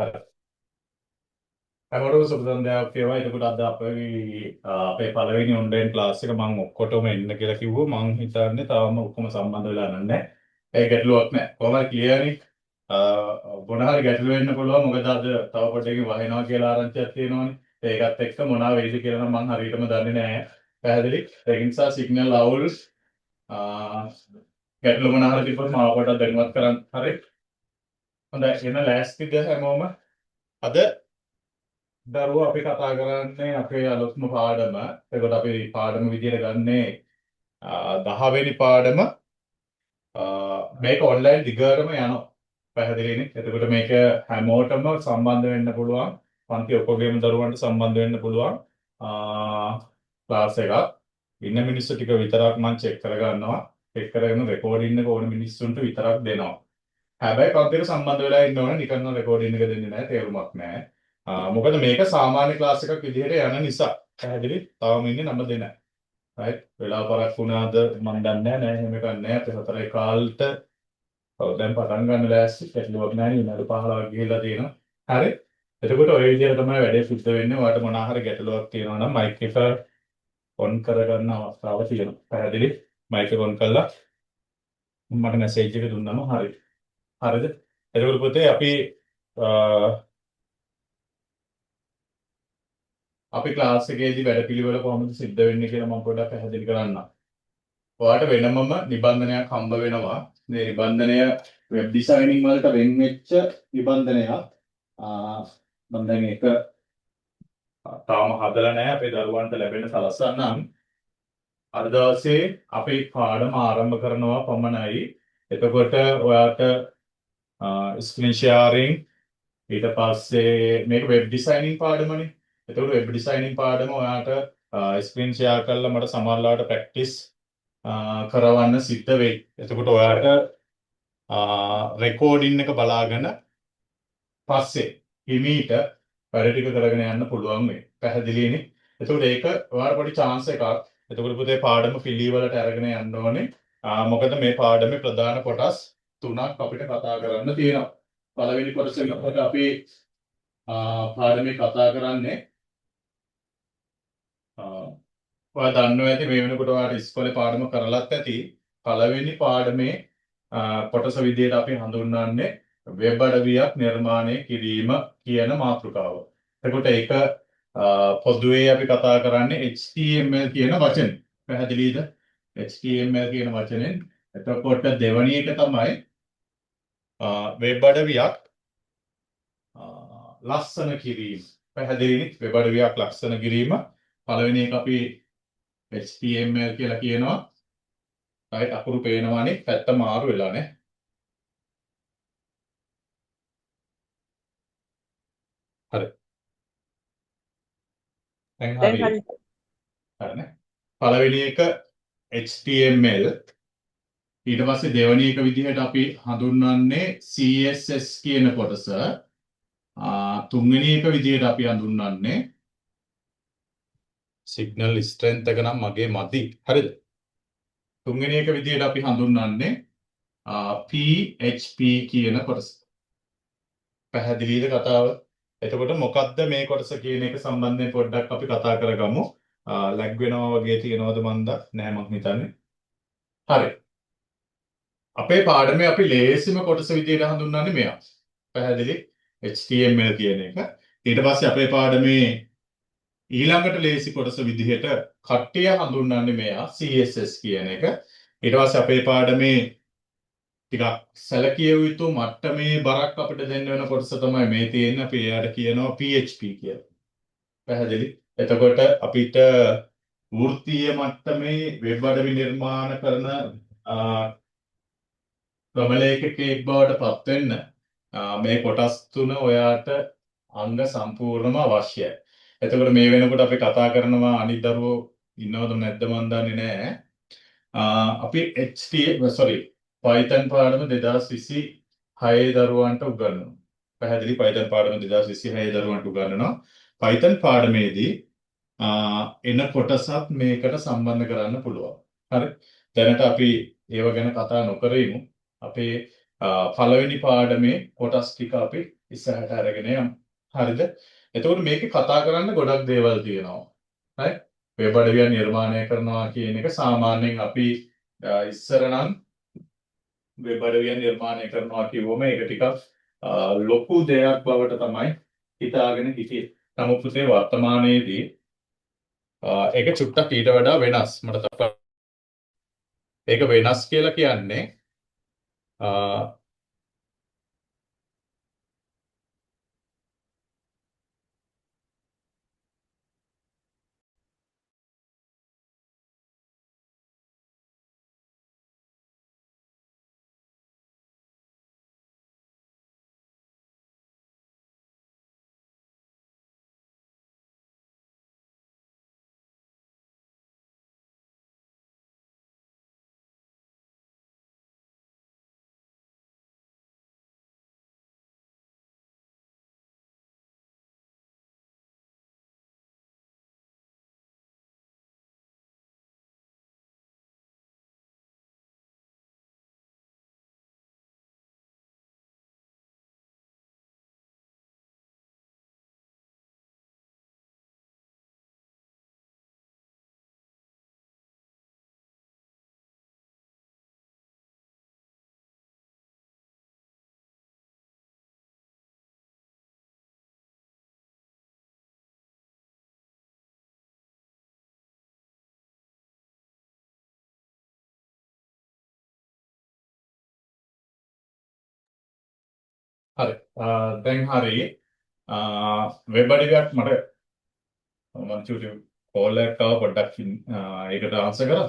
හරි. හැමෝටම සුබ සන්ධ්‍යාවක් වේවා. එතකොට අද අපේ පළවෙනි ඔන්ලයින් ක්ලාස් එක මම ඔක්කොටම එන්න කියලා කිව්වෝ. මං හිතන්නේ තාම ඔක්කොම සම්බන්ධ වෙලා නැහැ. ඒ ගැටලුවක් නැහැ. කොහොමද ක්ලියර්නේ? මොන හරි ගැටලු වෙන්න පුළුවන්. මොකද අද තව පොඩ්ඩකින් වහිනවා කියලා ආරංචියක් තියෙනවනේ. ඒකත් එක්ක මොනවා වෙයිද කියලා නම් මං හරියටම දන්නේ නැහැ. පැහැදිලි? ඒ නිසා සිග්නල් අවුල් ගැටලු මොන හරි තිබ්බොත් මාව පොඩ්ඩක් දැනුවත් කරන්න. හරි? හොඳයි. එන ලෑස්තිද හැමෝම? අද දරුවෝ අපි කතා කරන්නේ අපේ අලුත්ම පාඩම. එතකොට අපි පාඩම විදියට ගන්නේ 10 වෙනි පාඩම. මේක ඔන්ලයින් දිගටම යනවා. පැහැදිලිනේ. එතකොට මේක හැමෝටම සම්බන්ධ වෙන්න පුළුවන්. පන්ති ඔක්කොගේම දරුවන්ට සම්බන්ධ වෙන්න පුළුවන්. ක්ලාස් එකක්. ඉන්න මිනිස්සු ටික විතරක් මම චෙක් කරගන්නවා. චෙක් කරගෙන රෙකෝඩින් එක ඕන මිනිස්සුන්ට විතරක් දෙනවා. හැබැයි පන්තියට සම්බන්ධ වෙලා ඉන්න ඕන. නිකන් රෙකෝඩින් එක දෙන්නේ නැහැ. තේරුමක් නැහැ. මොකද මේක සාමාන්‍ය ක්ලාස් එකක් විදිහට යන නිසා. පැහැදිලි? තාම ඉන්නේ 9 දෙනා. right වෙලාව පරක් වුණාද මම දන්නේ නැහැ. එහෙම එකක් නැහැ. අපි 4යි කාලට දැන් පටන් ගන්න ලෑස්ති. ගැටලුවක් නැහැ. විනාඩි 15ක් ගිහිල්ලා තියෙනවා. හරි. එතකොට ඔය විදිහට තමයි වැඩේ සිද්ධ වෙන්නේ. ඔයාලට මොනවා හරි ගැටලුවක් තියෙනවා නම් මයික් එක ඔන් කරගන්න අවස්ථාව තියෙනවා. පැහැදිලි? මයික් එක ඔන් කළා මට මැසේජ් එක දුන්නම හරි. හරිද? එතකොට පුතේ අපි ක්ලාස් එකේදී වැඩපිළිවෙල කොහොමද සිද්ධ වෙන්නේ කියලා මම පොඩ්ඩක් පැහැදිලි කරන්නම්. ඔයාලට වෙනමම නිබන්ධනයක් හම්බ වෙනවා. මේ නිබන්ධනය වෙබ් ඩිසයිනින් වලට වෙන් වෙච්ච නිබන්ධනයක්. මම දැන් ඒක තාම හදලා නැහැ. අපේ දරුවන්ට ලැබෙන්න සලස්සන්නම්. අද දවසේ අපි පාඩම ආරම්භ කරනවා පමණයි. එතකොට ඔයාට ස්ක්‍රීන් ෂෙයාරින් ඊට පස්සේ මේක වෙබ් ඩිසයිනින් පාඩමනේ. එතකොට වෙබ් ඩිසයිනින් පාඩම ඔයාට ස්ක්‍රීන් ෂෙයා කරලා මට සමහරවිට ප්‍රැක්ටිස් කරවන්න සිද්ධ වෙයි. එතකොට ඔයාට රෙකෝඩින් එක බලාගෙන පස්සේ හිමීට වැඩ ටික කරගෙන යන්න පුළුවන් වෙයි. පැහැදිලිනේ? එතකොට ඒක ඔයාලට පොඩි chance එකක්. එතකොට පුතේ පාඩම පිළිවෙලට අරගෙන යන්න ඕනේ. මොකද මේ පාඩමේ ප්‍රධාන කොටස් 3ක් අපිට කතා කරන්න තියෙනවා. පළවෙනි කොටස විතරට අපි පාඩමේ කතා කරන්නේ ඔයා දන්නවා ඇති මේ වෙනකොට ඔයාලට ඉස්කෝලේ පාඩම කරලත් ඇති. පළවෙනි පාඩමේ කොටස විදිහට අපි හඳුන්වන්නේ වෙබ් අඩවියක් නිර්මාණය කිරීම කියන මාතෘකාව. එතකොට ඒක පොදුවේ අපි කතා කරන්නේ HTML කියන වචනේ. පැහැදිලිද? HTML කියන වචනෙන්. එතකොට දෙවැනි එක තමයි වෙබ් අඩවියක් ලස්සන කිරීම. පැහැදිලිනේ? වෙබ් අඩවියක් ලස්සන කිරීම. පළවෙනි එක අපි HTML කියලා කියනවා. right අකුරු පේනවානේ පැත්ත මාරු වෙලා නේ. හරි. දැන් හරි. හරිනේ. පළවෙනි එක HTML ඊට පස්සේ දෙවෙනි එක විදිහට අපි හඳුන්වන්නේ CSS කියන කොටස. තුන්වෙනි එක විදිහට අපි හඳුන්වන්නේ සිග්නල් ස්ට්‍රෙන්ත් එක නම් මගේ මදි. හරිද? තුන්වෙනි එක විදිහට අපි හඳුන්වන්නේ PHP කියන කොටස. පැහැදිලිද කතාව? එතකොට මොකක්ද මේ කොටස කියන එක සම්බන්ධයෙන් පොඩ්ඩක් අපි කතා කරගමු. ලැග් වෙනවා වගේ තියෙනවද මන්ද? නැහැ මං හිතන්නේ. හරි. අපේ පාඩමේ අපි ලේසිම කොටස විදිහට හඳුන්වන්නේ මෙයා. පැහැදිලි? HTML කියන එක. ඊට පස්සේ අපේ පාඩමේ ඊළඟට ලේසි කොටස විදිහට කට්ටිය හඳුන්වන්නේ මෙයා CSS කියන එක. ඊට පස්සේ අපේ පාඩමේ ටිකක් සැලකිය යුතු මට්ටමේ බරක් අපිට දෙන්න වෙන කොටස තමයි මේ තියෙන්නේ. අපි එයාට කියනවා PHP කියලා. පැහැදිලි? එතකොට අපිට වෘත්තීය මට්ටමේ වෙබ් අඩවි නිර්මාණ කරන ක්‍රමලේඛකයෙක් බවට පත් වෙන්න මේ කොටස් තුන ඔයාට අංග සම්පූර්ණම අවශ්‍යයි. එතකොට මේ වෙනකොට අපි කතා කරනවා අනිත් දරුවෝ ඉන්නවද නැද්ද මන් දන්නේ නැහැ. අපි Python පාඩම 2026 දරුවන්ට උගන්වනවා. පැහැදිලි? Python පාඩම 2026 දරුවන්ට උගන්වනවා. Python පාඩමේදී එන කොටසත් මේකට සම්බන්ධ කරන්න පුළුවන්. හරි. දැනට අපි ඒව ගැන කතා නොකරමු. අපේ පළවෙනි පාඩමේ කොටස් ටික අපි ඉස්සරහට අරගෙන යමු. හරිද? එතකොට මේකේ කතා කරන්න ගොඩක් දේවල් තියෙනවා. හරි? වෙබ් අඩවියක් නිර්මාණය කරනවා කියන එක සාමාන්‍යයෙන් අපි ඉස්සර නම් වෙබ් අඩවියක් නිර්මාණය කරනවා කිව්වම ඒක ටිකක් ලොකු දෙයක් බවට තමයි හිතාගෙන හිටියේ. නමුත් පුතේ වර්තමානයේදී ඒක චුට්ටක් ඊට වඩා වෙනස්. ඒක වෙනස් කියලා කියන්නේ හරි. දැන් හරි. වෙබ් අඩවියක් මට මම චුටි කෝල් එකක් ආව පොඩ්ඩක් ඒකට ආන්සර් කරා.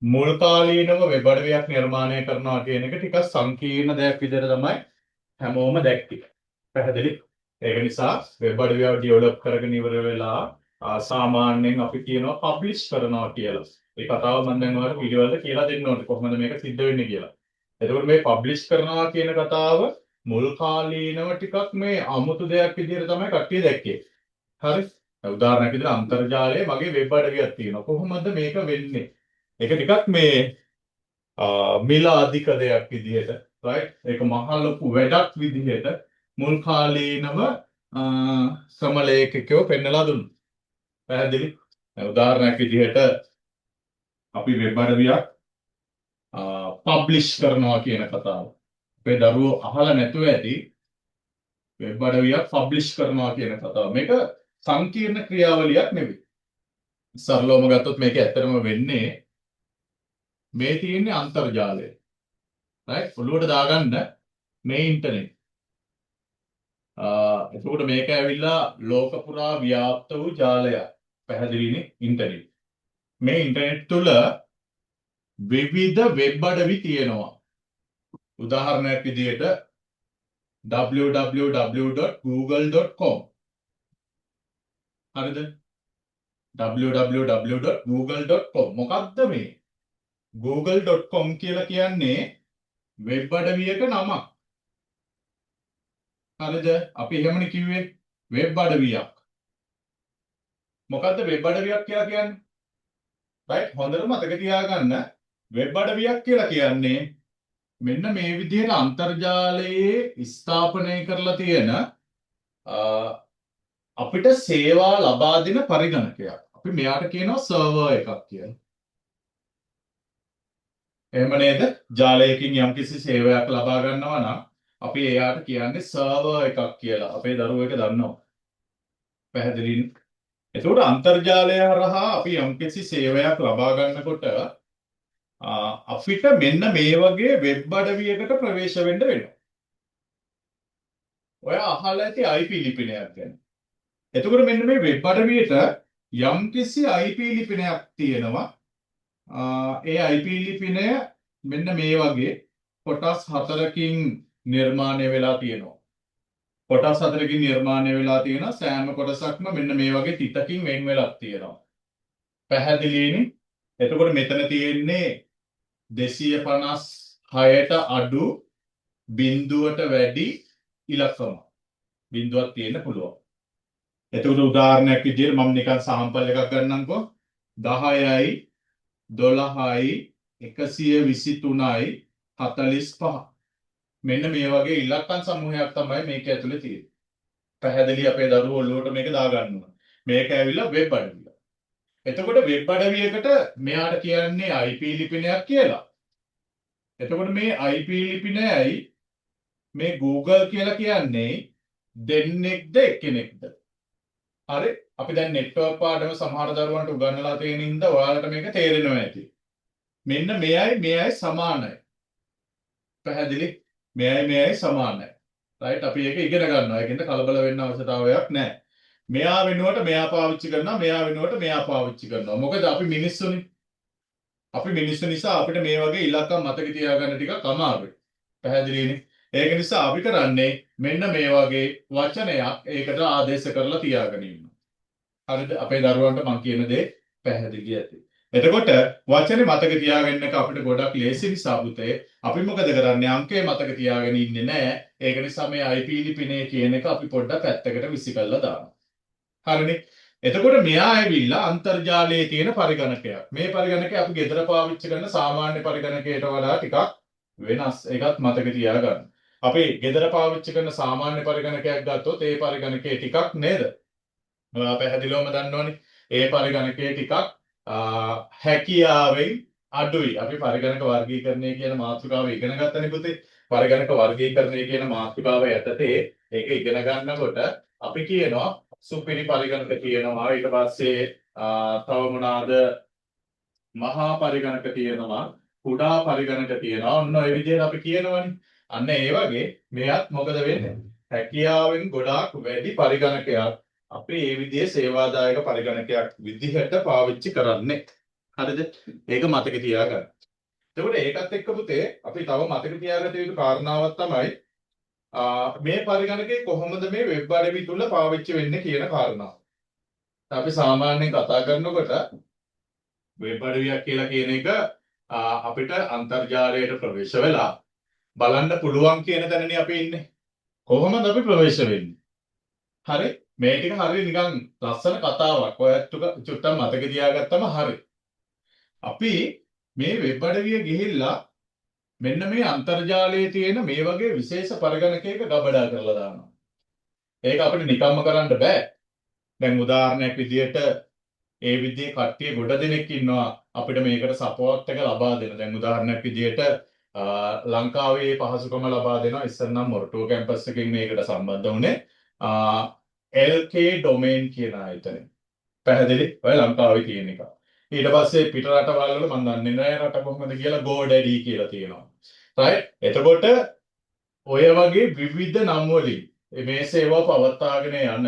මුල් කාලීනව වෙබ් අඩවියක් නිර්මාණය කරනවා කියන එක ටිකක් සංකීර්ණ දෙයක් විදිහට තමයි හැමෝම දැක්කේ. පැහැදිලි? ඒක නිසා වෙබ් අඩවියක් ඩෙවලොප් කරගෙන ඉවර වෙලා සාමාන්‍යයෙන් අපි කියනවා පබ්ලිෂ් කරනවා කියලා. ඒ කතාව මම දැන් ඔයාලට වීඩියෝ වලට කියලා දෙන්න ඕනේ කොහොමද මේක සිද්ධ වෙන්නේ කියලා. එතකොට මේ පබ්ලිෂ් කරනවා කියන කතාව මුල් කාලීනව ටිකක් මේ අමුතු දෙයක් විදිහට තමයි කට්ටිය දැක්කේ. හරි? උදාහරණයක් විදිහට අන්තර්ජාලයේ මගේ වෙබ් අඩවියක් තියෙනවා. කොහොමද මේක වෙන්නේ? ඒක ටිකක් මේ මිල අධික දෙයක් විදිහට, right? ඒක මහා ලොකු වැඩක් විදිහට මුල් කාලීනව ශ්‍රම ලේඛකයෝ පෙන්නලා දුන්නා. පැහැදිලි? උදාහරණයක් විදිහට අපි වෙබ් අඩවියක් පබ්ලිෂ් කරනවා කියන කතාව. අපේ දරුවෝ අහලා නැතුව ඇති වෙබ් අඩවියක් පබ්ලිෂ් කරනවා කියන කතාව. මේක සංකීර්ණ ක්‍රියාවලියක් නෙවෙයි. සරලවම ගත්තොත් මේක ඇත්තටම වෙන්නේ මේ තියෙන්නේ අන්තර්ජාලය. right? ඔළුවට දාගන්න මේ ඉන්ටර්නෙට්. එතකොට මේක ඇවිල්ලා ලෝක පුරා ව්‍යාප්ත වූ ජාලයක්. පැහැදිලිනේ ඉන්ටර්නෙට්. මේ ඉන්ටර්නෙට් තුල විවිධ වෙබ් අඩවි තියෙනවා. උදාහරණයක් විදිහට www.google.com. හරිද? www.google.com. මොකක්ද මේ? google.com කියලා කියන්නේ වෙබ් අඩවියක නමක්. හරිද? අපි එහෙමනේ කිව්වේ වෙබ් අඩවියක්. මොකද්ද වෙබ් අඩවියක් කියලා කියන්නේ? right? හොඳට මතක තියාගන්න වෙබ් අඩවියක් කියලා කියන්නේ මෙන්න මේ විදිහට අන්තර්ජාලයේ ස්ථාපනය කරලා තියෙන අපිට සේවා ලබා දෙන පරිගණකයක්. අපි මෙයාට කියනවා සර්වර් එකක් කියලා. එහෙම නේද? ජාලයකින් යම්කිසි සේවයක් ලබා ගන්නවා නම් අපි එයාට කියන්නේ සර්වර් එකක් කියලා. අපේ දරුවෝ එක දන්නවා. පැහැදිලිද? එතකොට අන්තර්ජාලය හරහා අපි යම්කිසි සේවයක් ලබා ගන්නකොට අපිට මෙන්න මේ වගේ වෙබ් අඩවියකට ප්‍රවේශ වෙන්න වෙනවා. ඔය අහලා ඇති IP ලිපිනයක් ගැන. එතකොට මෙන්න මේ වෙබ් අඩවියට යම්කිසි IP ලිපිනයක් තියෙනවා. ඒ IP ලිපිනය මෙන්න මේ වගේ කොටස් 4කින් නිර්මාණය වෙලා තියෙනවා. කොටස් 4කින් නිර්මාණය වෙලා තියෙන සෑම කොටසක්ම මෙන්න මේ වගේ තිතකින් වෙන් වෙලා තියෙනවා. පැහැදිලිනේ? එතකොට මෙතන තියෙන්නේ 256ට අඩු බිඳුවට වැඩි ඉලක්කම. බිඳුවක් තියෙන්න පුළුවන්. එතකොට උදාහරණයක් විදිහට මම නිකන් සාම්පල් එකක් ගන්නම්කෝ. 10යි 12යි 123යි 45. මෙන්න මේ වගේ ඉලක්කම් සමූහයක් තමයි මේක ඇතුලේ තියෙන්නේ. පැහැදිලි අපේ දරුවෝ ඔළුවට මේක දාගන්න ඕන. මේක ඇවිල්ලා වෙබ් අඩවිය. එතකොට වෙබ් අඩවියකට මෙයාට කියන්නේ IP ලිපිනයක් කියලා. එතකොට මේ IP ලිපිනයයි මේ Google කියලා කියන්නේ දෙන්නෙක්ද එක්කෙනෙක්ද? හරි. අපි දැන් නෙට්වර්ක් පාඩම සමහර දරුවන්ට උගන්වලා තියෙන ඉඳ ඔයාලට මේක තේරෙනවා ඇති. මෙන්න මෙයයි සමානයි. පැහැදිලි? මෙයයි සමානයි. රයිට් අපි ඒක ඉගෙන ගන්නවා. ඒකෙන්ද කලබල වෙන්න අවශ්‍යතාවයක් නැහැ. මෙයා වෙනුවට මෙයා පාවිච්චි කරනවා, මෙයා වෙනුවට මෙයා පාවිච්චි කරනවා. මොකද අපි මිනිස්සුනේ. අපි මිනිස්සු නිසා අපිට මේ වගේ ඉලක්කම් මතක තියාගන්න ටිකක් අමාරුයි. පැහැදිලිනේ? ඒක නිසා අපි කරන්නේ මෙන්න මේ වගේ වචනයක් ඒකට ආදේශ කරලා තියාගෙන ඉන්නවා. හරිද? අපේ දරුවන්ට මම කියන දේ පැහැදිලි ඇති. එතකොට වචනේ මතක තියාගන්න එක අපිට ගොඩක් ලේසි නිසා පුතේ අපි මොකද කරන්නේ අංකේ මතක තියාගෙන ඉන්නේ නැහැ. ඒක නිසා මේ IP ලිපිනේ කියන එක අපි පොඩ්ඩක් පැත්තකට විසි කරලා දානවා. හරිනේ? එතකොට මෙයා ඇවිල්ලා අන්තර්ජාලයේ තියෙන පරිගණකයක්. මේ පරිගණකය අපි ගෙදර පාවිච්චි කරන සාමාන්‍ය පරිගණකයට වඩා ටිකක් වෙනස්. ඒකත් මතක තියාගන්න. අපි ගෙදර පාවිච්චි කරන සාමාන්‍ය පරිගණකයක් ගත්තොත් ඒ පරිගණකයේ ටිකක් නේද? ඔයා පැහැදිලිවම දන්නවනේ. ඒ පරිගණකයේ ටිකක් හැකියාවෙන් අඩුයි. අපි පරිගණක වර්ගීකරණය කියන මාතෘකාව ඉගෙන ගත්තනේ පුතේ. පරිගණක වර්ගීකරණය කියන මාතෘකාව යටතේ ඒක ඉගෙන ගන්නකොට අපි කියනවා සුපිරි පරිගණක කියනවා. ඊට පස්සේ තව මොනවාද? මහා පරිගණක තියෙනවා. කුඩා පරිගණක තියෙනවා. ඔන්න ඔය විදිහට අපි කියනවනේ. අන්න ඒ වගේ මෙයත් මොකද වෙන්නේ? හැකියාවෙන් ගොඩාක් වැඩි පරිගණකයක් අපි මේ විදිහේ සේවාදායක පරිගණකයක් විදිහට පාවිච්චි කරන්නේ. හරිද? ඒක මතක තියාගන්න. එතකොට ඒකත් එක්ක පුතේ අපි තව මතක තියාගත යුතු කාරණාවක් තමයි මේ පරිගණකේ කොහොමද මේ වෙබ් අඩවි තුල පාවිච්චි වෙන්නේ කියන කාරණාව. අපි සාමාන්‍යයෙන් කතා කරනකොට වෙබ් අඩවියක් කියලා කියන එක අපිට අන්තර්ජාලයට ප්‍රවේශ වෙලා බලන්න පුළුවන් කියන තැනනේ අපි ඉන්නේ. කොහොමද අපි ප්‍රවේශ වෙන්නේ? හරි. මේ ටික හරිය නිකන් ලස්සන කතාවක්. ඔයත් චුට්ටක් මතක තියාගත්තම හරි. අපි මේ වෙබ් අඩවිය ගිහිල්ලා මෙන්න මේ අන්තර්ජාලයේ තියෙන මේ වගේ විශේෂ පරිගණකයක ගබඩා කරලා දානවා. ඒක අපිට නිකම්ම කරන්න බෑ. දැන් උදාහරණයක් විදියට ඒ විදිහේ කට්ටිය ගොඩ දෙනෙක් ඉන්නවා අපිට මේකට සපෝට් එක ලබා දෙන. දැන් උදාහරණයක් විදියට ලංකාවේ පහසුකම ලබා දෙනවා. ඉස්සර නම් මොරටුව කැම්පස් එකකින් මේකට සම්බන්ධ වුණේ LK domain කියන ආයතනය. පැහැදිලි? ඔය ලංකාවේ තියෙන එක. ඊට පස්සේ පිට රටවල් වල මම දන්නේ නැහැ රට කොහොමද කියලා GoDaddy කියලා තියෙනවා. right? එතකොට ඔය වගේ විවිධ නම් වලින් මේ සේවාව පවත්වාගෙන යන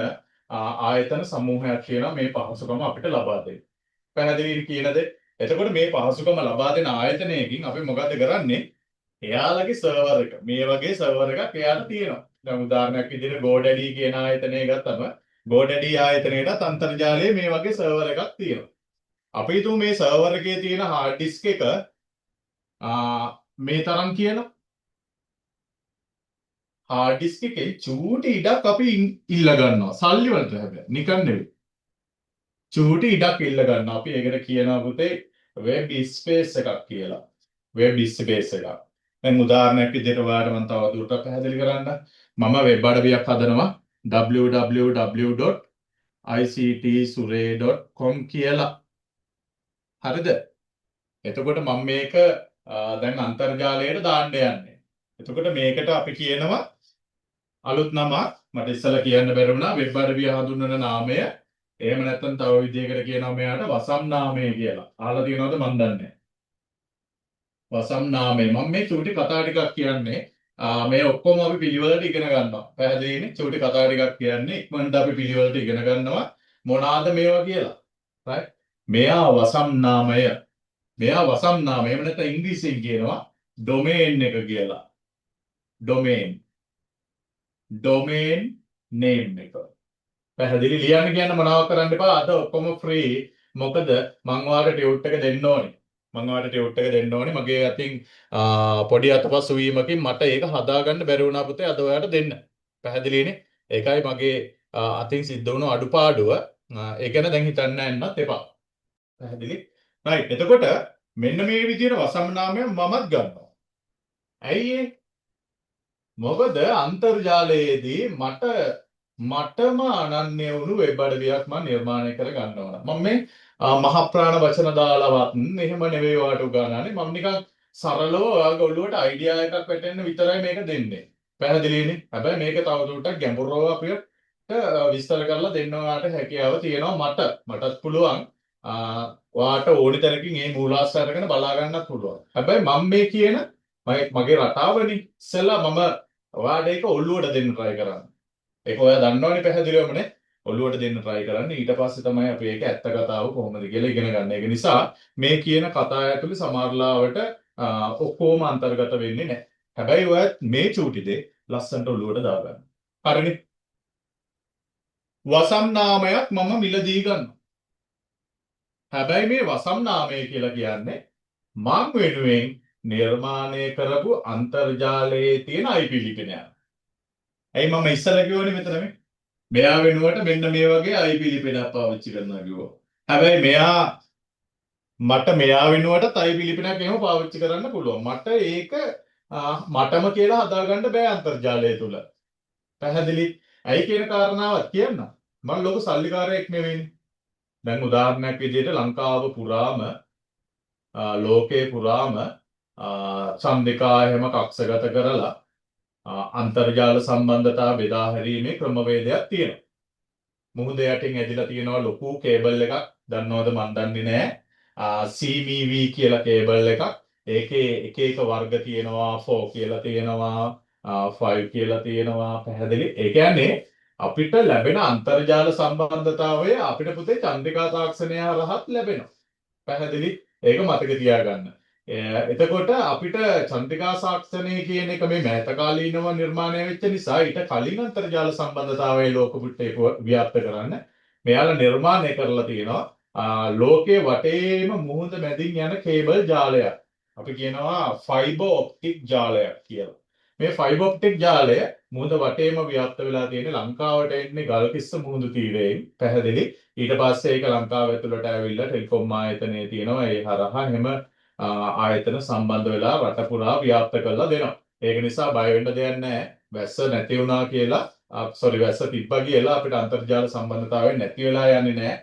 ආයතන සමූහයක් කියනවා මේ පහසුකම අපිට ලබා දෙන්න. පැහැදිලි කියනද? එතකොට මේ පහසුකම ලබා දෙන ආයතනයකින් අපි මොකද කරන්නේ? එයාලගේ සර්වර් එක මේ වගේ සර්වර් එකක් එයාට තියෙනවා. දැන් උදාහරණයක් විදිහට GoDaddy කියන ආයතනය ගත්තම GoDaddy ආයතනයේට අන්තර්ජාලයේ මේ වගේ සර්වර් එකක් තියෙනවා. අපි හිතමු මේ සර්වර් එකේ තියෙන hard disk එක මේ තරම් කියනවා. hard disk එකේ චූටි ඉඩක් අපි ඉල්ල ගන්නවා. සල්ලි වලට හැබැයි නිකන් නෙවෙයි. චූටි ඉඩක් ඉල්ල ගන්නවා. අපි ඒකට කියනවා පුතේ web space එකක් කියලා. web space එකක්. දැන් උදාහරණයක් විදිහට ඔයාලට මම තව දුරටත් පැහැදිලි කරන්න. මම වෙබ් අඩවියක් හදනවා www.ictsure.com කියලා. හරිද? එතකොට මම මේක දැන් අන්තර්ජාලයට දාන්න යන්නේ. එතකොට මේකට අපි කියනවා අලුත් නමක්. මට ඉස්සලා කියන්න බැරි වුණා වෙබ් අඩවිය හඳුන්වන නාමය. එහෙම නැත්නම් තව විදිහකට කියනවා මෙයාට වසම් නාමය කියලා. අහලා තියෙනවද මන් දන්නේ නැහැ. වසම් නාමය. මම මේ චූටි කතා ටිකක් කියන්නේ මේ ඔක්කොම අපි පිළිවෙලට ඉගෙන ගන්නවා. පැහැදිලිනේ? චූටි කතා ටිකක් කියන්නේ ඉක්මනට අපි පිළිවෙලට ඉගෙන ගන්නවා මොනවාද මේවා කියලා. right? මෙයා වසම් නාමය. මෙයා වසම් නාමය. එහෙම නැත්නම් ඉංග්‍රීසියෙන් කියනවා domain එක කියලා. domain name එක. පැහැදිලි ලියන්න කියන්න මොනවද කරන්න එපා. අද ඔක්කොම free. මොකද මම ඔයාලට ටියුට් එක දෙන්න ඕනේ. මගේ අතින් පොඩි අතපසු වීමකින් මට ඒක හදාගන්න බැරි වුණා පුතේ අද ඔයාලට දෙන්න. පැහැදිලිනේ? ඒකයි මගේ අතින් සිද්ධ වුණු අඩුපාඩුව. ඒ ගැන දැන් හිතන්න යන්නත් එපා. පැහැදිලි? right. එතකොට මෙන්න මේ විදිහට වසම් නාමය මමත් ගන්නවා. ඇයි ඒ? මොකද අන්තර්ජාලයේදී මටම අනන්‍ය වුණු වෙබ් අඩවියක් මම නිර්මාණය කර ගන්නවා. මම මේ මහ ප්‍රාණ වචන දාලවත් එහෙම නෙවෙයි ඔයාලට උගන්වන්නේ. මම නිකන් සරලව ඔයාගේ ඔළුවට අයිඩියා එකක් වැටෙන්න විතරයි මේක දෙන්නේ. පැහැදිලිනේ? හැබැයි මේක තවදුරටත් ගැඹුරව අපිට විස්තර කරලා දෙන්න ඔයාලට හැකියාව තියෙනවා මටත් පුළුවන්. ඔයාට ඕනි තැනකින් මේ මූලාශ්‍ර අරගෙන බලා ගන්නත් පුළුවන්. හැබැයි මම මේ කියන මගේ රටාවනේ ඉස්සෙල්ලා මම ඔයාට ඒක ඔළුවට දෙන්න try කරන්නේ. ඒක ඔයා දන්නවනේ පැහැදිලිවමනේ. ඔළුවට දෙන්න try කරන්නේ. ඊට පස්සේ තමයි අපි ඒක ඇත්ත කතාව කොහොමද කියලා ඉගෙන ගන්න. ඒක නිසා මේ කියන කතා ඇතුලේ සමහරලාවට ඔක්කොම අන්තර්ගත වෙන්නේ නැහැ. හැබැයි ඔයා මේ චූටි දේ ලස්සනට ඔළුවට දාගන්න. හරිනේ. වසම් නාමයක් මම මිලදී ගන්නවා. හැබැයි මේ වසම් නාමය කියලා කියන්නේ මං වෙනුවෙන් නිර්මාණය කරපු අන්තර්ජාලයේ තියෙන IP ලිපිනයක්. ඇයි මම ඉස්සලා කිව්වනේ මෙතන මෙයා වෙනුවට මෙන්න මේ වගේ IP ලිපිනයක් පාවිච්චි කරනවා කිව්වා. හැබැයි මට මෙයා වෙනුවට IP ලිපිනයක් එහෙම පාවිච්චි කරන්න පුළුවන්. මට ඒක මටම කියලා හදාගන්න බෑ අන්තර්ජාලය තුල. පැහැදිලි? ඇයි කියන කාරණාවත් කියන්න. මම ලොකු සල්ලිකාරයෙක් නෙවෙයිනේ. දැන් උදාහරණයක් විදිහට ලංකාව පුරාම ලෝකේ පුරාම චන්දිකා එහෙම කක්ෂගත කරලා අන්තර්ජාල සම්බන්ධතා බෙදා හැරීමේ ක්‍රමවේදයක් තියෙනවා. මුහුද යටින් ඇදිලා තියෙනවා ලොකු කේබල් එකක්. දන්නවද මන් දන්නේ නැහැ. CMV කියලා කේබල් එකක්. ඒකේ එක වර්ග තියෙනවා 4 කියලා තියෙනවා 5 කියලා තියෙනවා පැහැදිලි. ඒ කියන්නේ අපිට ලැබෙන අන්තර්ජාල සම්බන්ධතාවය අපිට පුතේ චන්ද්‍රිකා තාක්ෂණය හරහත් ලැබෙනවා. පැහැදිලි? ඒක මතක තියාගන්න. එතකොට අපිට චන්ද්‍රිකා සාක්ෂණය කියන එක මේ මෑත කාලීනව නිර්මාණය වෙච්ච නිසා ඊට කලින් අන්තර්ජාල සම්බන්ධතාවයේ ලෝක පුට්ටේක ව්‍යාප්ත කරන්න මෙයාලා නිර්මාණය කරලා තියෙනවා ලෝකයේ වටේම මුහුද මැදින් යන කේබල් ජාලයක්. අපි කියනවා ෆයිබර් ඔප්ටික් ජාලයක් කියලා. මේ ෆයිබර් ඔප්ටික් ජාලය මුහුද වටේම ව්‍යාප්ත වෙලා තියෙන ලංකාවට එන්නේ ගල්කිස්ස මුහුදු තීරයෙන් පැහැදිලි. ඊට පස්සේ ඒක ලංකාව ඇතුළට ඇවිල්ලා ටෙලිකොම් ආයතනයේ තියෙනවා ඒ හරහා හැම ආයතන සම්බන්ධ වෙලා රට පුරා ව්‍යාප්ත කරලා දෙනවා. ඒක නිසා බය වෙන්න දෙයක් නැහැ. වැස්ස නැති වුණා කියලා වැස්ස තිබ්බා කියලා අපිට අන්තර්ජාල සම්බන්ධතාවය නැති වෙලා යන්නේ නැහැ.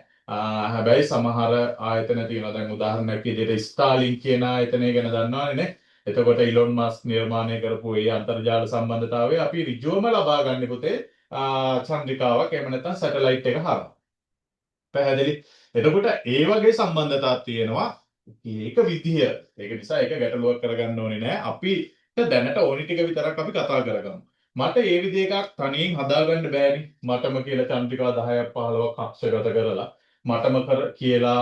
හැබැයි සමහර ආයතන තියෙනවා. දැන් උදාහරණයක් විදිහට ස්ටාලින් කියන ආයතනය ගැන දන්නවනේ නේ. එතකොට ඉලොන් මස්ක් නිර්මාණය කරපු ඒ අන්තර්ජාල සම්බන්ධතාවය අපි ඍජුවම ලබා ගන්න පුතේ චන්ද්‍රිකාවක් එහෙම නැත්නම් සැටලයිට් එක හරහා. පැහැදිලි? එතකොට ඒ වගේ සම්බන්ධතාවක් තියෙනවා. ඒක විදිය. ඒක නිසා ඒක ගැටලුවක් කරගන්න ඕනේ නෑ. අපිට දැනට ඕනි ටික විතරක් අපි කතා කරගමු. මට ඒ විදිහ එකක් තනියෙන් හදාගන්න බෑනේ. මටම කියලා චන්ද්‍රිකා 10ක් 15ක් කක්ෂගත කරලා මටම කියලා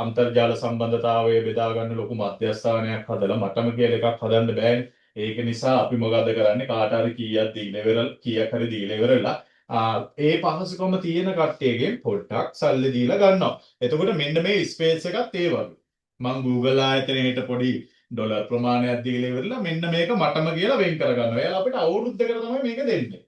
අන්තර්ජාල සම්බන්ධතාවය බෙදා ගන්න ලොකු මධ්‍යස්ථානයක් හදලා මටම කියලා එකක් හදන්න බෑනේ. ඒක නිසා අපි මොකද කරන්නේ කාට හරි කීයක් කීයක් හරි දීලා ඉවරලා ඒ පහසුකම තියෙන කට්ටියගෙන් පොඩ්ඩක් සල්ලි දීලා ගන්නවා. එතකොට මෙන්න මේ ස්පේස් එකත් ඒ වගේ. මං Google ආයතනයේට පොඩි ඩොලර් ප්‍රමාණයක් දීලා ඉවරලා මෙන්න මේක මටම කියලා වෙන් කරගන්නවා. එයාලා අපිට අවුරුද්දකට තමයි මේක දෙන්නේ.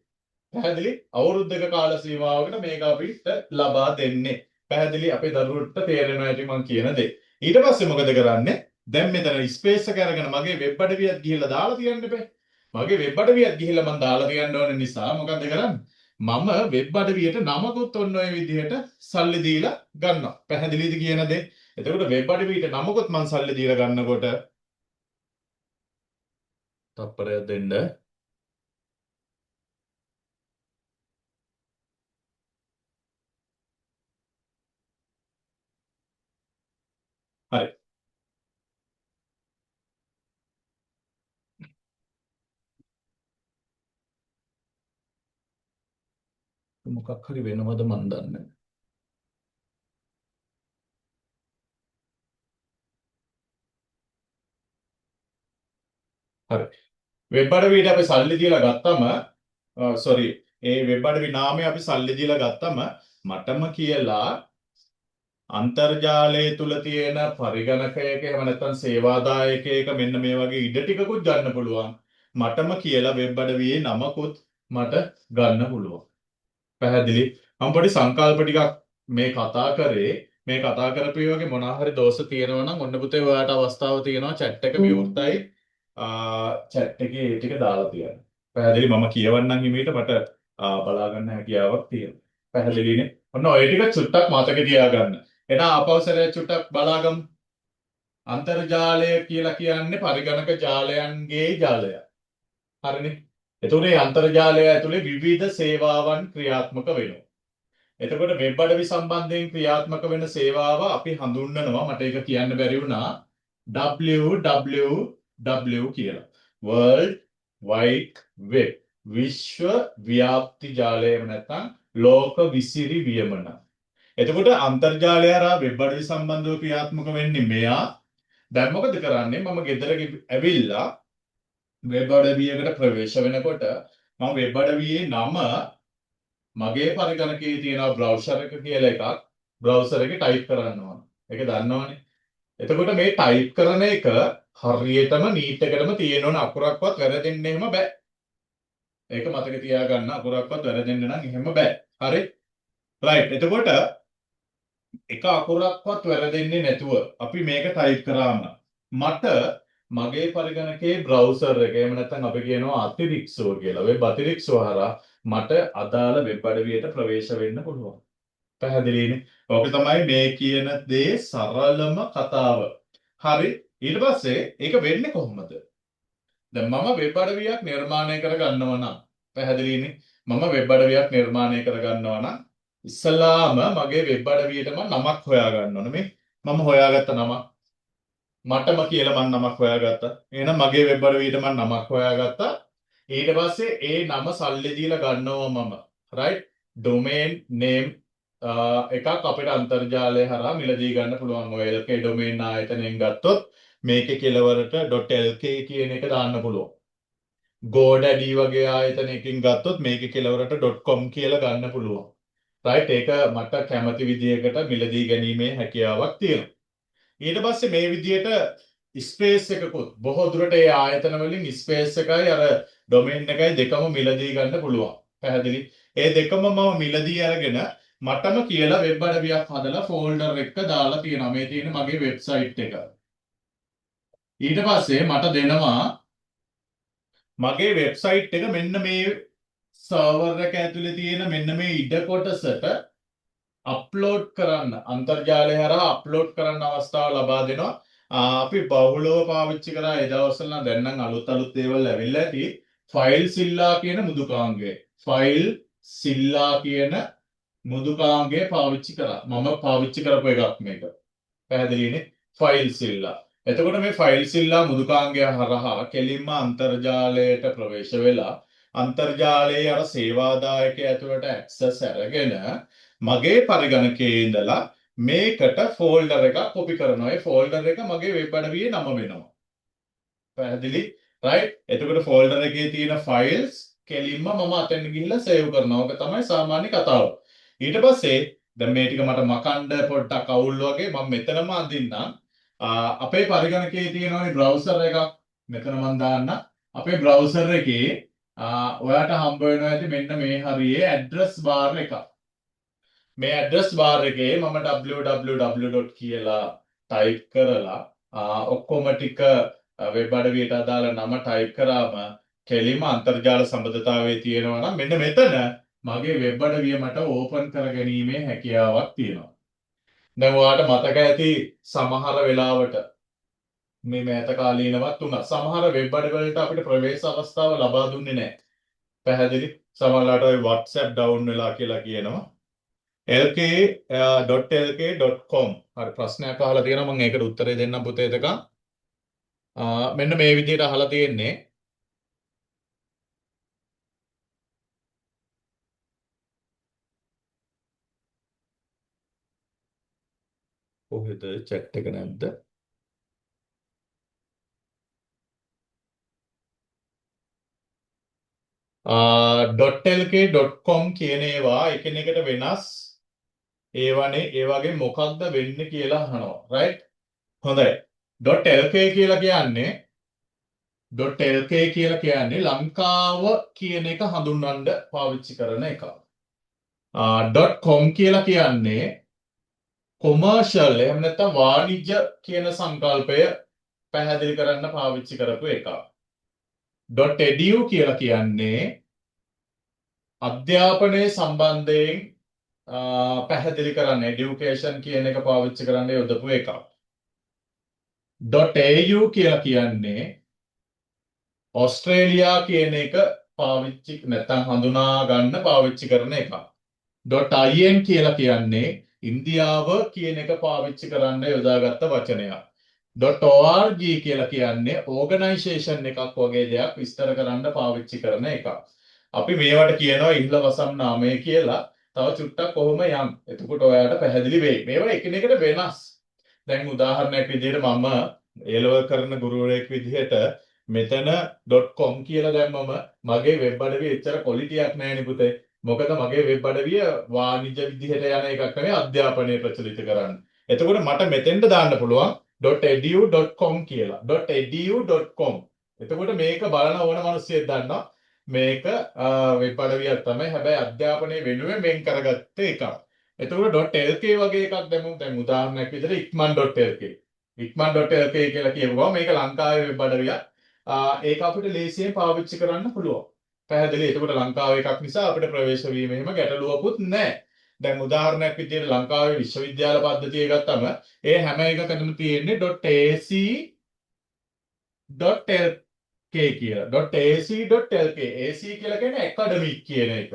පැහැදිලි? අවුරුද්දක කාල සීමාවකට මේක අපිට ලබා දෙන්නේ. පැහැදිලි? අපේ දරුවන්ට තේරෙනවා ඇති මං කියන දේ. ඊට පස්සේ මොකද කරන්නේ? දැන් මෙතන ස්පේස් එක අරගෙන මගේ වෙබ් අඩවියක් ගිහිල්ලා දාලා තියන්න බෑ. මගේ වෙබ් අඩවියක් ගිහිල්ලා මං දාලා තියන්න ඕන නිසා මොකද කරන්නේ? මම වෙබ් අඩවියට නමකුත් ඔන්න ඔය විදිහට සල්ලි දීලා ගන්නවා. පැහැදිලිද කියන දේ? එතකොට වෙබ් අඩවියට නමකුත් මං සල්ලි දීලා ගන්නකොට තප්පරයක් දෙන්න. හරි. මොකක් හරි වෙනවද මන් දන්නේ. හරි. වෙබ් අඩවියට අපි සල්ලි දීලා ගත්තම ඒ වෙබ් අඩවි නාමය අපි සල්ලි දීලා ගත්තම මටම කියලා අන්තර්ජාලය තුල තියෙන පරිගණකයක එහෙම නැත්නම් සේවාදායකයක මෙන්න මේ වගේ ඉඩ ටිකකුත් ගන්න පුළුවන්. මටම කියලා වෙබ් අඩවියේ නමකුත් මට ගන්න පුළුවන්. පැහැදිලි? මම පොඩි සංකල්ප ටිකක් මේ කතා කරේ. මේ කතා කරපු වගේ මොනවා හරි දෝෂ තියෙනවා නම් ඔන්න පුතේ ඔයාට අවස්ථාව තියෙනවා chat එක විවෘතයි. chat එකේ ඒ ටික දාලා තියන්න. පැහැදිලි මම කියවන්නම් හිමීට මට බලා ගන්න හැකියාවක් තියෙනවා. පැහැදිලිනේ. ඔන්න ඔය ටික චුට්ටක් මතක තියාගන්න. එහෙනම් ආපෞසරය චුට්ටක් බලාගමු. අන්තර්ජාලය කියලා කියන්නේ පරිගණක ජාලයන්ගේ ජාලයක්. හරිනේ. එතකොට මේ අන්තර්ජාලය ඇතුලේ විවිධ සේවාවන් ක්‍රියාත්මක වෙනවා. එතකොට වෙබ් අඩවි සම්බන්ධයෙන් ක්‍රියාත්මක වෙන සේවාව අපි හඳුන්වනවා මට ඒක කියන්න බැරි වුණා www කියලා. World Wide Web විශ්ව ව්‍යාප්ති ජාලය එහෙම නැත්නම් ලෝක විසිරි වියමන. එතකොට අන්තර්ජාලය හරහා වෙබ් අඩවි සම්බන්ධව ක්‍රියාත්මක වෙන්නේ මෙයා. දැන් මොකද කරන්නේ මම ගෙදර ඇවිල්ලා වෙබ් අඩවියකට ප්‍රවේශ වෙනකොට මම වෙබ් අඩවියේ නම මගේ පරිගණකයේ තියෙන බ්‍රවුසර් එක කියලා එකක් බ්‍රවුසර් එකේ ටයිප් කරන්න ඕන. ඒක දන්නවනේ. එතකොට මේ ටයිප් කරන එක හරියටම නීට් එකටම තියෙන්න ඕන අකුරක්වත් වැරදෙන්න එහෙම බෑ. ඒක මතක තියාගන්න අකුරක්වත් වැරදෙන්න නම් එහෙම බෑ. හරි? රයිට්. එතකොට එක අකුරක්වත් වැරදෙන්නේ නැතුව අපි මේක ටයිප් කරාම මට මගේ පරිගණකයේ බ්‍රවුසර් එක එහෙම නැත්නම් අපි කියනවා අතිරික්සෝ කියලා. වෙබ් අතිරික්සෝ හරහා මට අදාළ වෙබ් අඩවියට ප්‍රවේශ වෙන්න පුළුවන්. පැහැදිලිනේ. ඕක තමයි මේ කියන දේ සරලම කතාව. හරි. ඊට පස්සේ ඒක වෙන්නේ කොහොමද? දැන් මම වෙබ් අඩවියක් නිර්මාණය කරගන්නවා නම් පැහැදිලිනේ. මම වෙබ් අඩවියක් නිර්මාණය කරගන්නවා නම් ඉස්සලාම මගේ වෙබ් අඩවියට මම නමක් හොයා ගන්න ඕනේ. මේ මම හොයාගත්ත නමක් මටම කියලා මම නමක් හොයාගත්තා. එහෙනම් මගේ වෙබ් අඩවියට මම නමක් හොයාගත්තා. ඊට පස්සේ ඒ නම සල්ලි දීලා ගන්නවා මම. right? domain name එකක් අපිට අන්තර්ජාලය හරහා මිලදී ගන්න පුළුවන්. ඔය LK domain ආයතනයෙන් ගත්තොත් මේකේ කෙලවරට .lk කියන එක දාන්න පුළුවන්. GoDaddy වගේ ආයතනයකින් ගත්තොත් මේකේ කෙලවරට .com කියලා ගන්න පුළුවන්. right? ඒක මට කැමති විදියකට මිලදී ගැනීමේ හැකියාවක් තියෙනවා. ඊට පස්සේ මේ විදියට ස්පේස් එකකුත් බොහෝ දුරට ඒ ආයතන වලින් ස්පේස් එකයි අර ඩොමේන් එකයි දෙකම මිලදී ගන්න පුළුවන්. පැහැදිලි? ඒ දෙකම මම මිලදී අරගෙන මටම කියලා වෙබ් අඩවියක් හදලා ෆෝල්ඩර් එක දාලා තියෙනවා. මේ තියෙන මගේ වෙබ්සයිට් එක. ඊට පස්සේ මට දෙනවා මගේ වෙබ්සයිට් එක මෙන්න මේ සර්වර් එක ඇතුලේ තියෙන මෙන්න මේ ඉඩ කොටසට අප්ලෝඩ් කරන්න අන්තර්ජාලය හරහා අප්ලෝඩ් කරන්න අවස්ථාව ලබා දෙනවා. අපි බහුලව පාවිච්චි කරා ඒ දවස්වල නම් දැන් නම් අලුත් දේවල් ඇවිල්ලා ඇති. ෆයිල් සිල්ලා කියන මුදුකාංගය. ෆයිල් සිල්ලා කියන මුදුකාංගය පාවිච්චි කරා. මම පාවිච්චි කරපු එකක් මේක. පැහැදිලිනේ? ෆයිල් සිල්ලා. එතකොට මේ ෆයිල් සිල්ලා මුදුකාංගය හරහා කෙලින්ම අන්තර්ජාලයට ප්‍රවේශ වෙලා අන්තර්ජාලයේ අර සේවාදායකයා ඇතුළට ඇක්සස් අරගෙන මගේ පරිගණකයේ ඉඳලා මේකට ෆෝල්ඩර් එකක් කොපි කරනවා. ඒ ෆෝල්ඩර් එක මගේ වෙබ් අඩවියේ නම වෙනවා. පැහැදිලි? right? එතකොට ෆෝල්ඩර් එකේ තියෙන ෆයිල්ස් කෙලින්ම මම අතෙන් ගිහිල්ලා සේව් කරනවා. ඔක තමයි සාමාන්‍ය කතාව. ඊට පස්සේ දැන් මේ ටික මට මකන්න පොඩ්ඩක් අවුල් වගේ මම මෙතනම අඳින්නම්. අපේ පරිගණකයේ තියෙනවානේ බ්‍රවුසර් එකක්. මෙතන මම දාන්න. අපේ බ්‍රවුසර් එකේ ඔයාට හම්බ වෙනවා ඇති මෙන්න මේ හරියේ ඇඩ්‍රස් බාර් එකක්. මේ ඇඩ්‍රස් බාර් එකේ මම www. කියලා ටයිප් කරලා ඔක්කොම ටික වෙබ් අඩවියට අදාළ නම ටයිප් කරාම කෙලින්ම අන්තර්ජාල සම්බන්ධතාවයේ තියෙනවා නම් මෙන්න මෙතන මගේ වෙබ් අඩවිය මට ඕපන් කරගැනීමේ හැකියාවක් තියෙනවා. දැන් ඔයාලට මතක ඇති සමහර වෙලාවට මේ මෑත කාලීනවත් උනා සමහර වෙබ් අඩවි වලට අපිට ප්‍රවේශ අවස්ථාව ලබා දුන්නේ නැහැ. පැහැදිලි? සමහරවිට ඔය WhatsApp down වෙලා කියලා කියනවා. lk.lk.com හරි ප්‍රශ්නයක් අහලා තියෙනවා මම ඒකට උත්තරේ දෙන්නම් පුතේ එතකන්. මෙන්න මේ විදිහට අහලා තියෙන්නේ කොහෙද chat එක නැද්ද? .lk.com කියන ඒවා එකිනෙකට වෙනස් ඒවනේ ඒ වගේ මොකක්ද වෙන්නේ කියලා අහනවා. right? හොඳයි. .lk කියලා කියන්නේ .lk කියලා කියන්නේ ලංකාව කියන එක හඳුන්වන්න පාවිච්චි කරන එක. .com කියලා කියන්නේ කොමර්ෂල් එහෙම නැත්නම් වාණිජ්‍ය කියන සංකල්පය පැහැදිලි කරන්න පාවිච්චි කරපු එකක්. .edu කියලා කියන්නේ අධ්‍යාපනයේ සම්බන්ධයෙන් පැහැදිලි කරන්න education කියන එක පාවිච්චි කරන්න යොදපු එකක්. .au කියලා කියන්නේ ඕස්ට්‍රේලියා කියන එක පාවිච්චි නැත්නම් හඳුනා ගන්න පාවිච්චි කරන එකක්. .in කියලා කියන්නේ ඉන්දියාව කියන එක පාවිච්චි කරන්න යොදාගත්ත වචනයක්. .org කියලා කියන්නේ ඕගනයිසේෂන් එකක් වගේ දෙයක් විස්තර කරන්න පාවිච්චි කරන එකක්. අපි මේවට කියනවා ඉහළවසම් නාමය කියලා. තව චුට්ටක් කොහොම යම්. එතකොට ඔයාලට පැහැදිලි වෙයි. මේවා එකිනෙකට වෙනස්. දැන් උදාහරණයක් විදිහට මම A-level කරන ගුරුවරයෙක් විදිහට මෙතන .com කියලා දැම්මම මගේ වෙබ් අඩවිය එච්චර qualityයක් නැහැ පුතේ. මොකද මගේ වෙබ් අඩවිය වාණිජ්‍ය විදිහට යන එකක් නෙවෙයි අධ්‍යාපනය ප්‍රචලිත කරන්න. එතකොට මට මෙතෙන්ට දාන්න පුළුවන් .edu.com කියලා. .edu.com. එතකොට මේක බලන ඕන මිනිස්සෙක් දන්නවා මේක වෙබ් අඩවියක් තමයි. හැබැයි අධ්‍යාපනය වෙනුවෙන් වෙන් කරගත්ත එකක්. එතකොට .lk වගේ එකක් දැම්මොත් දැන් උදාහරණයක් විදිහට ikman.lk. ikman.lk කියලා කියවුවා මේක ලංකාවේ වෙබ් අඩවියක්. ඒක අපිට ලේසියෙන් පාවිච්චි කරන්න පුළුවන්. පැහැදිලි. එතකොට ලංකාවේ එකක් නිසා අපිට ප්‍රවේශ වීම එහෙම ගැටලුවකුත් නැහැ. දැන් උදාහරණයක් විදිහට ලංකාවේ විශ්වවිද්‍යාල පද්ධතිය ගත්තම ඒ හැම එකකටම තියෙන්නේ .ac.lk කියලා. .ac.lk. AC කියලා කියන්නේ academic කියන එක.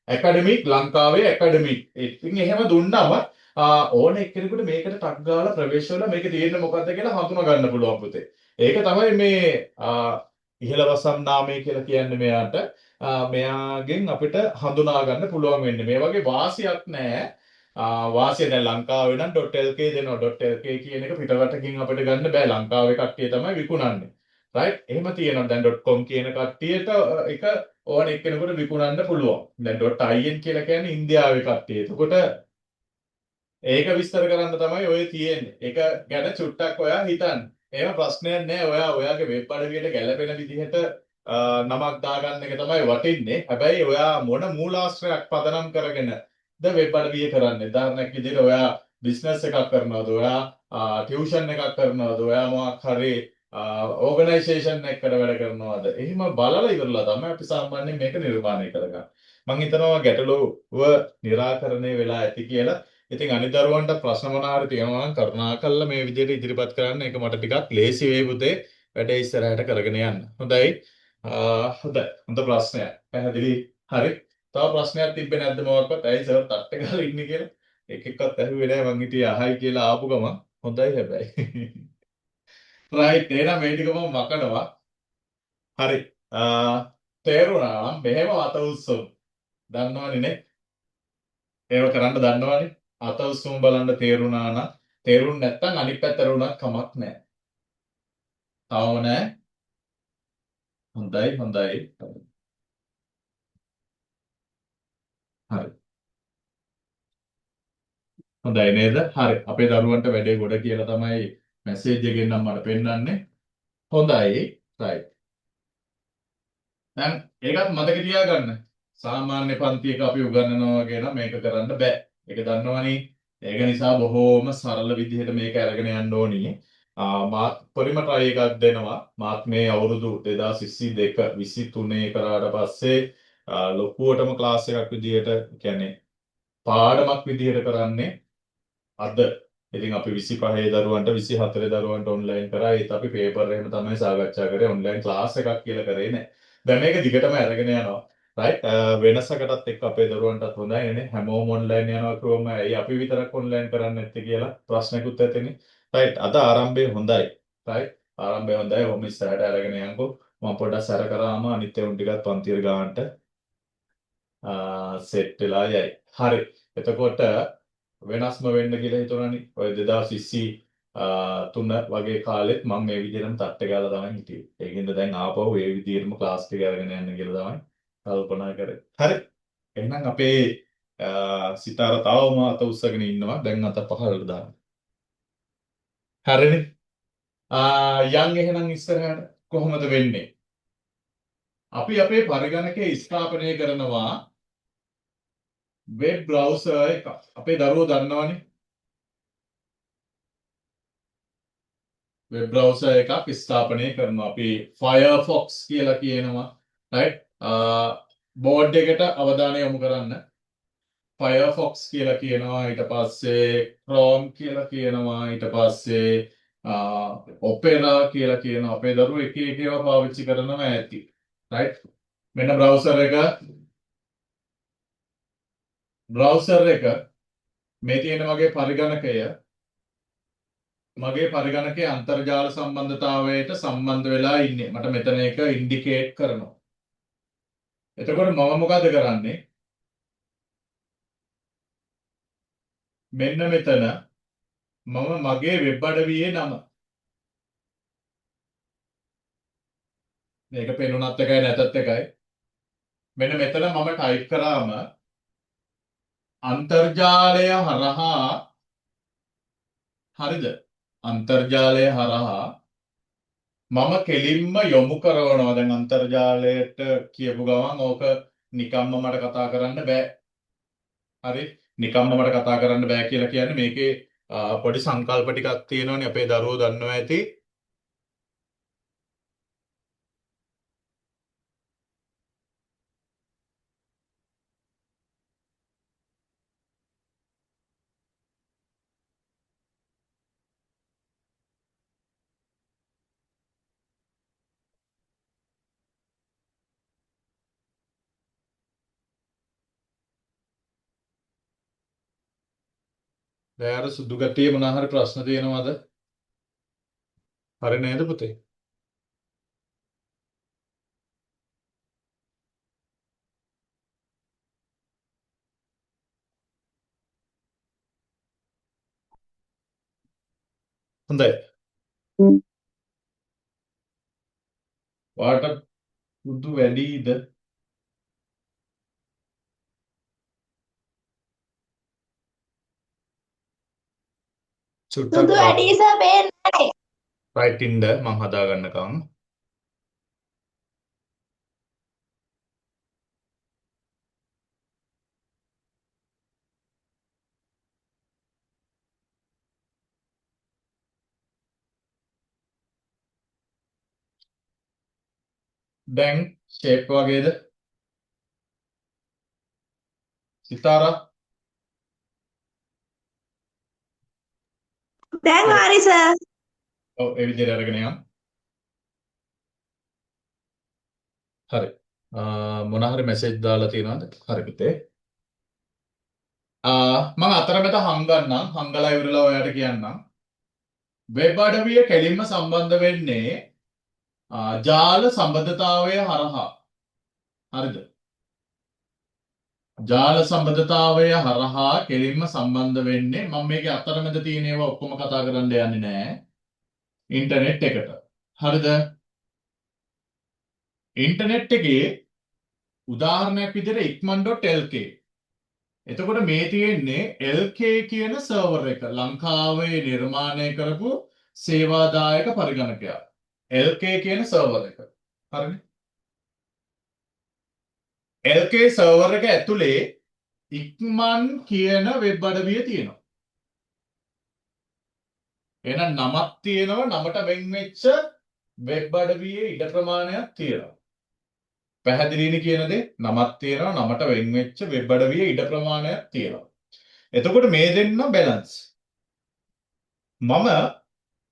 academic ලංකාවේ academic. ඉතින් එහෙම දුන්නම ඕන එක්කෙනෙකුට මේකට ටක් ගාලා ප්‍රවේශ වෙලා මේක තියෙන්නේ මොකද්ද කියලා හඳුනා ගන්න පුළුවන් පුතේ. ඒක තමයි මේ ඉහළවසම් නාමය කියලා කියන්නේ මෙයාට. මෙයාගෙන් අපිට හඳුනා ගන්න පුළුවන් වෙන්නේ. මේ වගේ වාසියක් නැහැ. වාසිය දැන් ලංකාවේ නම් .lk දෙනවා. .lk කියන එක පිටරටකින් අපිට ගන්න බෑ. ලංකාවේ කට්ටිය තමයි විකුණන්නේ. right? එහෙම තියෙනවා. දැන් .com කියන කට්ටියට එක ඕන එක්කෙනෙකුට විකුණන්න පුළුවන්. දැන් .in කියලා කියන්නේ ඉන්දියාවේ කට්ටිය. එතකොට ඒක විස්තර කරන්න තමයි ඔය තියෙන්නේ. ඒක ගැන චුට්ටක් ඔයා හිතන්න. එහෙම ප්‍රශ්නයක් නැහැ. ඔයාගේ වෙබ් අඩවියට ගැලපෙන විදිහට නමක් දාගන්න එක තමයි වටින්නේ. හැබැයි ඔයා මොන මූලාශ්‍රයක් පදනම් කරගෙන ද වෙබ් අඩවිය කරන්නේ? උදාහරණයක් විදිහට ඔයා බිස්නස් එකක් කරනවද? ඔයා ටියුෂන් එකක් කරනවද? ඔයා මොකක් හරි ඕගනයිසේෂන් එකකට වැඩ කරනවද? එහෙම බලලා ඉවරලා තමයි අපි සාමාන්‍යයෙන් මේක නිර්මාණය කරගන්නේ. මම හිතනවා ගැටලුව निराකරණය වෙලා ඇති කියලා. ඉතින් අනිත් දරුවන්ට ප්‍රශ්න මොනවා හරි තියෙනවා නම් කරුණාකරලා මේ විදිහට ඉදිරිපත් කරන්න. ඒක මට ටිකක් ලේසි වෙයි පුතේ. වැඩේ ඉස්සරහට කරගෙන යන්න. හොඳයි. හොඳ ප්‍රශ්නයක්. පැහැදිලි. හරි. තව ප්‍රශ්නයක් තිබ්බේ නැද්ද මොකක්වත්? ඇයි සර් තට්ටේ ගාලා ඉන්නේ කියලා? එකෙක්වත් ඇහුවේ නැහැ මං හිටියේ අහයි කියලා ආපු ගමන්. හොඳයි හැබැයි. රයිට්. එහෙනම් මේ ටික මම මකනවා. හරි. තේරුණා නම් මෙහෙම අත උස්සමු. දන්නවනේ නේ? ඒව කරන්න දන්නවනේ. අත උස්සමු බලන්න තේරුණා නම්. තේරුණ නැත්නම් අනිත් පැත්තට උනත් කමක් නැහැ. තාම නැහැ. හොඳයි. හරි. හොඳයි නේද? හරි. අපේ දරුවන්ට වැඩේ ගොඩ කියලා තමයි මැසේජ් එකෙන් නම් මට පෙන්නන්නේ. හොඳයි. right. දැන් ඒකත් මතක තියාගන්න. සාමාන්‍ය පන්ති එක අපි උගන්වනවා වගේ නම් මේක කරන්න බෑ. ඒක දන්නවනේ. ඒක නිසා බොහෝම සරල විදිහට මේක අරගෙන යන්න ඕනි. මාත් පරිම try එකක් දෙනවා. මාත් මේ අවුරුදු 2022 23 කරාට පස්සේ ලොකුවටම ක්ලාස් එකක් විදිහට කියන්නේ පාඩමක් විදිහට කරන්නේ අද. ඉතින් අපි 25 දරුවන්ට 24 දරුවන්ට ඔන්ලයින් කරා. ඒත් අපි පේපර් එහෙම තමයි සාකච්ඡා කරේ. ඔන්ලයින් ක්ලාස් එකක් කියලා කරේ නෑ. දැන් මේක දිගටම අරගෙන යනවා. right වෙනසකටත් එක්ක අපේ දරුවන්ටත් හොඳයි නේ. හැමෝම ඔන්ලයින් යනවා කිව්වම ඇයි අපි විතරක් ඔන්ලයින් කරන්නේ නැත්තේ කියලා ප්‍රශ්නකුත් ඇතිනේ. right අද ආරම්භය හොඳයි. right ආරම්භය හොඳයි. ඔහොම ඉස්සරහට අරගෙන යන්කෝ. මම පොඩ්ඩක් සැර කරාම අනිත් ඒවා ටිකක් පන්තිර ගන්නට සෙට් වෙලා යයි. හරි. එතකොට වෙනස්ම වෙන්න කියලා හිතුණානේ. ඔය 2023 වගේ කාලෙත් මම මේ විදිහටම තට්ටේ ගාලා තමයි හිටියේ. ඒකින්ද දැන් ආපහු මේ විදිහටම ක්ලාස් ටික අරගෙන යන්න කියලා තමයි කල්පනා කරේ. හරි. එහෙනම් අපේ සිතාර තවම අත උස්සගෙන ඉන්නවා. දැන් අත පහළට දාන්න. හරිනේ. යන් එහෙනම් ඉස්සරහට කොහොමද වෙන්නේ? අපි අපේ පරිගණකයේ ස්ථාපනය කරනවා වෙබ් බ්‍රවුසර් එකක්. අපේ දරුවෝ දන්නවනේ. වෙබ් බ්‍රවුසර් එකක් ස්ථාපනය කරනවා. අපි Firefox කියලා කියනවා. right? බෝඩ් එකට අවධානය යොමු කරන්න. Firefox කියලා කියනවා. ඊට පස්සේ Chrome කියලා කියනවා. ඊට පස්සේ Opera කියලා කියනවා. අපේ දරුවෝ එක එක ඒවා පාවිච්චි කරනවා ඇති. right? මෙන්න බ්‍රවුසර් එක මේ තියෙන මගේ පරිගණකයේ අන්තර්ජාල සම්බන්ධතාවයට සම්බන්ධ වෙලා ඉන්නේ. මට මෙතන එක ඉන්ඩිකේට් කරනවා. එතකොට මම මොකද කරන්නේ? මෙන්න මෙතන මම මගේ වෙබ් අඩවියේ නම මේක පෙනුනත් එකයි නැතත් එකයි. මෙන්න මෙතන මම ටයිප් කරාම අන්තර්ජාලය හරහා හරිද? අන්තර්ජාලය හරහා මම කෙලින්ම යොමු කරනවා. දැන් අන්තර්ජාලයට කියපු ගමන් ඕක නිකම්ම මට කතා කරන්න බෑ. හරි? නිකම්ම මට කතා කරන්න බෑ කියලා කියන්නේ මේකේ පොඩි සංකල්ප ටිකක් තියෙනවනේ. අපේ දරුවෝ දන්නවා ඇති. දැන් අර සුදු ගතියේ මොනවා හරි ප්‍රශ්න තියෙනවද? හරි නේද පුතේ? හොඳයි. වාට සුදු වැඩිද? සුදු වැඩි සර් පේන්නේ නැහැ. රයිට් ඉන්න මං හදා ගන්නකම්. දැන් ෂේප් වගේද? සිතාරා දැන් හරි සර්. ඔව් ඒ විදිහට අරගෙන යන්න. හරි. මොන හරි මැසේජ් දාලා තියෙනවද? හරි පුතේ. මම අතරමැද හංගන්නම්. හංගලා ඉවරලා ඔයාලට කියන්නම්. වෙබ් අඩවිය කෙලින්ම සම්බන්ධ වෙන්නේ ජාල සම්බන්ධතාවය හරහා. හරිද? ජාල සම්බන්ධතාවය හරහා කෙලින්ම සම්බන්ධ වෙන්නේ මම මේකේ අතරමැද තියෙන ඒවා ඔක්කොම කතා කරන්න යන්නේ නැහැ. ඉන්ටර්නෙට් එකට. හරිද? ඉන්ටර්නෙට් එකේ උදාහරණයක් විදිහට ikman.lk. එතකොට මේ තියෙන්නේ LK කියන සර්වර් එක. ලංකාවේ නිර්මාණය කරපු සේවාදායක පරිගණකයක්. LK කියන සර්වර් එක. හරිනේ? LK සර්වර් එක ඇතුලේ ikman කියන වෙබ් අඩවිය තියෙනවා. එහෙනම් නමක් තියෙනවා. නමට වෙන් වෙච්ච වෙබ් අඩවියේ ඉඩ ප්‍රමාණයක් තියෙනවා. පැහැදිලිනේ කියන දේ? නමක් තියෙනවා. නමට වෙන් වෙච්ච වෙබ් අඩවියේ ඉඩ ප්‍රමාණයක් තියෙනවා. එතකොට මේ දෙන්න බැලන්ස්. මම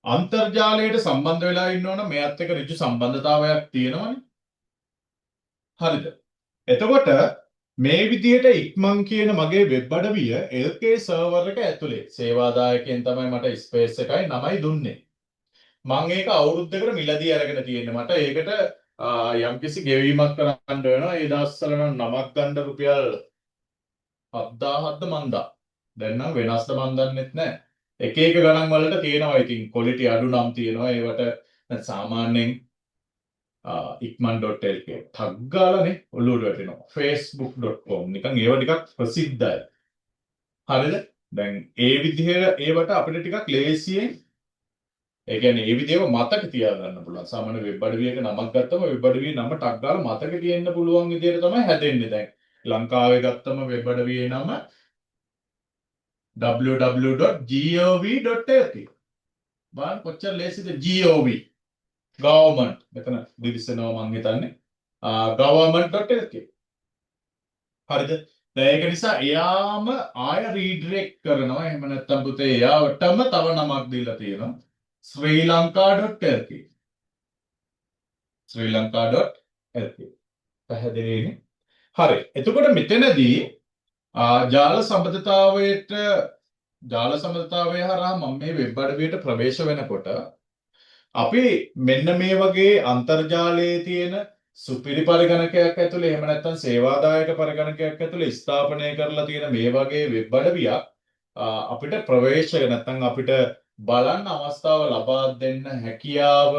අන්තර්ජාලයට සම්බන්ධ වෙලා ඉන්නවනම් මෙයත් එක්ක ඍජු සම්බන්ධතාවයක් තියෙනවනේ. හරිද? එතකොට මේ විදිහට ඉක්මන් කියන මගේ වෙබ් අඩවිය LK සර්වර් එක ඇතුලේ සේවාදායකයන් තමයි මට ස්පේස් එකයි නමයි දුන්නේ. මම ඒක අවුරුද්දකට මිලදී අරගෙන තියෙන්නේ. මට ඒකට යම්කිසි ගෙවීමක් කරන්න වෙනවා. ඒ දවස්වල නම් නමක් ගන්න රුපියල් 7000ක්ද මන්දා. දැන් නම් වෙනස්ද මන් දන්නෙත් නැහැ. එක එක ගණන් වලට තියෙනවා. ඉතින් ක්වොලිටි අඩු නම් තියෙනවා. ඒවට සාමාන්‍යයෙන් ikman.lk ටග් ගාලානේ ඔළුවට වැටෙනවා. facebook.com නිකන් ඒව ටිකක් ප්‍රසිද්ධයි. හරිද? දැන් ඒ විදිහට ඒවට අපිට ටිකක් ලේසියෙන් ඒ කියන්නේ ඒ විදිහව මතක තියාගන්න පුළුවන්. සාමාන්‍ය වෙබ් අඩවියක නමක් ගත්තම වෙබ් අඩවියේ නම ටග් ගාලා මතක තියෙන්න පුළුවන් විදිහට තමයි හැදෙන්නේ. දැන් ලංකාවේ ගත්තම වෙබ් අඩවියේ නම www.gov.lk බලන්න කොච්චර ලේසිද GOV government මෙතන දිලිසෙනවා මං හිතන්නේ government.lk හරිද දැන් ඒක නිසා එයාම ආය රීඩිරෙක්ට් කරනවා එහෙම නැත්නම් පුතේ එයාටම තව නමක් දීලා තියෙනවා ශ්‍රී ලංකා.lk ශ්‍රී ලංකා.lk පැහැදිලිනේ හරි එතකොට මෙතනදී ජාල සම්බන්ධතාවය හරහා මම මේ වෙබ් අඩවියට ප්‍රවේශ වෙනකොට අපි මෙන්න මේ වගේ අන්තර්ජාලයේ තියෙන සුපිරි පරිගණකයක් ඇතුලේ එහෙම නැත්නම් සේවාදායක පරිගණකයක් ඇතුලේ ස්ථාපනය කරලා තියෙන මේ වගේ වෙබ් අඩවියක් අපිට ප්‍රවේශය නැත්නම් අපිට බලන්න අවස්ථාව ලබා දෙන්න හැකියාව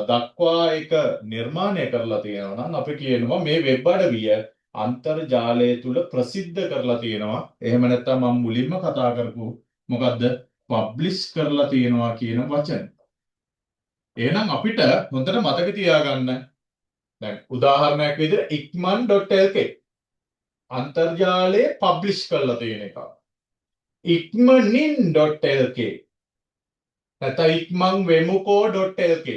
දක්වා එක නිර්මාණය කරලා තියෙනවා නම් අපි කියනවා මේ වෙබ් අඩවිය අන්තර්ජාලය තුල ප්‍රසිද්ධ කරලා තියෙනවා. එහෙම නැත්නම් මම මුලින්ම කතා කරපු මොකද්ද? පබ්ලිෂ් කරලා තියෙනවා කියන වචන. එහෙනම් අපිට හොඳට මතක තියාගන්න. දැන් උදාහරණයක් විදිහට ikman.lk අන්තර්ජාලයේ පබ්ලිෂ් කරලා තියෙන එක. ikmanin.lk නැත්නම් ikmanwemuko.lk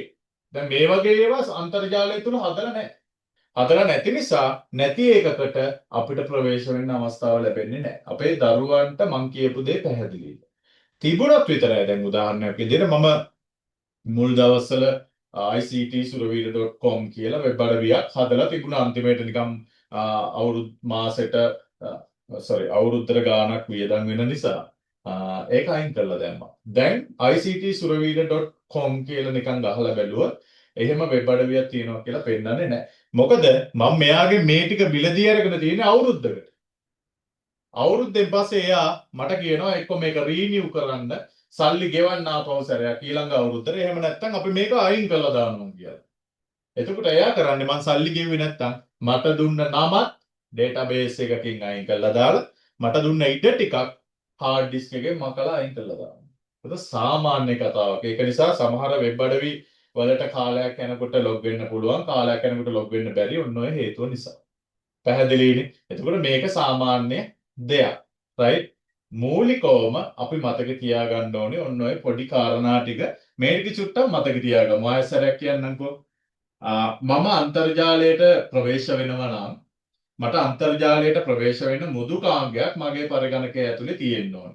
දැන් මේ වගේ ඒවා අන්තර්ජාලය තුල හදලා නැහැ. හදලා නැති නිසා නැති එකකට අපිට ප්‍රවේශ වෙන්න අවස්ථාව ලැබෙන්නේ නැහැ. අපේ දරුවන්ට මං කියපු දේ පැහැදිලිද? තිබුණත් විතරයි දැන් උදාහරණයක් විදිහට මම මුල් දවස්වල ICTsuravira.com කියලා වෙබ් අඩවියක් හදලා තිබුණා අන්තිමේට නිකම් අවුරුද්දට ගාණක් වියදම් වෙන නිසා ඒක අයින් කරලා දැම්මා. දැන් ICTsuravira.com කියලා නිකන් ගහලා බැලුවොත් එහෙම වෙබ් අඩවියක් තියෙනවා කියලා පෙන්නන්නේ නැහැ. මොකද මම මෙයාගේ මේ ටික බිලදී අරගෙන තියෙන අවුරුද්දකට. අවුරුද්දෙන් පස්සේ එයා මට කියනවා එක්ක මේක රීනිව් කරන්න සල්ලි ගෙවන්න ආපහු සැරයක් ඊළඟ අවුරුද්දට. එහෙම නැත්නම් අපි මේක අයින් කරලා දානවා කියලා. එතකොට එයා කරන්නේ මං සල්ලි ගෙවුවේ නැත්නම් මට දුන්න නමත් ඩේටාබේස් එකකින් අයින් කරලා දාලා මට දුන්න ඉඩ ටිකක් හાર્ඩ් ඩිස්ක් එකෙන් මකලා අයින් කරලා දානවා. ඒක සාමාන්‍ය කතාවක්. ඒක නිසා සමහර වෙබ් අඩවි වලට කාලයක් යනකොට ලොග් වෙන්න පුළුවන් කාලයක් යනකොට ලොග් වෙන්න බැරි ඔන්න ඔය හේතුව නිසා. පැහැදිලිනේ. එතකොට මේක සාමාන්‍ය දෙයක්. right? මූලිකවම අපි මතක තියාගන්න ඕනේ ඔන්න ඔය පොඩි කාරණා ටික මේ ටික චුට්ටක් මතක තියාගමු. ආයෙසරයක් කියන්නම්කෝ. මම අන්තර්ජාලයට ප්‍රවේශ වෙනවා නම් මට අන්තර්ජාලයට ප්‍රවේශ වෙන්න මෘදුකාංගයක් මගේ පරිගණකය ඇතුලේ තියෙන්න ඕන.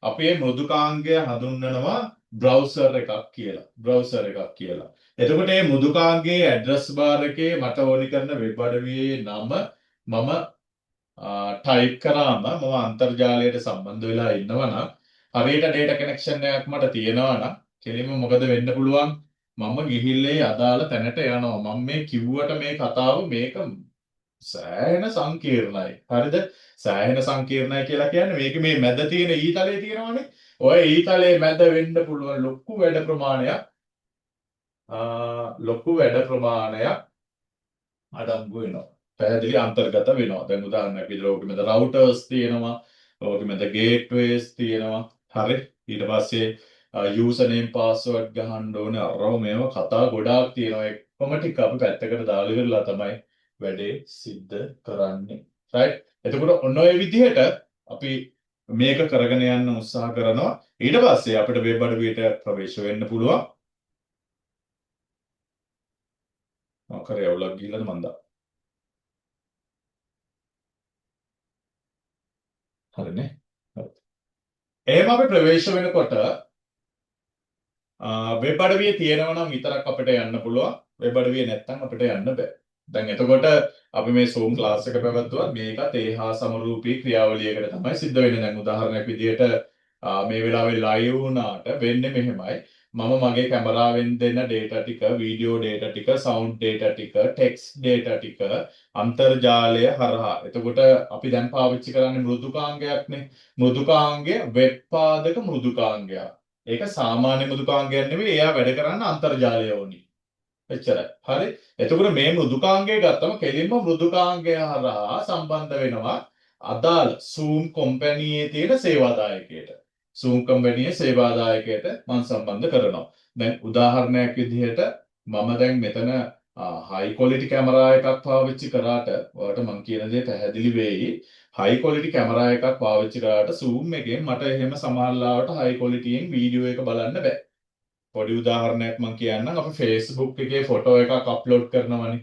අපි මේ මෘදුකාංගය හඳුන්වනවා බ්‍රවුසර් එකක් කියලා. බ්‍රවුසර් එකක් කියලා. එතකොට මේ මෘදුකාංගයේ ඇඩ්‍රස් බාර් එකේ මට ඕනි කරන වෙබ් අඩවියේ නම මම ටයිප් කරාම මම අන්තර්ජාලයට සම්බන්ධ වෙලා ඉන්නවා නම් හරියට data connection එකක් මට තියෙනවා නම් කෙලින්ම මොකද වෙන්න පුළුවන්? මම ගිහිල්ලා අදාළ තැනට යනවා. මම මේ කිව්වට මේ කතාව මේක සෑහෙන සංකීර්ණයි. හරිද? සෑහෙන සංකීර්ණයි කියලා කියන්නේ මේක මේ මැද තියෙන ඊතලයේ තියෙනවානේ. ඔය ඊතලයේ මැද වෙන්න පුළුවන් ලොකු වැඩ ප්‍රමාණයක් අඩංගු වෙනවා. පැහැදිලි අන්තර්ගත වෙනවා. දැන් උදාහරණයක් විදිහට ඕක මැද රවුටර්ස් තියෙනවා. ඕක මැද ගේට්වේස් තියෙනවා. හරි. ඊට පස්සේ යූසර් නේම් පාස්වර්ඩ් ගහන්න ඕනේ. අරව මේව කතා ගොඩාක් තියෙනවා. එක්කම ටික අපි පැත්තකට දාලා ඉවරලා තමයි වැඩේ සිද්ධ කරන්නේ. right? එතකොට ඔන්න ඔය විදිහට අපි මේක කරගෙන යන්න උත්සාහ කරනවා. ඊට පස්සේ අපිට වෙබ් අඩවියට ප්‍රවේශ වෙන්න පුළුවන්. කරේ අවුලක් ගිහිල්ලාද මන්දා. හරිනේ. හරි. එහෙම අපි ප්‍රවේශ වෙනකොට වෙබ් අඩවිය තියෙනවා නම් විතරක් අපිට යන්න පුළුවන්. වෙබ් අඩවිය නැත්නම් අපිට යන්න බෑ. දැන් එතකොට අපි මේ Zoom ක්ලාස් එක පැවැත්වුවත් මේකත් ඒ හා සමරූපී ක්‍රියාවලියකට තමයි සිද්ධ වෙන්නේ. දැන් උදාහරණයක් විදිහට මේ වෙලාවේ ලයිව් වුණාට වෙන්නේ මෙහෙමයි. මම මගේ කැමරාවෙන් දෙන data ටික, වීඩියෝ data ටික, sound data ටික, text data ටික අන්තර්ජාලය හරහා. එතකොට අපි දැන් පාවිච්චි කරන්නේ මෘදුකාංගයක්නේ. මෘදුකාංගය වෙබ් පාදක මෘදුකාංගයක්. ඒක සාමාන්‍ය මෘදුකාංගයක් නෙවෙයි. එයා වැඩ කරන්න අන්තර්ජාලය ඕනි. එච්චරයි. හරි. එතකොට මේ මෘදුකාංගය ගත්තම කෙලින්ම මෘදුකාංගය හරහා සම්බන්ධ වෙනවා අදාළ Zoom කම්පැනියේ තියෙන සේවාදායකයට. Zoom කම්පැනියේ සේවාදායකයට මම සම්බන්ධ කරනවා. දැන් උදාහරණයක් විදිහට මම දැන් මෙතන high quality කැමරා එකක් පාවිච්චි කරාට ඔයාලට මම කියන දේ පැහැදිලි වෙයි. high quality කැමරා එකක් පාවිච්චි කරාට Zoom එකෙන් මට එහෙම සමහරවිට high quality යෙන් වීඩියෝ එක බලන්න බෑ. පොඩි උදාහරණයක් මම කියන්නම්. අපි Facebook එකේ ෆොටෝ එකක් අප්ලෝඩ් කරනවනේ.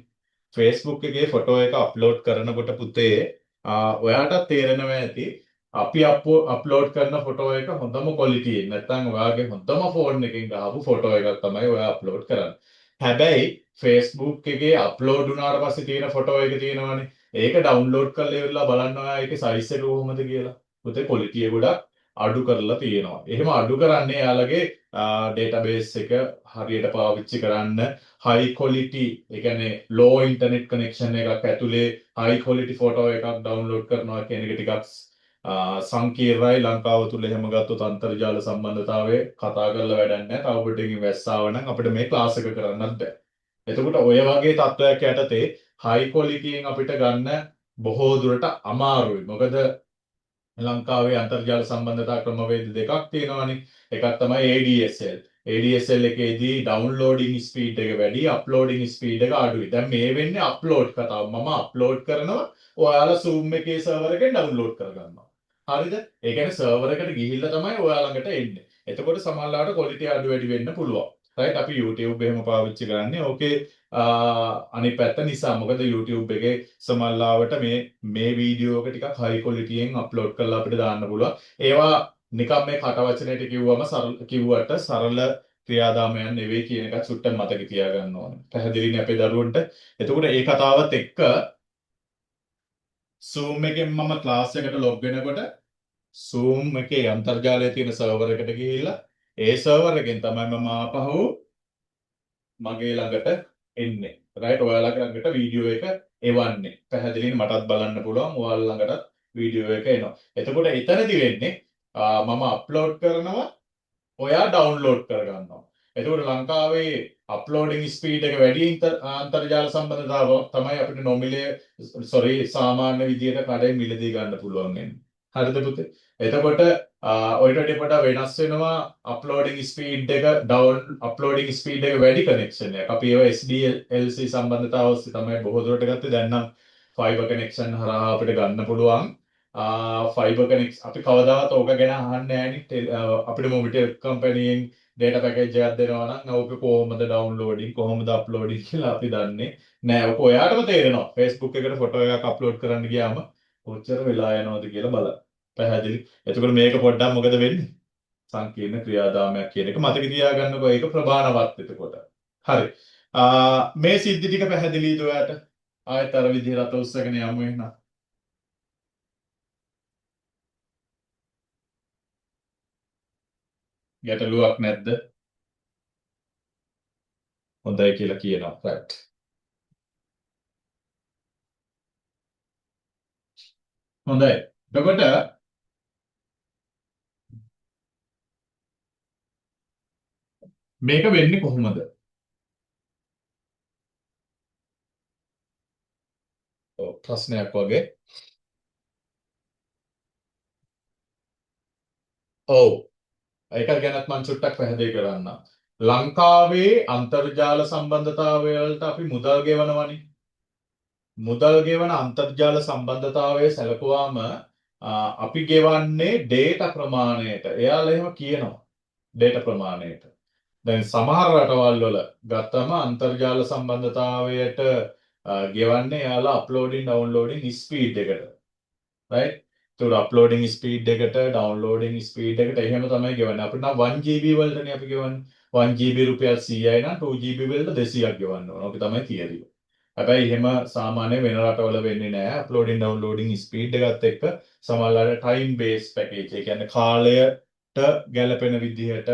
Facebook එකේ ෆොටෝ එක අප්ලෝඩ් කරනකොට පුතේ ඔයාටත් තේරෙනවා ඇති අපි අප්ලෝඩ් කරන ෆොටෝ එක හොඳම ක්වොලිටි එක නැත්නම් ඔයාගේ හොඳම ෆෝන් එකකින් ගහපු ෆොටෝ එකක් තමයි ඔයා අප්ලෝඩ් කරන්නේ. හැබැයි Facebook එකේ අප්ලෝඩ් වුණාට පස්සේ තියෙන ෆොටෝ එක තියෙනවනේ. ඒක ඩවුන්ලෝඩ් කරලා ඉවරලා බලන්න ඔයා ඒකේ සයිස් එක කොහොමද කියලා. පුතේ ක්වොලිටි එක ගොඩක් අඩු කරලා තියෙනවා. එහෙම අඩු කරන්නේ යාළගේ ඩේටාබේස් එක හරියට පාවිච්චි කරන්න high quality ඒ කියන්නේ low internet connection එකක් ඇතුලේ high quality photo එකක් download කරනවා කියන එක ටිකක් සංකීර්ණයි. ලංකාව තුල එහෙම ගත්තොත් අන්තර්ජාල සම්බන්ධතාවය කතා කරලා වැඩක් නැහැ. තව පිටකින් වැස්සාව නම් අපිට මේ ක්ලාස් එක කරන්නත් බෑ. එතකොට ඔය වගේ තත්ත්වයක් යටතේ high quality එකෙන් අපිට ගන්න බොහෝ දුරට අමාරුයි. මොකද ලංකාවේ අන්තර්ජාල සම්බන්ධතා ක්‍රමවේද දෙකක් තියෙනවානේ. එකක් තමයි ADSL. ADSL එකේදී ඩවුන්ලෝඩින් ස්පීඩ් එක වැඩි, අප්ලෝඩින් ස්පීඩ් එක අඩුයි. දැන් මේ වෙන්නේ අප්ලෝඩ් කතාව. මම අප්ලෝඩ් කරනවා, ඔයාලා Zoom එකේ සර්වර් එකෙන් ඩවුන්ලෝඩ් කරගන්නවා. හරිද? ඒ කියන්නේ සර්වර් එකට ගිහිල්ලා තමයි ඔයා ළඟට එන්නේ. එතකොට සමහරවිට ක්වොලිටි අඩු වැඩි වෙන්න පුළුවන්. රයිට්? අපි YouTube එහෙම පාවිච්චි කරන්නේ. ඕකේ අනිත් පැත්ත නිසා. මොකද YouTube එකේ සමහරවිට මේ වීඩියෝ එක ටිකක් හයි ක්වොලිටියෙන් අප්ලෝඩ් කරලා අපිට දාන්න පුළුවන්. ඒවා නිකම් මේ කටවචනයට කිව්වට සරල ක්‍රියාදාමයන් නෙවෙයි කියන එකත් සුට්ට මතක තියාගන්න ඕනේ. පැහැදිලිනේ අපේ දරුවන්ට. එතකොට ඒ කතාවත් එක්ක Zoom එකෙන් මම ක්ලාස් එකට ලොග් වෙනකොට Zoom එකේ අන්තර්ජාලයේ තියෙන සර්වර් එකට ගිහිල්ලා ඒ සර්වර් එකෙන් තමයි මම ආපහු මගේ ළඟට එන්නේ. රයිට්? ඔයාලා ළඟට වීඩියෝ එක එවන්නේ. පැහැදිලිනේ මටත් බලන්න පුළුවන්. ඔයාලා ළඟටත් වීඩියෝ එක එනවා. එතකොට එතනදි වෙන්නේ මම අප්ලෝඩ් කරනවා, ඔයා ඩවුන්ලෝඩ් කරගන්නවා. එතකොට ලංකාවේ අප්ලෝඩින් ස්පීඩ් එක වැඩි අන්තර්ජාල සම්බන්ධතාව තමයි අපිට සාමාන්‍ය විදියට කඩේ මිලදී ගන්න පුළුවන් වෙන්නේ. හරිද පුතේ? එතකොට ඔයිට වඩා වෙනස් වෙනවා අප්ලෝඩින් ස්පීඩ් එක අප්ලෝඩින් ස්පීඩ් එක වැඩි කනෙක්ෂන් එකක්. අපි ඒවා SDLC සම්බන්ධතාව ඔස්සේ තමයි බොහෝ දුරට ගත්තේ. දැන් නම් ෆයිබර් කනෙක්ෂන් හරහා අපිට ගන්න පුළුවන්. ෆයිබර් කනෙක්ස් අපි කවදාවත් ඕක ගැන අහන්නේ නෑනේ. අපිට මොබිටෙල් කම්පැනියෙන් data package එකක් දෙනවා නම් ඕක කොහොමද downloading කොහොමද uploading කියලා අපි දන්නේ නෑ. ඕක ඔයාටම තේරෙනවා. Facebook එකට ෆොටෝ එකක් අප්ලෝඩ් කරන්න ගියාම කොච්චර වෙලා යනවද කියලා බලන්න. පැහැදිලි. එතකොට මේක පොඩ්ඩක් මොකද වෙන්නේ? සංකීර්ණ ක්‍රියාදාමයක් කියන එක මතක තියාගන්නකෝ. ඒක ප්‍රමාණවත් එතකොට. හරි. මේ සිද්ධි ටික පැහැදිලිද ඔයාට? ආයෙත් අර විදිහට අත උස්සගෙන යමු එහෙනම්. ගැටලුවක් නැද්ද? හොඳයි කියලා කියනවා. රයිට්. හොඳයි. එතකොට මේක වෙන්නේ කොහොමද? ප්‍රශ්නයක් වගේ. ඔව්. ඒක ගැනත් මම චුට්ටක් පැහැදිලි කරන්නම්. ලංකාවේ අන්තර්ජාල සම්බන්ධතාවය වලට අපි මුදල් ගෙවනවනේ. මුදල් ගෙවන අන්තර්ජාල සම්බන්ධතාවය සැලකුවාම අපි ගෙවන්නේ ඩේටා ප්‍රමාණයට. එයාලා එහෙම කියනවා. ඩේටා ප්‍රමාණයට. දැන් සමහර රටවල් වල ගත්තම අන්තර්ජාල සම්බන්ධතාවයට ගෙවන්නේ එයාලා අප්ලෝඩින් ඩවුන්ලෝඩින් ස්පීඩ් එකට. රයිට්? ඒතකොට අප්ලෝඩින් ස්පීඩ් එකට ඩවුන්ලෝඩින් ස්පීඩ් එකට එහෙම තමයි ගෙවන්නේ. අපිට නම් 1GB වලටනේ අපි ගෙවන්නේ. 1GB රුපියල් 100යි නම් 2GB වලට 200ක් ගෙවන්න ඕන. ඔක තමයි තියරිය. හැබැයි එහෙම සාමාන්‍ය වෙන රටවල වෙන්නේ නැහැ. අප්ලෝඩින් ඩවුන්ලෝඩින් ස්පීඩ් එකත් එක්ක සමහරවිට ටයිම් බේස් පැකේජ්. ඒ කියන්නේ කාලයට ගැලපෙන විදිහට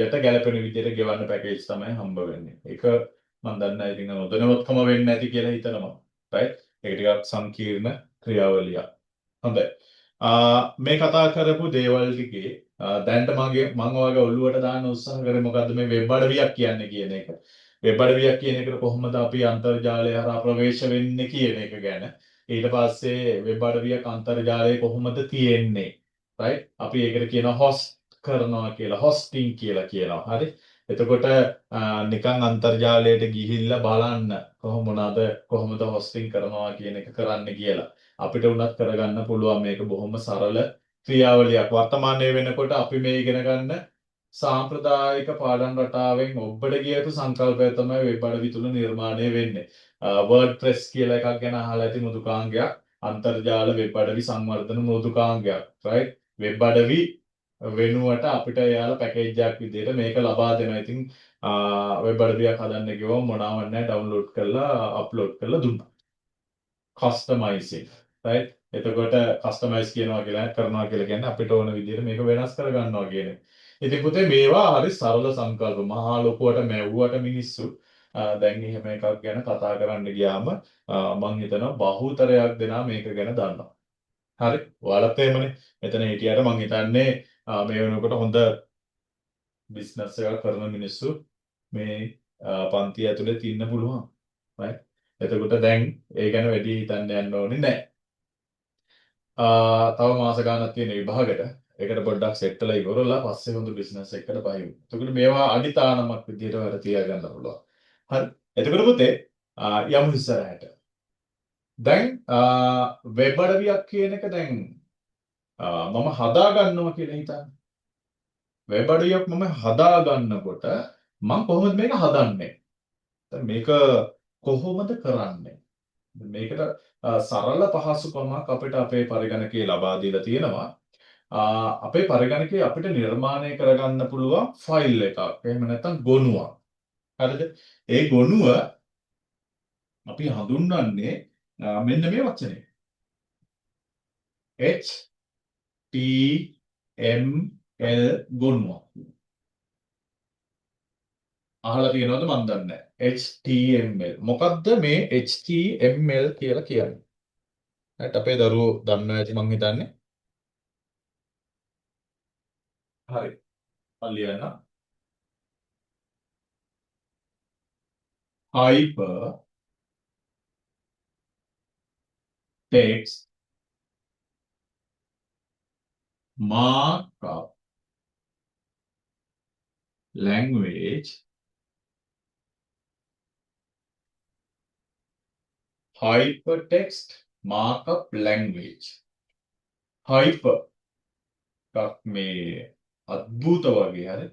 යට ගැලපෙන විදිහට ගෙවන්න පැකේජ් තමයි හම්බ වෙන්නේ. ඒක මම දන්නේ ඉතින් නොදැනුවත්කම වෙන්නේ නැති කියලා හිතනවා. රයිට්? ඒක ටිකක් සංකීර්ණ ක්‍රියාවලියක්. හොඳයි. මේ කතා කරපු දේවල් ටිකේ දැන්ට මම ඔයාගේ ඔළුවට දාන්න උත්සාහ කරේ මොකද්ද මේ වෙබ් අඩවියක් කියන්නේ කියන එක. වෙබ් අඩවියක් කියන එකට කොහොමද අපි අන්තර්ජාලය හරහා ප්‍රවේශ වෙන්නේ කියන එක ගැන. ඊට පස්සේ වෙබ් අඩවියක් අන්තර්ජාලයේ කොහොමද තියෙන්නේ. රයිට්? අපි ඒකට කියනවා හොස්ට් කරනවා කියලා. හොස්ටිං කියලා කියනවා. හරි? එතකොට නිකන් අන්තර්ජාලයට ගිහිල්ලා බලන්න කොහොමද හොස්ටිං කරනවා කියන එක කරන්න කියලා. අපිට උනත් කරගන්න පුළුවන් මේක බොහොම සරල ක්‍රියාවලියක්. වර්තමානයේ වෙනකොට අපි මේ ඉගෙන ගන්න සාම්ප්‍රදායික පාඩම් රටාවෙන් ඔබට ගිය යුතු සංකල්පය තමයි වෙබ් අඩවි තුල නිර්මාණය වෙන්නේ. WordPress කියලා එකක් ගැන අහලා ඇති මෘදුකාංගයක්. අන්තර්ජාල වෙබ් අඩවි සංවර්ධන මෘදුකාංගයක්. right? වෙබ් අඩවි වෙනුවට අපිට එයාලා පැකේජ් එකක් විදිහට මේක ලබා දෙනවා. ඉතින් වෙබ් අඩවියක් හදන්න කිව්වම මොනවත් නැහැ ඩවුන්ලෝඩ් කරලා අප්ලෝඩ් කරලා දුන්නා. කස්ටමයිසින් right? එතකොට කස්ටමයිස් කරනවා කියලා කියන්නේ අපිට ඕන විදිහට මේක වෙනස් කර ගන්නවා කියන එක. ඉතින් පුතේ මේවා හරි සරල සංකල්ප. මහා ලොකුවට මැව්වට මිනිස්සු දැන් එහෙම එකක් ගැන කතා කරන්න ගියාම මං හිතනවා බහුතරයක් දෙනා මේක ගැන දන්නවා. හරි. ඔයාලත් එහෙමනේ. මෙතන හිටියට මං හිතන්නේ මේ වෙනකොට හොඳ බිස්නස් එකක් කරන මිනිස්සු මේ පන්ති ඇතුලේ තින්න පුළුවන්. right? එතකොට දැන් ඒ ගැන වැඩි හිතන්න යන්න ඕනේ නැහැ. තව මාස ගානක් තියෙන විභාගෙට. ඒකට පොඩ්ඩක් සෙට් වෙලා ඉවරලා පස්සේ හොඳ බිස්නස් එකකට බහිමු. එතකොට මේවා අඩිතානමක් විදියට වැඩ තියාගන්න පුළුවන්. හරි. එතකොට පුතේ යමු ඉස්සරහට. දැන් වෙබ් අඩවියක් කියන එක දැන් මම හදා ගන්නවා කියලා හිතන්න. වෙබ් අඩවියක් මම හදා ගන්නකොට මම කොහොමද මේක හදන්නේ? මේක කොහොමද කරන්නේ? මේකට සරල පහසුකමක් අපිට අපේ පරිගණකයේ ලබා දීලා තියෙනවා. අපේ පරිගණකයේ අපිට නිර්මාණය කරගන්න පුළුවන් ෆයිල් එකක්. එහෙම නැත්නම් ගොනුවක්. හරිද? ඒ ගොනුව අපි හඳුන්වන්නේ මෙන්න මේ වචනේ. HTML ගොනුවක්. අහලා තියෙනවද මන් දන්නේ නැහැ. HTML. මොකද්ද මේ HTML කියලා කියන්නේ? නැත් අපේ දරුවෝ දන්නවා ඇති මං හිතන්නේ. හරි. මම ලියන්න. Hyper text markup language hypertext markup language hyper එකක් මේ අద్భుත වගේ හරි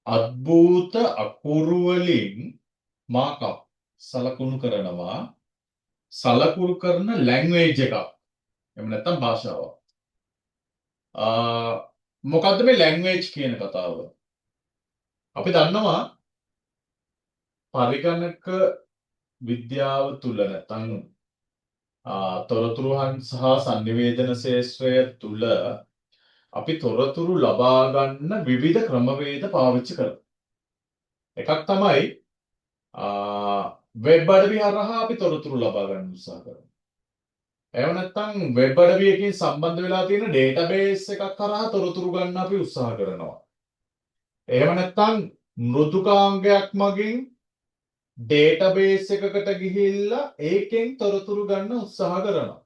අద్భుත අකුරු වලින් markup සලකුණු කරනවා සලකුණු කරන language එකක් එහෙම නැත්නම් භාෂාවක් මොකද්ද මේ language කියන කතාව අපි දන්නවා පරිගණක විද්‍යාව තුල නැත්නම් තොරතුරුහන් සහ sannivedana ශාස්ත්‍රය තුල අපි තොරතුරු ලබා ගන්න විවිධ ක්‍රමවේද පාවිච්චි කරනවා. එකක් තමයි වෙබ් අඩවි හරහා අපි තොරතුරු ලබා ගන්න උත්සාහ කරනවා. එහෙම නැත්නම් වෙබ් අඩවියකින් සම්බන්ධ වෙලා තියෙන ඩේටාබේස් එකක් හරහා තොරතුරු ගන්න අපි උත්සාහ කරනවා. එහෙම නැත්නම් මෘදුකාංගයක් මගින් ඩේටාබේස් එකකට ගිහිල්ලා ඒකෙන් තොරතුරු ගන්න උත්සාහ කරනවා.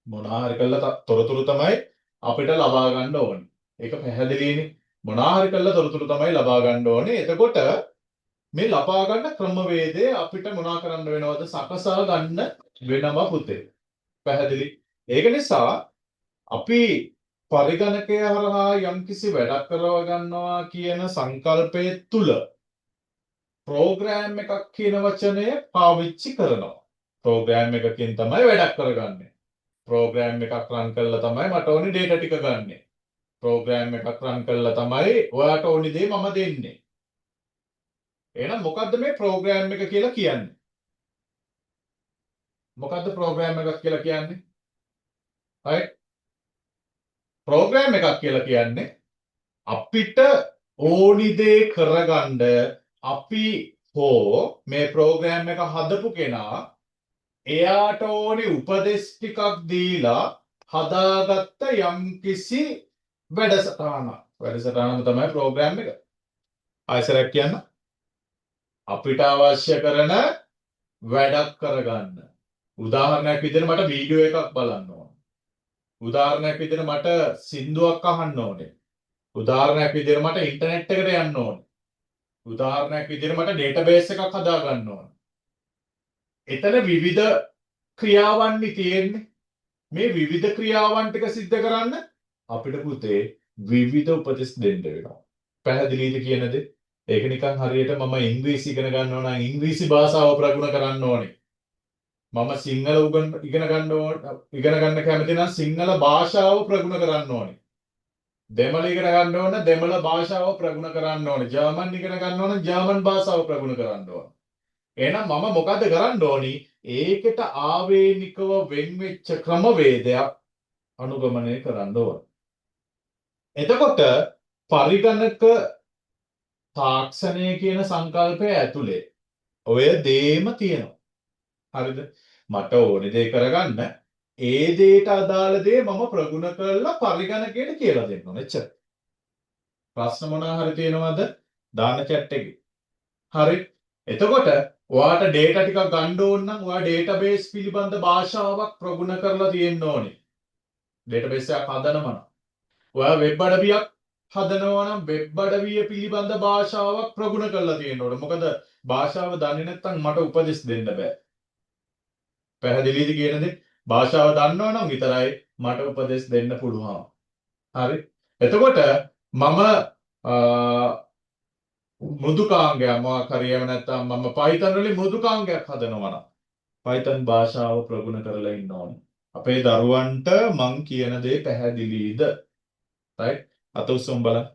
මොනවා හරි කළා තොරතුරු තමයි අපිට ලබා ගන්න ඕනේ. ඒක පැහැදිලිනේ. මොනවා හරි කළා තොරතුරු තමයි ලබා ගන්න ඕනේ. එතකොට මේ ලබා ගන්න ක්‍රමවේදය අපිට මොනවා කරන්න වෙනවද? සකසා ගන්න වෙනවා පුතේ. පැහැදිලි. ඒක නිසා අපි පරිගණකය හරහා යම්කිසි වැඩක් කරව ගන්නවා කියන සංකල්පය තුල ප්‍රෝග්‍රෑම් එකක් කියන වචනය පාවිච්චි කරනවා. ප්‍රෝග්‍රෑම් එකකින් තමයි වැඩක් කරගන්නේ. ප්‍රෝග්‍රෑම් එකක් රන් කළා තමයි මට ඕනේ ඩේටා ටික ගන්නෙ. ප්‍රෝග්‍රෑම් එකක් රන් කළා තමයි ඔයාට ඕනේ දේ මම දෙන්නේ. එහෙනම් මොකද්ද මේ ප්‍රෝග්‍රෑම් එක කියලා කියන්නේ? මොකද්ද ප්‍රෝග්‍රෑම් එකක් කියලා කියන්නේ? right? ප්‍රෝග්‍රෑම් එකක් කියලා කියන්නේ අපිට ඕනි දේ කරගන්න අපි හෝ මේ ප්‍රෝග්‍රෑම් එක හදපු කෙනා එයාට ඕනි උපදෙස් ටිකක් දීලා හදාගත්ත යම්කිසි වැඩසටහනක්. වැඩසටහනම තමයි ප්‍රෝග්‍රෑම් එක. ආයෙසරක් කියන්න. අපිට අවශ්‍ය කරන වැඩක් කරගන්න. උදාහරණයක් විදිහට මට වීඩියෝ එකක් බලන්න ඕන. උදාහරණයක් විදිහට මට සින්දුවක් අහන්න ඕනේ. උදාහරණයක් විදිහට මට ඉන්ටර්නෙට් එකට යන්න ඕනේ. උදාහරණයක් විදිහට මට ඩේටාබේස් එකක් හදා ගන්න ඕන. එතන විවිධ ක්‍රියාවන් තියෙන්නේ. මේ විවිධ ක්‍රියාවන් ටික සිද්ධ කරන්න අපිට පුතේ විවිධ උපදෙස් දෙන්න වෙනවා. පැහැදිලිද කියන දේ? ඒක නිකන් හරියට මම ඉංග්‍රීසි ඉගෙන ගන්නවා නම් ඉංග්‍රීසි භාෂාව ප්‍රගුණ කරන්න ඕනේ. මම සිංහල ඉගෙන ගන්න කැමති නම් සිංහල භාෂාව ප්‍රගුණ කරන්න ඕනේ. දෙමළ ඉගෙන ගන්න ඕන දෙමළ භාෂාව ප්‍රගුණ කරන්න ඕනේ. ජර්මන් ඉගෙන ගන්න ඕන ජර්මන් භාෂාව ප්‍රගුණ කරන්න ඕනේ. එහෙනම් මම මොකද කරන්න ඕනි? ඒකට ආවේනිකව වෙන් වෙච්ච ක්‍රමවේදයක් අනුගමනය කරන්න ඕන. එතකොට පරිගණක තාක්ෂණය කියන සංකල්පය ඇතුලේ ඔය දේම තියෙනවා. හරිද? මට ඕනේ දේ කරගන්න ඒ දේට අදාළ දේ මම ප්‍රගුණ කරලා පරිගණකයට කියලා දෙන්න ඕනේ. එච්චර. ප්‍රශ්න මොනවා හරි තියෙනවද? දාන්න chat එකේ. හරි. එතකොට ඔයාට data ටිකක් ගන්න ඕන නම් ඔයා database පිළිබඳ භාෂාවක් ප්‍රගුණ කරලා තියෙන්න ඕනේ. database එකක් හදනම නම්. ඔයා වෙබ් අඩවියක් හදනවා නම් වෙබ් අඩවිය පිළිබඳ භාෂාවක් ප්‍රගුණ කරලා තියෙන්න ඕනේ. මොකද භාෂාව දන්නේ නැත්නම් මට උපදෙස් දෙන්න බෑ. පැහැදිලිද කියන දේ? භාෂාව දන්නවා නම් විතරයි මට උපදෙස් දෙන්න පුළුවන්. හරි. එතකොට මම මෘදුකාංගයක් මොකක් හරි එහෙම නැත්නම් මම Python වලින් මෘදුකාංගයක් හදනවා නම් Python භාෂාව ප්‍රගුණ කරලා ඉන්න ඕනේ. අපේ දරුවන්ට මං කියන දේ පැහැදිලිද? right? අත උස්සමු බලන්න.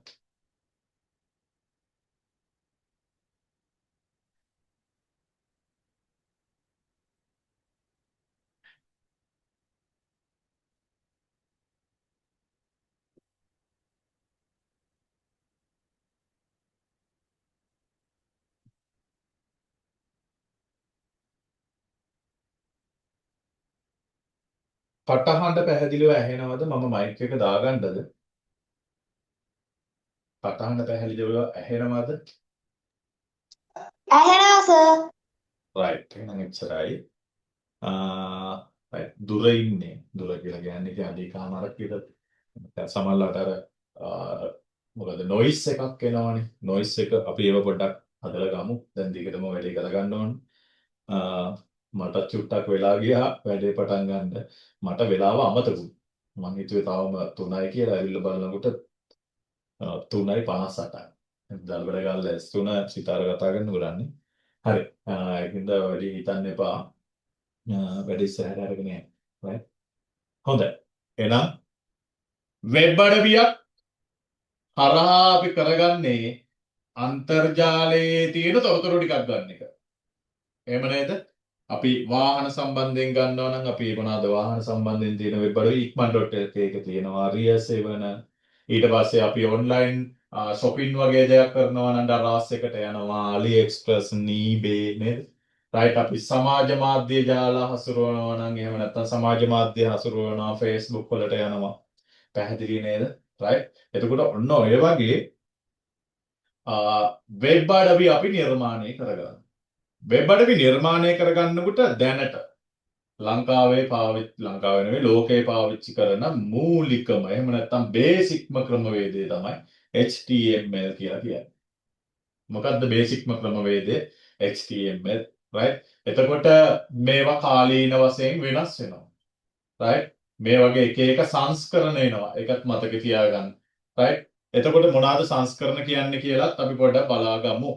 කටහඬ පැහැදිලිව ඇහෙනවද? මම මයික් එක දාගන්නද? කටහඬ පැහැදිලිව ඇහෙනවද? ඇහෙනවා සර්. right. එහෙනම් එච්චරයි. right. දුර ඉන්නේ. දුර කියලා කියන්නේ ඉතින් අඩි කමාරක් විතර. දැන් සමහරවිට අර මොකද noise එකක් එනවනේ. noise එක අපි ඒව පොඩ්ඩක් හදලා ගමු. දැන් දිගටම වැඩේ කරගන්න ඕනේ. මට චුට්ටක් වෙලා ගියා වැඩේ පටන් ගන්න. මට වෙලාව අමතකුයි. මං හිතුවේ තාම 3යි කියලා ඇවිල්ලා බලනකොට 3:58යි. දල්බඩ ගාල්ල S3 සිතාර කතා කරන්න කරන්නේ. හරි. ඒකින්ද වැඩි හිතන්න එපා. වැඩි ඉස්සරහට අරගෙන යන්න. right? හොඳයි. එහෙනම් වෙබ් අඩවියක් හරහා අපි කරගන්නේ අන්තර්ජාලයේ තියෙන තොරතුරු ටිකක් ගන්න එක. එහෙම නේද? අපි වාහන සම්බන්ධයෙන් ගන්නවා නම් අපි මොනවාද වාහන සම්බන්ධයෙන් තියෙන වෙබ් අඩවි ikman.lk එක තියෙනවා රිය7 ඊට පස්සේ අපි ඔන්ලයින් shopping වගේ දෙයක් කරනවා නම් දරාස් එකට යනවා AliExpress eBay නේද right අපි සමාජ මාධ්‍ය ජාල හසුරවනවා නම් එහෙම නැත්නම් සමාජ මාධ්‍ය හසුරවනවා Facebook වලට යනවා පැහැදිලි නේද right එතකොට ඔන්න ඔය වගේ වෙබ් අඩවි අපි නිර්මාණය කරගන්නවා වෙබ් අඩවි නිර්මාණය කරගන්නකොට දැනට ලංකාවේ නෙවෙයි ලෝකේ පාවිච්චි කරන මූලිකම එහෙම නැත්නම් බේසික්ම ක්‍රමවේදය තමයි HTML කියලා කියන්නේ. මොකද්ද බේසික්ම ක්‍රමවේදය? HTML right? එතකොට මේවා කාලීන වශයෙන් වෙනස් වෙනවා. right? මේ වගේ එක එක සංස්කරණ එනවා. ඒකත් මතක තියාගන්න. right? එතකොට මොනවාද සංස්කරණ කියන්නේ කියලාත් අපි පොඩ්ඩක් බලාගමු.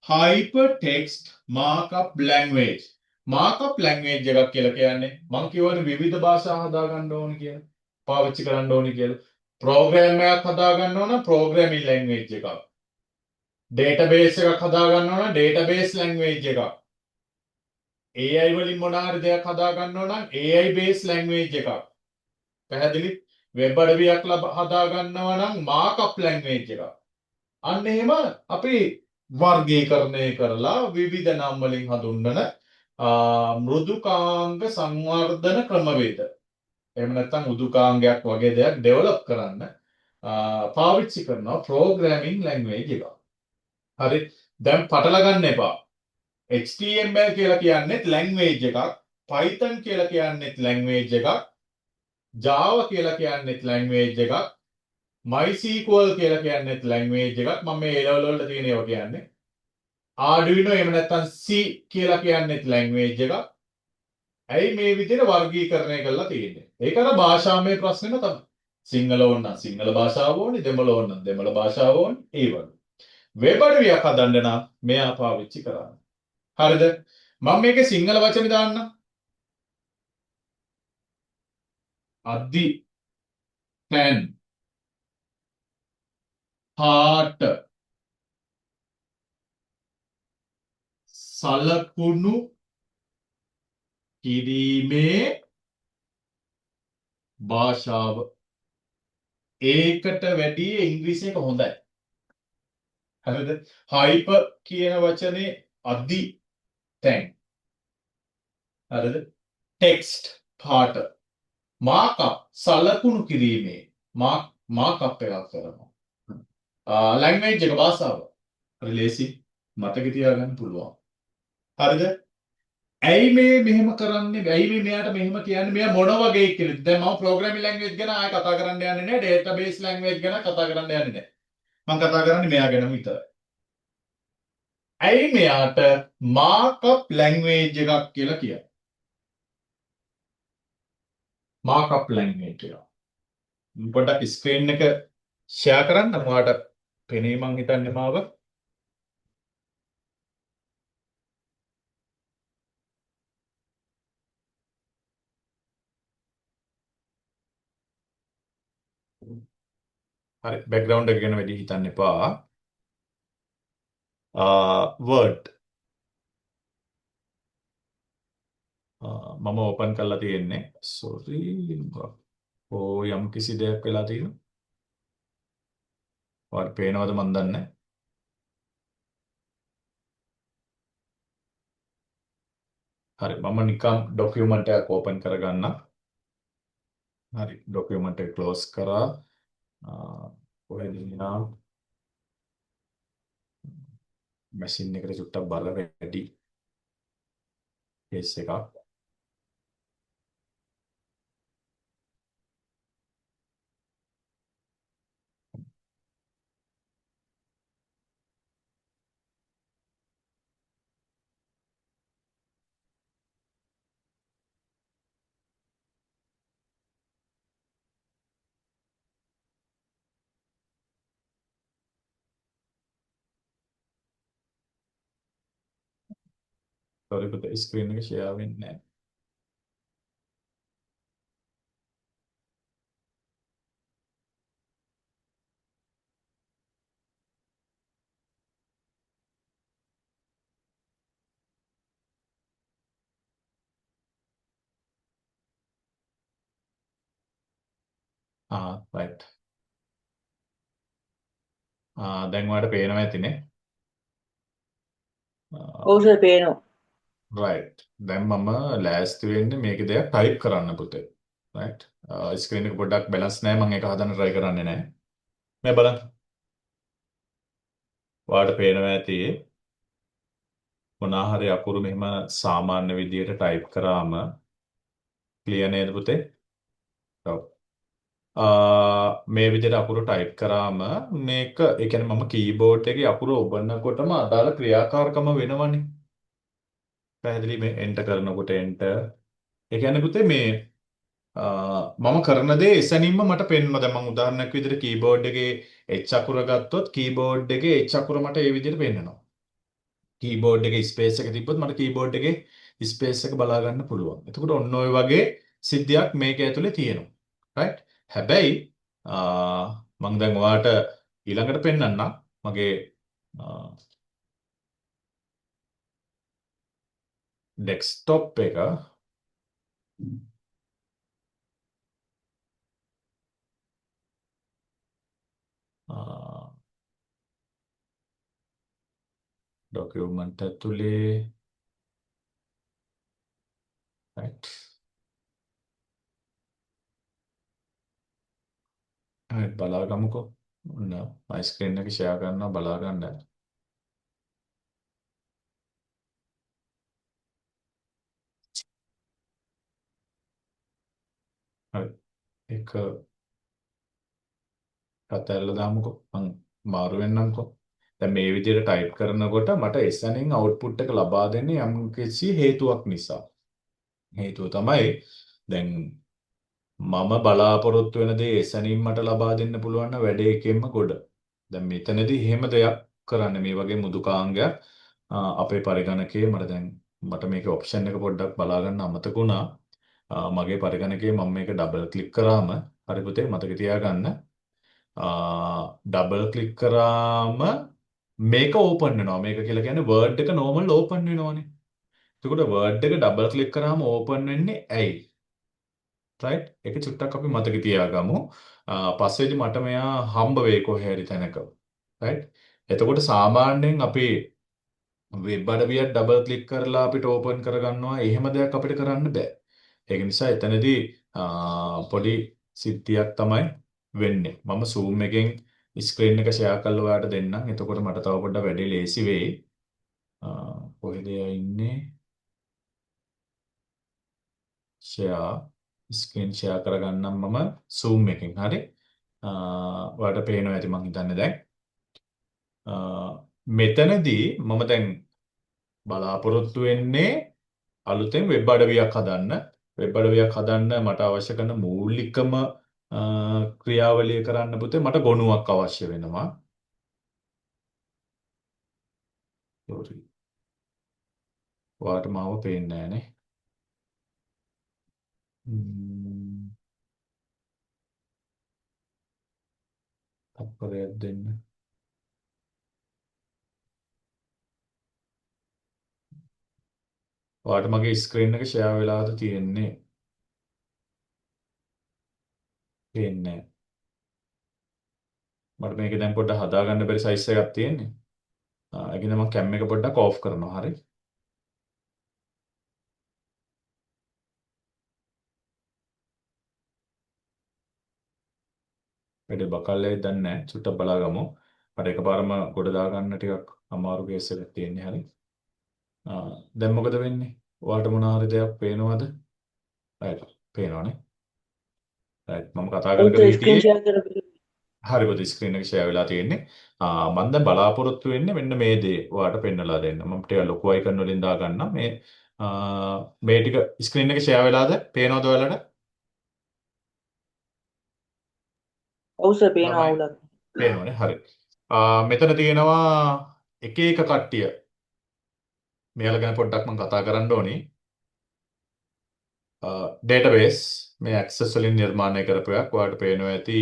Hypertext Markup Language. Markup language එකක් කියලා කියන්නේ මම කියවනේ විවිධ භාෂා හදා ගන්න ඕනේ කියලා. පාවිච්චි කරන්න ඕනේ කියලා. ප්‍රෝග්‍රෑම් එකක් හදා ගන්න ඕන programming language එකක්. database එකක් හදා ගන්න ඕන database language එකක්. AI වලින් මොන හරි දෙයක් හදා ගන්න ඕන නම් AI based language එකක්. පැහැදිලි? වෙබ් අඩවියක් හදා ගන්නවා නම් markup language එකක්. අන්න එහෙම අපි වර්ගීකරණය කරලා විවිධ නම් වලින් හඳුන්වන මෘදුකාංග සංවර්ධන ක්‍රමවේද. එහෙම නැත්නම් මෘදුකාංගයක් වගේ දෙයක් ඩෙවලොප් කරන්න පාවිච්චි කරනවා programming language එක. හරි. දැන් පටල ගන්න එපා. HTML කියලා කියන්නේත් language එකක්, Python කියලා කියන්නේත් language එකක්, Java කියලා කියන්නේත් language එකක්, MySQL කියලා කියන්නේත් language එකක්. මම මේ A level වලට තියෙන ඒවා කියන්නේ. Arduino එහෙම නැත්නම් C කියලා කියන්නේත් language එකක්. ඇයි මේ විදිහට වර්ගීකරණය කරලා තියෙන්නේ? ඒක අර භාෂාමය ප්‍රශ්නෙම තමයි. සිංහල ඕන සිංහල භාෂාව ඕනි, දෙමළ ඕන දෙමළ භාෂාව ඕනි, ඒ වගේ. වෙබ් අඩවියක් හදන්න නම් මෙයා පාවිච්චි කරන්න. හරිද? මම මේකේ සිංහල වචනේ දාන්න. අදි තැන් පාට සලකුණු කිරීමේ භාෂාව. ඒකට වැඩිය ඉංග්‍රීසි එක හොඳයි. හරිද? හයිපර් කියන වචනේ අදි තැන්. හරිද? ටෙක්ස්ට් පාට මාකප් සලකුණු කිරීමේ මාකප් එකක් කරනවා. ලැන්ග්වේජ් එක භාෂාව. හරි ලේසි මතක තියාගන්න පුළුවන්. හරිද? ඇයි මේ මෙහෙම කරන්නේ? ඇයි මේ මෙයාට මෙහෙම කියන්නේ? මෙයා මොන වගේ කෙනෙක්ද? දැන් මම ප්‍රෝග්‍රෑමින් ලැන්ග්වේජ් ගැන ආයෙ කතා කරන්න යන්නේ නැහැ. ඩේටාබේස් ලැන්ග්වේජ් ගැන කතා කරන්න යන්නේ නැහැ. මම කතා කරන්නේ මෙයා ගැන විතරයි. ඇයි මෙයාට මාකප් ලැන්ග්වේජ් එකක් කියලා කියන්නේ? මාකප් ලැන්ග්වේජ් එක. පොඩ්ඩක් ස්ක්‍රීන් එක ෂෙයා කරන්න ඔයාලට පෙනේ මං හිතන්නේ මාව. හරි බෑග්ග්‍රවුන්ඩ් එක ගැන වැඩි හිතන්න එපා. වර්ඩ් මම ඕපන් කරලා තියෙන්නේ. සෝරි යම් කිසි දෙයක් වෙලා තියෙනවා. ඔයාලට පේනවද මන් දන්නේ නැහැ. හරි මම නිකන් ડોකියුමන්ට් එකක් ඕපන් කරගන්නම්. හරි ડોකියුමන්ට් එක ක්ලෝස් කරා. කොහෙද ඉන්නා මැෂින් එකට චුට්ටක් බල වැඩි කේස් එකක්. සෝරි පුතේ ස්ක්‍රීන් එක ෂෙයා වෙන්නේ නැහැ. රයිට්. දැන් ඔයාලට පේනවා ඇතිනේ. ඔව් සර් පේනවා. රයිට්. දැන් මම ලෑස්ති වෙන්නේ මේක දෙයක් ටයිප් කරන්න පුතේ. රයිට්. ස්ක්‍රීන් එක පොඩ්ඩක් බැලන්ස් නැහැ. මම ඒක හදන්න try කරන්නේ නැහැ. මේ බලන්න. ඔයාලට පේනවා ඇති මොනවා හරි අකුරු මෙහෙම සාමාන්‍ය විදියට ටයිප් කරාම ක්ලියර් නේද පුතේ? ඔව්. මේ විදිහට අකුරු ටයිප් කරාම මේක ඒ කියන්නේ මම කීබෝඩ් එකේ අකුරු ඔබනකොටම අදාළ ක්‍රියාකාරකම වෙනවනේ. පැහැදිලි මේ එන්ටර් කරනකොට එන්ටර්. ඒ කියන්නේ පුතේ මේ මම කරන දේ එසැනින්ම මට පෙන්වනවා. දැන් මම උදාහරණයක් විදිහට කීබෝඩ් එකේ H අකුර ගත්තොත් කීබෝඩ් එකේ H අකුර මට ඒ විදිහට පෙන්වනවා. කීබෝඩ් එකේ ස්පේස් එක තිබ්බොත් මට කීබෝඩ් එකේ ස්පේස් එක බලා ගන්න පුළුවන්. එතකොට ඔන්න ඔය වගේ සිද්ධියක් මේක ඇතුලේ තියෙනවා. රයිට්? හැබැයි මම දැන් ඔයාලට ඊළඟට පෙන්වන්නම් මගේ ඩෙස්ක්ටොප් එක ડોකියුමන්ට් ඇතුලේ රයිට්. හරි බලාගමුකෝ. ඔන්න මයි ස්ක්‍රීන් එක ෂෙයා කරනවා බලා ගන්න. හරි. ඒක අතහැරලා දාමුකෝ. මං මාරු වෙන්නම්කෝ. දැන් මේ විදිහට ටයිප් කරනකොට මට එසැනින් අවුට්පුට් එක ලබා දෙන්නේ යම් කිසි හේතුවක් නිසා. හේතුව තමයි දැන් මම බලාපොරොත්තු වෙන දේ එසැනින් මට ලබා දෙන්න පුළුවන් නම් වැඩේ එකෙන්ම ගොඩ. දැන් මෙතනදී එහෙම දෙයක් කරන්න මේ වගේ මෘදුකාංගයක් අපේ පරිගණකයේ මට මේකේ ඔප්ෂන් එක පොඩ්ඩක් බලා ගන්න අමතක වුණා. මගේ පරිගණකයේ මම මේක ඩබල් ක්ලික් කරාම හරි පුතේ මතක තියාගන්න. ඩබල් ක්ලික් කරාම මේක ඕපන් වෙනවා. මේක කියලා කියන්නේ වර්ඩ් එක නෝමල් ඕපන් වෙනවනේ. එතකොට වර්ඩ් එක ඩබල් ක්ලික් කරාම ඕපන් වෙන්නේ ඇයි? රයිට්? ඒක චුට්ටක් අපි මතක තියාගමු. පස්සේදී මට මෙයා හම්බ වෙයි කොහේ හරි තැනක. රයිට්? එතකොට සාමාන්‍යයෙන් අපි වෙබ් අඩවියක් ඩබල් ක්ලික් කරලා අපිට ඕපන් කරගන්නවා. එහෙම දෙයක් අපිට කරන්න බෑ. ඒක නිසා එතනදී පොඩි සිද්ධියක් තමයි වෙන්නේ. මම Zoom එකෙන් ස්ක්‍රීන් එක ෂෙයා කරලා ඔයාලට දෙන්නම්. එතකොට මට තව පොඩ්ඩක් වැඩේ ලේසි වෙයි. කොහෙද ඉන්නේ? ෂෙයා ස්ක්‍රීන් ෂෙයා කරගන්නම් මම Zoom එකෙන්. හරි? ඔයාලට පේනවා ඇති මං හිතන්නේ දැන්. මෙතනදී මම දැන් බලාපොරොත්තු වෙන්නේ අලුතෙන් වෙබ් අඩවියක් හදන්න. වෙබ් අඩවියක් හදන්න මට අවශ්‍ය කරන මූලිකම ක්‍රියාවලිය කරන්න පුතේ මට ගොනුවක් අවශ්‍ය වෙනවා. sorry. ඔයාලට මාව පේන්නේ නැහනේ. තත්පරයක් දෙන්න. ඔයාලට මගේ ස්ක්‍රීන් එක ෂෙයා වෙලාද තියෙන්නේ? පේන්නේ නැහැ. මට මේක දැන් පොඩ්ඩක් හදාගන්න බැරි සයිස් එකක් තියෙන්නේ. ඒකින්ද මම කැම් එක පොඩ්ඩක් ඕෆ් කරනවා. හරි? වැඩේ බකල්ලේ දන්නේ නැහැ. චුට්ටක් බලාගමු. මට එකපාරම ගොඩ දාගන්න ටිකක් අමාරු කේස් එකක් තියෙන්නේ. හරි? දැන් මොකද වෙන්නේ? ඔයාලට මොන හරි දෙයක් පේනවද? රයිට්. පේනවනේ. රයිට්. මම කතා කර කර ස්ක්‍රීන් හිටියේ ෂෙයා කරපු හරි පොඩි ස්ක්‍රීන් එක ෂෙයා වෙලා තියෙන්නේ. මම දැන් බලාපොරොත්තු වෙන්නේ මෙන්න මේ දේ ඔයාලට පෙන්නලා දෙන්න. මම ටික ලොකු අයිකන් වලින් දාගන්නම්. මේ ටික ස්ක්‍රීන් එක ෂෙයා වෙලාද? පේනවද ඔයාලට? ඔව් සර් පේනවා ළමයි අවුලක්. පේනවනේ. හරි. මෙතන තියෙනවා එක එක කට්ටිය. මෙයාලා ගැන පොඩ්ඩක් මම කතා කරන්න ඕනේ. ඩේටාබේස් මේ ඇක්සස් වලින් නිර්මාණය කරපු එකක්. ඔයාලට පේනවා ඇති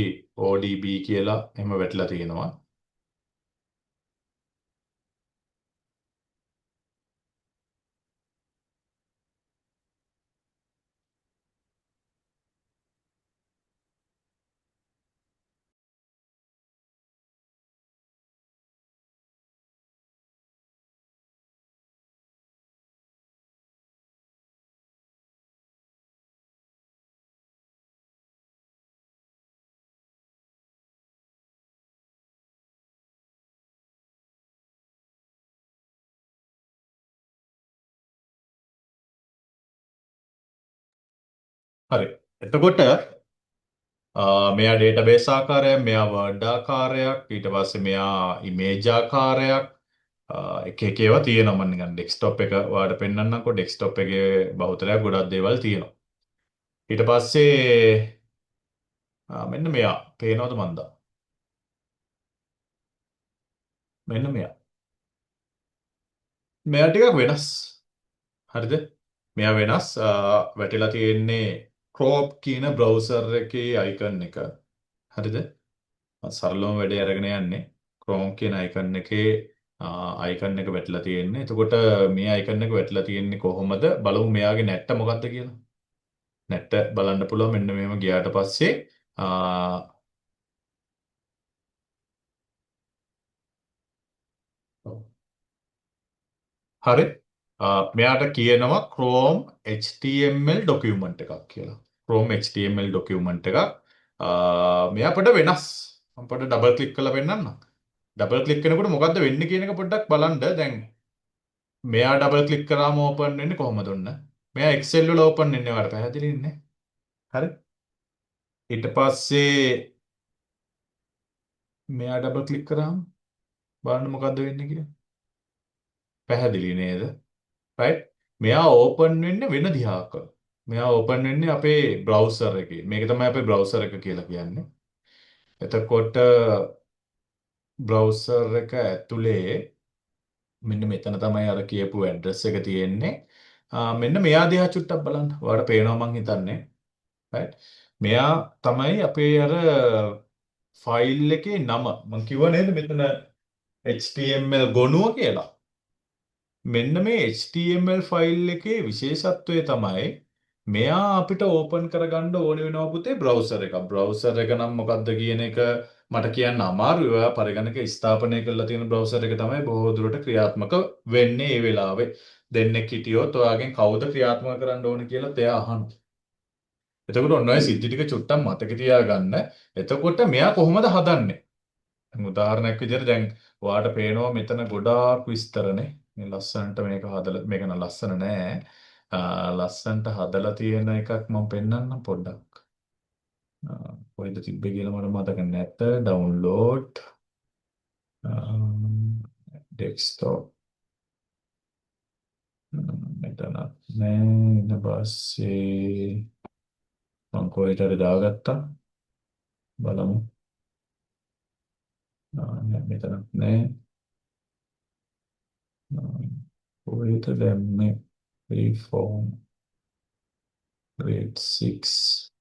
ODB කියලා එහෙම වැටලා තියෙනවා. හරි. එතකොට මෙයා ඩේටාබේස් ආකාරයක්, මෙයා වර්ඩ් ආකාරයක්, ඊට පස්සේ මෙයා ඉමේජ් ආකාරයක් එක එක ඒවා තියෙනවා. මම නිකන් ඩෙස්ක්ටොප් එක ඔයාලට පෙන්නන්නම්කෝ. ඩෙස්ක්ටොප් එකේ බහුතරයක් ගොඩක් දේවල් තියෙනවා. ඊට පස්සේ මෙන්න මෙයා පේනවද මන්දා? මෙන්න මෙයා. මෙයා ටිකක් වෙනස්. හරිද? මෙයා වෙනස්. වැටිලා තියෙන්නේ Chrome කියන බ්‍රවුසර් එකේ අයිකන් එක. හරිද? සරලවම වැඩේ අරගෙන යන්නේ Chrome කියන අයිකන් එකේ අයිකන් එක වැටලා තියෙන්නේ. එතකොට මේ අයිකන් එක වැටලා තියෙන්නේ කොහොමද? බලමු මෙයාගේ නැට්ට මොකක්ද කියලා. නැට්ට බලන්න පුළුවන් මෙන්න මෙහෙම ගියාට පස්සේ හරි. මෙයාට කියනවා Chrome HTML document එකක් කියලා. Chrome HTML document එකක්. මෙයා පොඩ්ඩ වෙනස්. මම පොඩ්ඩ ඩබල් ක්ලික් කරලා පෙන්නන්නම්. ඩබල් ක්ලික් කරනකොට මොකද්ද වෙන්නේ කියන එක පොඩ්ඩක් බලන්න. දැන් මෙයා ඩබල් ක්ලික් කරාම ඕපන් වෙන්නේ කොහොමද ඔන්න? මෙයා Excel වල ඕපන් වෙන්නේ ඔයාලට පැහැදිලි ඉන්නේ. හරි? ඊට පස්සේ මෙයා ඩබල් ක්ලික් කරාම බලන්න මොකද්ද වෙන්නේ කියලා. පැහැදිලි නේද? රයිට්? මෙයා ඕපන් වෙන්නේ වෙන දිහාක. මෙයා ඕපන් වෙන්නේ අපේ බ්‍රවුසර් එකේ. මේක තමයි අපේ බ්‍රවුසර් එක කියලා කියන්නේ. එතකොට බ්‍රවුසර් එක ඇතුලේ මෙන්න මෙතන තමයි අර කියපු ඇඩ්‍රස් එක තියෙන්නේ. මෙන්න මෙයා දිහා චුට්ටක් බලන්න. ඔයාලට පේනවා මං හිතන්නේ. right? මෙයා තමයි අපේ අර ෆයිල් එකේ නම. මං කිව්වා නේද මෙතන HTML ගොනුව කියලා. මෙන්න මේ HTML ෆයිල් එකේ විශේෂත්වය තමයි මෙයා අපිට ඕපන් කරගන්න ඕනේ වෙනවා පුතේ බ්‍රවුසර් එකක්. බ්‍රවුසර් එක නම් මොකක්ද කියන එක මට කියන්න අමාරුයි. ඔයා පරිගණක ස්ථාපනය කරලා තියෙන බ්‍රවුසර් එක තමයි බොහෝ දුරට ක්‍රියාත්මක වෙන්නේ ඒ වෙලාවේ. දෙන්නෙක් හිටියොත් ඔයාගෙන් කවුද ක්‍රියාත්මක කරන්න ඕනේ කියලා එයා අහනවා. එතකොට ඔන්න ඔය සිද්ධි ටික චුට්ටක් මතක තියාගන්න. එතකොට මෙයා කොහොමද හදන්නේ? උදාහරණයක් විදිහට දැන් ඔයාට පේනවා මෙතන ගොඩාක් විස්තරනේ. මේ ලස්සනට මේක හදලා මේක නම් ලස්සන නෑ. ලස්සනට හදලා තියෙන එකක් මම පෙන්නන්නම් පොඩ්ඩක්. කොහෙද තිබ්බේ කියලා මට මතක නැත. ඩවුන්ලෝඩ් ඩෙස්ක්ටොප් මෙතන නෑ. ඊට පස්සේ මම කොහෙට හරි දාගත්තා. බලමු. නෑ මෙතන නෑ. කොහෙද දැම්මේ? reform grade 6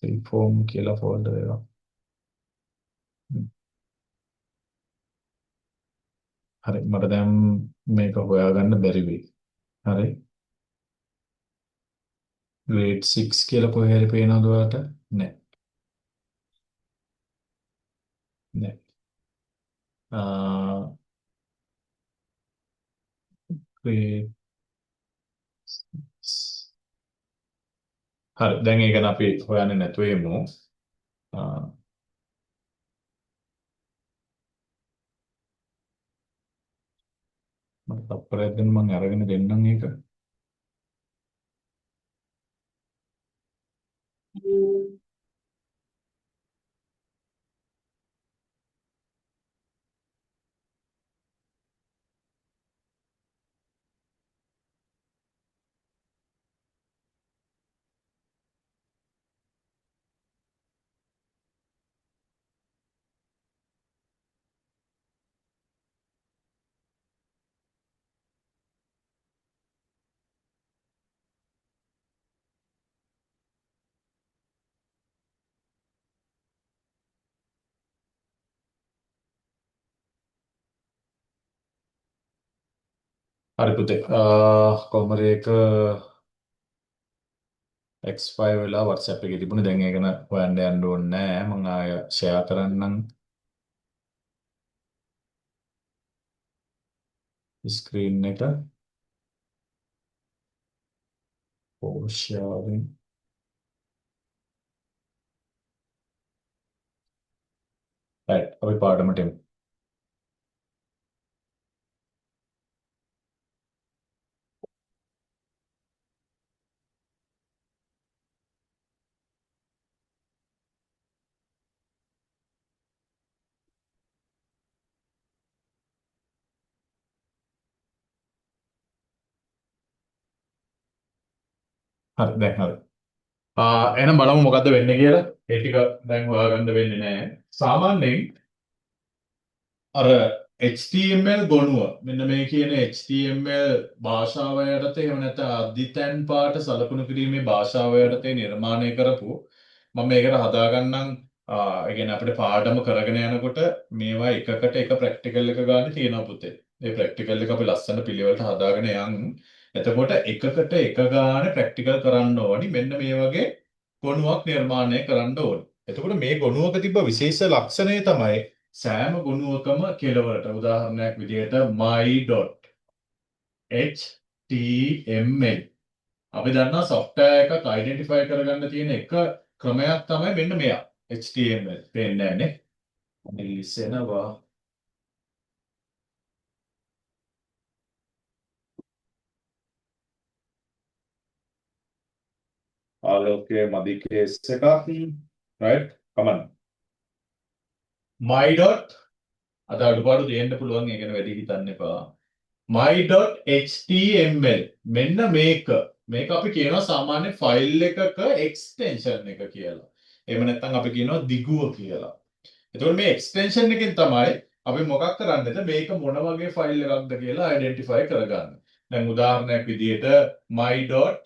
reform කියලා ෆෝල්ඩර් එකක්. හරි මට දැන් මේක හොයාගන්න බැරි වෙයි. හරි grade 6 කියලා කොහේ හරි පේනවද ඔයාලට? නෑ. නෑ. grade 6. හරි දැන් ඒක නම් අපි හොයන්නේ නැතුව එමු. මට තප්පරයක් දෙන්න මම අරගෙන දෙන්නම් ඒක. හරි පුතේ. කොහොමද ඒක X5 වෙලා WhatsApp එකේ තිබුණේ. දැන් ඒක න හොයන්න යන්න ඕනේ නෑ. මම ආය ෂෙයා කරන්නම් ස්ක්‍රීන් එක. sharing right අපි පාඩමට එමු. හරි දැන් හරි. එහෙනම් බලමු මොකද්ද වෙන්නේ කියලා. ඒ ටික දැන් හොයාගන්න වෙන්නේ නැහැ. සාමාන්‍යයෙන් අර HTML ගොනුව මෙන්න මේ කියන HTML භාෂාව යටතේ එහෙම නැත්නම් අධිතැන් පාට සලකුණු කිරීමේ භාෂාව යටතේ නිර්මාණය කරපු මම මේකට හදාගන්නම්. ඒ කියන්නේ අපිට පාඩම කරගෙන යනකොට මේවා එකකට එක ප්‍රැක්ටිකල් එක ගන්න තියෙනවා පුතේ. මේ ප්‍රැක්ටිකල් එක අපි ලස්සන පිළිවෙලට හදාගෙන යන්. එතකොට එකකට එක ගානේ ප්‍රැක්ටිකල් කරන්න ඕනි. මෙන්න මේ වගේ ගොනුවක් නිර්මාණය කරන්න ඕනි. එතකොට මේ ගොනුවක තිබ්බ විශේෂ ලක්ෂණය තමයි සෑම ගුණුවකම කෙලවරට උදාහරණයක් විදිහට my.html අපි දන්නා software එකක් identify කරගන්න තියෙන එක ක්‍රමයක් තමයි මෙන්න මෙයා HTML පේන්නේ නැනේ ලිසෙනවා ආලෝකයේ මදි කේස් එකක් right come on my. අද අඩුපාඩු දෙන්න පුළුවන් ඒ ගැන වැඩි හිතන්න එපා. my.html මෙන්න මේක අපි කියනවා සාමාන්‍ය ෆයිල් එකක එක්ස්ටෙන්ෂන් එක කියලා. එහෙම නැත්නම් අපි කියනවා දිගුව කියලා. එතකොට මේ එක්ස්ටෙන්ෂන් එකෙන් තමයි අපි මොකක් කරන්නේද මේක මොන වගේ ෆයිල් එකක්ද කියලා අයිඩෙන්ටිෆයි කරගන්න. දැන් උදාහරණයක් විදිහට my.docx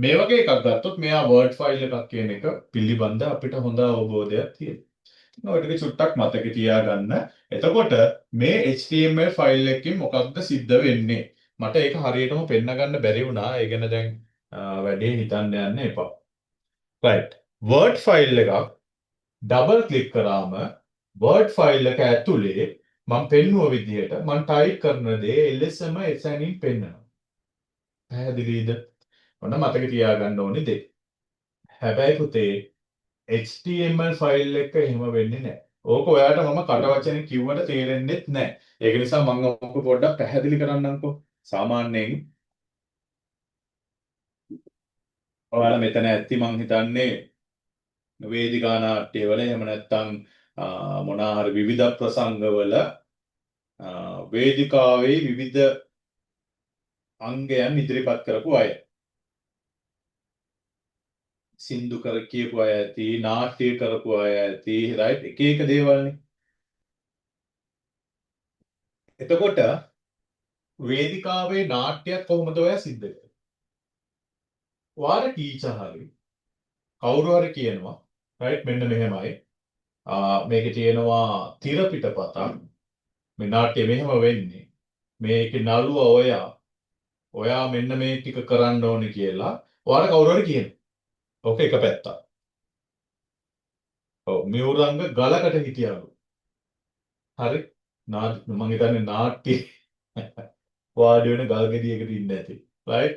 මේ වගේ එකක් ගත්තොත් මෙයා වර්ඩ් ෆයිල් එකක් කියන එක පිළිබඳ අපිට හොඳ අවබෝධයක් තියෙනවා. ඔය ටික චුට්ටක් මතක තියාගන්න. එතකොට මේ HTML ෆයිල් එකකින් මොකක්ද සිද්ධ වෙන්නේ? මට ඒක හරියටම පෙන්න ගන්න බැරි වුණා. ඒ ගැන දැන් වැඩි හිතන්න යන්න එපා. right. Word ෆයිල් එකක් ඩබල් ක්ලික් කරාම Word ෆයිල් එක ඇතුලේ මම පෙන්නුව විදිහට මම ටයිප් කරන දේ එලෙසම එසැනින් පෙන්වනවා. පැහැදිලිද? ඔන්න මතක තියාගන්න ඕනේ දේ. හැබැයි පුතේ HTML ෆයිල් එක එහෙම වෙන්නේ නැහැ. ඕක ඔයාලට මම කට වචනෙන් කිව්වට තේරෙන්නේ නැහැ. ඒක නිසා මම ඔක පොඩ්ඩක් පැහැදිලි කරන්නම්කෝ. සාමාන්‍යයෙන් ඔයාලා මෙතන ඇත්ති මං හිතන්නේ වේදිකා නාට්‍යවල එහෙම නැත්නම් මොනවා හරි විවිධ ප්‍රසංගවල වේදිකාවේ විවිධ අංගයන් ඉදිරිපත් කරපු අය. සින්දු කර කියපු අය ඇති, නාට්‍ය කරපු අය ඇති, රයිට් එක එක දේවල්නේ. එතකොට වේදිකාවේ නාට්‍යයක් කොහොමද ඔයා සිද්ධ කරන්නේ? ඔයාලා ටීචර් හරි කවුරු හරි කියනවා රයිට් මෙන්න මෙහෙමයි. මේකේ තියෙනවා තිර පිටපතක්. මේ නාට්‍ය මෙහෙම වෙන්නේ. මේකේ නළුව ඔයා මෙන්න මේ ටික කරන්න ඕනේ කියලා ඔයාලා කවුරු හරි කියනවා. ඕක එක පැත්තක්. ඔව් මියුරංග ගලකට හිටියලු. හරි. මම හිතන්නේ නාට්‍ය වාඩි වෙන ගල් ගෙඩියකට ඉන්න ඇති. right?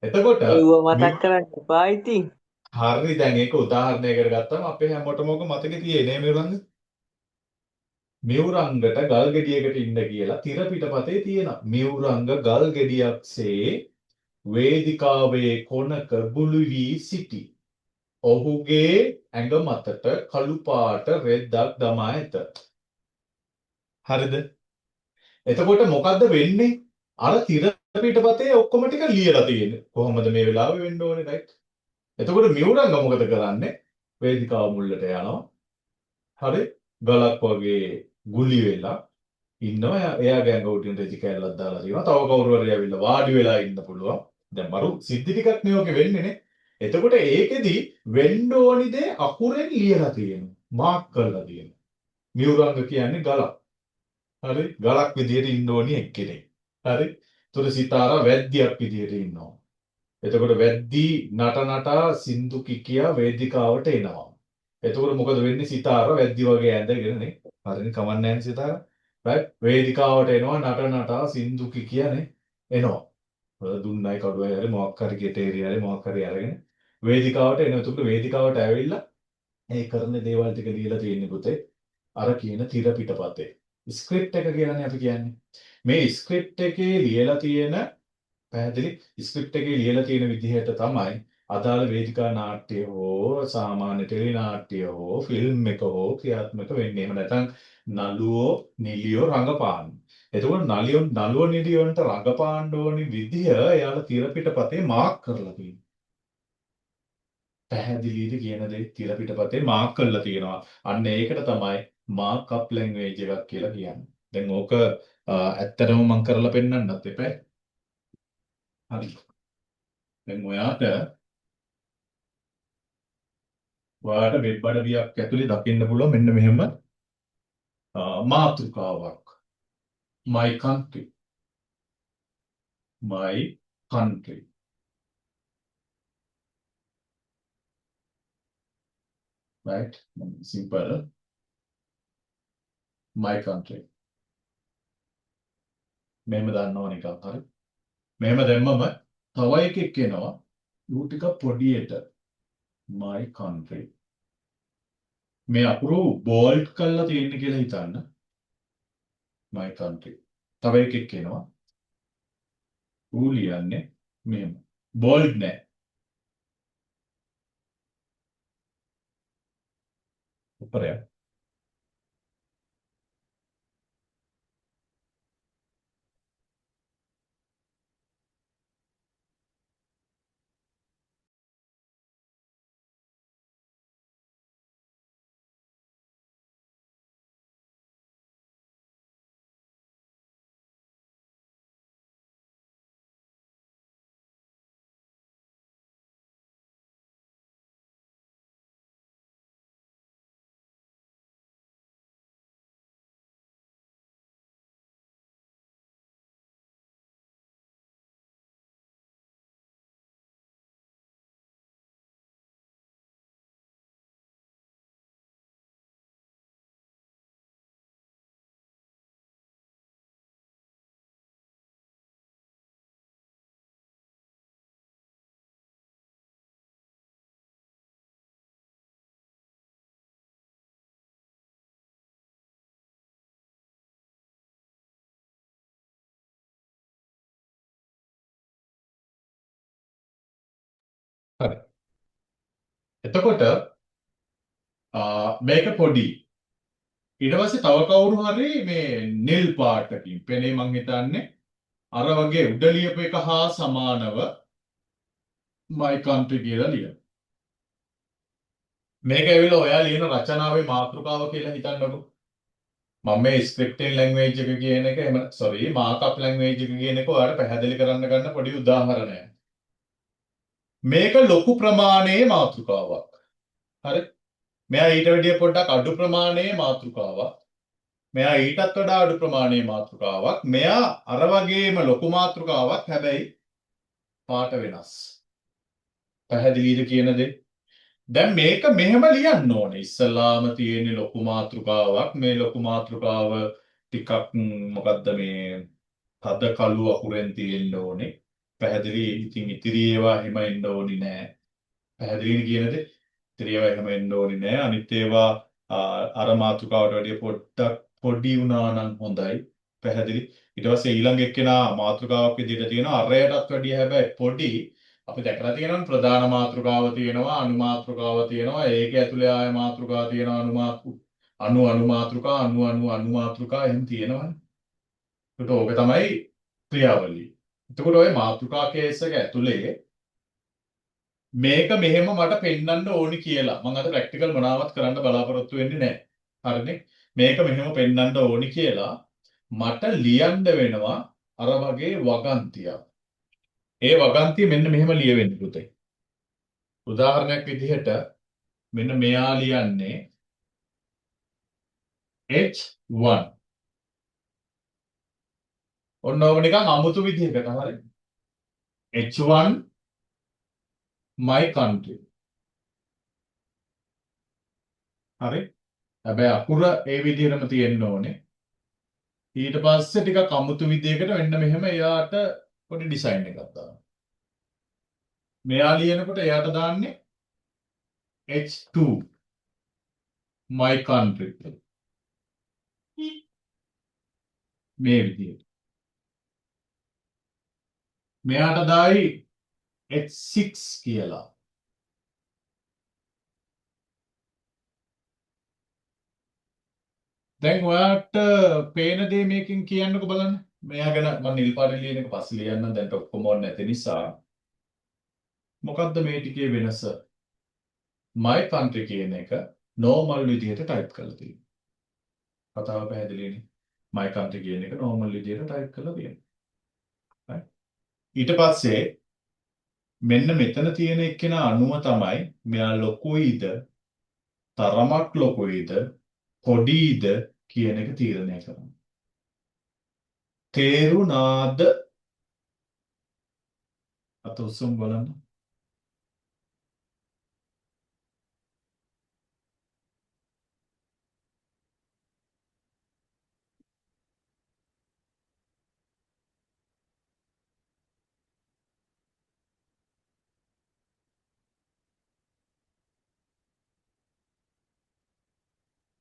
එතකොට ඒව මතක් කරන්න එපා ඉතින්. හරි දැන් ඒක උදාහරණයකට ගත්තම අපේ හැමෝටම ඔක මතකේ තියෙන්නේ මියුරංග. මියුරංගට ගල් ගෙඩියකට ඉන්න කියලා තිර පිටපතේ තියෙනවා. මියුරංග ගල් ගෙඩියක්සේ වේදිකාවේ කොනක බුළු වී සිටි. ඔහුගේ ඇඟ මතට කළු පාට රෙද්දක් දමා ඇත. හරිද? එතකොට මොකද්ද වෙන්නේ? අර තිර පිටපතේ ඔක්කොම ටික ලියලා තියෙන්නේ. කොහොමද මේ වෙලාවේ වෙන්න ඕනේ right? එතකොට මියුරංග මොකද කරන්නේ? වේදිකාව මුල්ලට යනවා. හරි? ගලක් වගේ ගුලි වෙලා ඉන්නවා. එයාගේ ඇඟ උඩින් රෙදි කැල්ලක් දාලා තියෙනවා. තව කවුරු හරි ඇවිල්ලා වාඩි වෙලා ඉන්න පුළුවන්. දැන් මරු සිද්ධි ටිකක් නේ ඔගේ වෙන්නේ නේ. එතකොට ඒකෙදි වෙන්න ඕනි දේ අකුරෙන් ලියලා තියෙනවා. මාක් කරලා තියෙනවා. මියුරංග කියන්නේ ගලක්. හරි? ගලක් විදියට ඉන්න ඕනි එක්කෙනෙක්. හරි? ඒතර සිතාරා වැද්දියක් විදියට ඉන්නවා. එතකොට වැද්දි නටනටා සින්දු කිකියා වේදිකාවට එනවා. එතකොට මොකද වෙන්නේ? සිතාරා වැද්දි වගේ ඇඳගෙන නේ. හරිනේ කමන්නේ නැහැ සිතාරා. right? වේදිකාවට එනවා නටනටා සින්දු කිකියානේ එනවා. දුන්නයි කඩුවයි හරි මොකක් හරි ගෙටේරිය හරි මොකක් හරි අරගෙන වේදිකාවට එනවා. එතකොට වේදිකාවට ඇවිල්ලා ඒ කරන දේවල් ටික ලියලා තියෙන්නේ පුතේ. අර කියන තිර පිටපතේ. ස්ක්‍රිප්ට් එක කියලානේ අපි කියන්නේ. මේ ස්ක්‍රිප්ට් එකේ ලියලා තියෙන පැහැදිලි ස්ක්‍රිප්ට් එකේ ලියලා තියෙන විදිහට තමයි අදාළ වේදිකා නාට්‍ය හෝ සාමාන්‍ය ටෙලි නාට්‍ය හෝ ෆිල්ම් එක හෝ ක්‍රියාත්මක වෙන්නේ. එහෙම නැත්නම් නළුවෝ නිලියෝ රඟපාන. එතකොට නළුවෝ නිලියොන්ට රඟපාන්න ඕනි විදිහ එයාලා තිර පිටපතේ මාක් කරලා තියෙනවා. පැහැදිලිද කියන දේ තිර පිටපතේ මාක් කරලා තියෙනවා. අන්න ඒකට තමයි මාක් අප් ලැන්ග්වේජ් එකක් කියලා කියන්නේ. දැන් ඕක ඇත්තටම මම කරලා පෙන්නන්නත් එපා. හරි. දැන් ඔයාට වෙබ් අඩවියක් ඇතුලේ දකින්න පුළුවන් මෙන්න මෙහෙම මාතෘකාවක්. my country. right? Simple. my country. මෙහෙම දාන්න ඕන එකක් හරි. මෙහෙම දැම්මම තව එකෙක් එනවා. ඌ ටික පොඩියට my country. මේ අකුරු බෝල්ඩ් කරලා තියෙන්නේ කියලා හිතන්න. my country. තව එකෙක් එනවා. ඌ ලියන්නේ මෙහෙම. බෝල්ඩ් නෑ. උත්තරයක්. හරි. එතකොට මේක පොඩි. ඊට පස්සේ තව කවුරු හරි මේ නිල් පාටකින් පෙනේ මං හිතන්නේ අර වගේ උඩ ලියපු එක හා සමානව my country කියලා ලියන. මේක ඇවිල්ලා ඔයා ලියන රචනාවේ මාතෘකාව කියලා හිතන්නකෝ. මම මේ ස්ක්‍රිප්ටින් ලැන්ග්වේජ් එක කියන එක එහෙම සෝරි මාකප් ලැන්ග්වේජ් එක කියන එක ඔයාලට පැහැදිලි කරන්න ගන්න පොඩි උදාහරණයක්. මේක ලොකු ප්‍රමාණයේ මාතෘකාවක්. හරි. මෙයා ඊට වැඩිය පොඩ්ඩක් අඩු ප්‍රමාණයේ මාතෘකාවක්. මෙයා ඊටත් වඩා අඩු ප්‍රමාණයේ මාතෘකාවක්. මෙයා අර වගේම ලොකු මාතෘකාවක්. හැබැයි පාට වෙනස්. පැහැදිලිද කියන දේ? දැන් මේක මෙහෙම ලියන්න ඕනේ. ඉස්සලාම තියෙන ලොකු මාතෘකාවක්. මේ ලොකු මාතෘකාව ටිකක් මොකද්ද මේ තද කළු අකුරෙන් තියෙන්න ඕනේ. පැහැදිලි. ඉතින් ඉතිරි ඒවා එහෙම එන්න ඕනි නෑ. පැහැදිලිද කියන දේ? ඉතිරි ඒවා එහෙම එන්න ඕනි නෑ. අනිත් ඒවා අර මාතෘකාවට වැඩිය පොඩ්ඩක් පොඩි වුණා නම් හොඳයි. පැහැදිලි. ඊට පස්සේ ඊළඟ එක්කෙනා මාතෘකාවක් විදිහට තියෙනවා. අරයටත් වැඩිය හැබැයි පොඩි. අපි දැකලා තියෙනවා ප්‍රධාන මාතෘකාව තියෙනවා, අනු මාතෘකාව තියෙනවා, ඒක ඇතුලේ ආය මාතෘකාව තියෙනවා, අනු මාතෘකා, අනු මාතෘකා එහෙම තියෙනවනේ. ඒකට ඕක තමයි ක්‍රියාවලිය. එතකොට ওই මාතෘකා කේස් එක ඇතුලේ මේක මෙහෙම මට පෙන්වන්න ඕනි කියලා මම අද ප්‍රැක්ටිකල් මොනාවත් කරන්න බලාපොරොත්තු වෙන්නේ නැහැ. හරිනේ? මේක මෙහෙම පෙන්වන්න ඕනි කියලා මට ලියන්න වෙනවා අර වගේ වගන්තියක්. ඒ වගන්තිය මෙන්න මෙහෙම ලියවෙන්නේ පුතේ. උදාහරණයක් විදිහට මෙන්න මෙයා ලියන්නේ H1. ඔන්න ඕක නිකන් අමුතු විදිහකට හරි. H1 my country. හරි. හැබැයි අකුර ඒ විදිහටම තියෙන්න ඕනේ. ඊට පස්සේ ටිකක් අමුතු විදිහකට මෙන්න මෙහෙම එයාට පොඩි ඩිසයින් එකක් දාන්න. මෙයා ලියනකොට එයාට දාන්නේ H2 my country. මේ විදිහට. මෙයාට දායි H6 කියලා. දැන් ඔයාට පේන දේ මේකෙන් කියන්නකෝ බලන්න. මෙයා ගැන මම නිල් පාටින් ලියන එක පස්සේ ලියන්නම් දැන් ඔක්කොම ඕනේ නැති නිසා. මොකද්ද මේ ටිකේ වෙනස? my country කියන එක normal විදිහට ටයිප් කරලා තියෙනවා. කතාව පැහැදිලිනේ. my country කියන එක normal විදිහට ටයිප් කරලා තියෙනවා. ඊට පස්සේ මෙන්න මෙතන තියෙන එක්කෙනා අණුව තමයි මෙයා ලොකුයිද තරමක් ලොකුයිද පොඩිද කියන එක තීරණය කරන්නේ. තේරුණාද? අත උස්සමු බලන්න.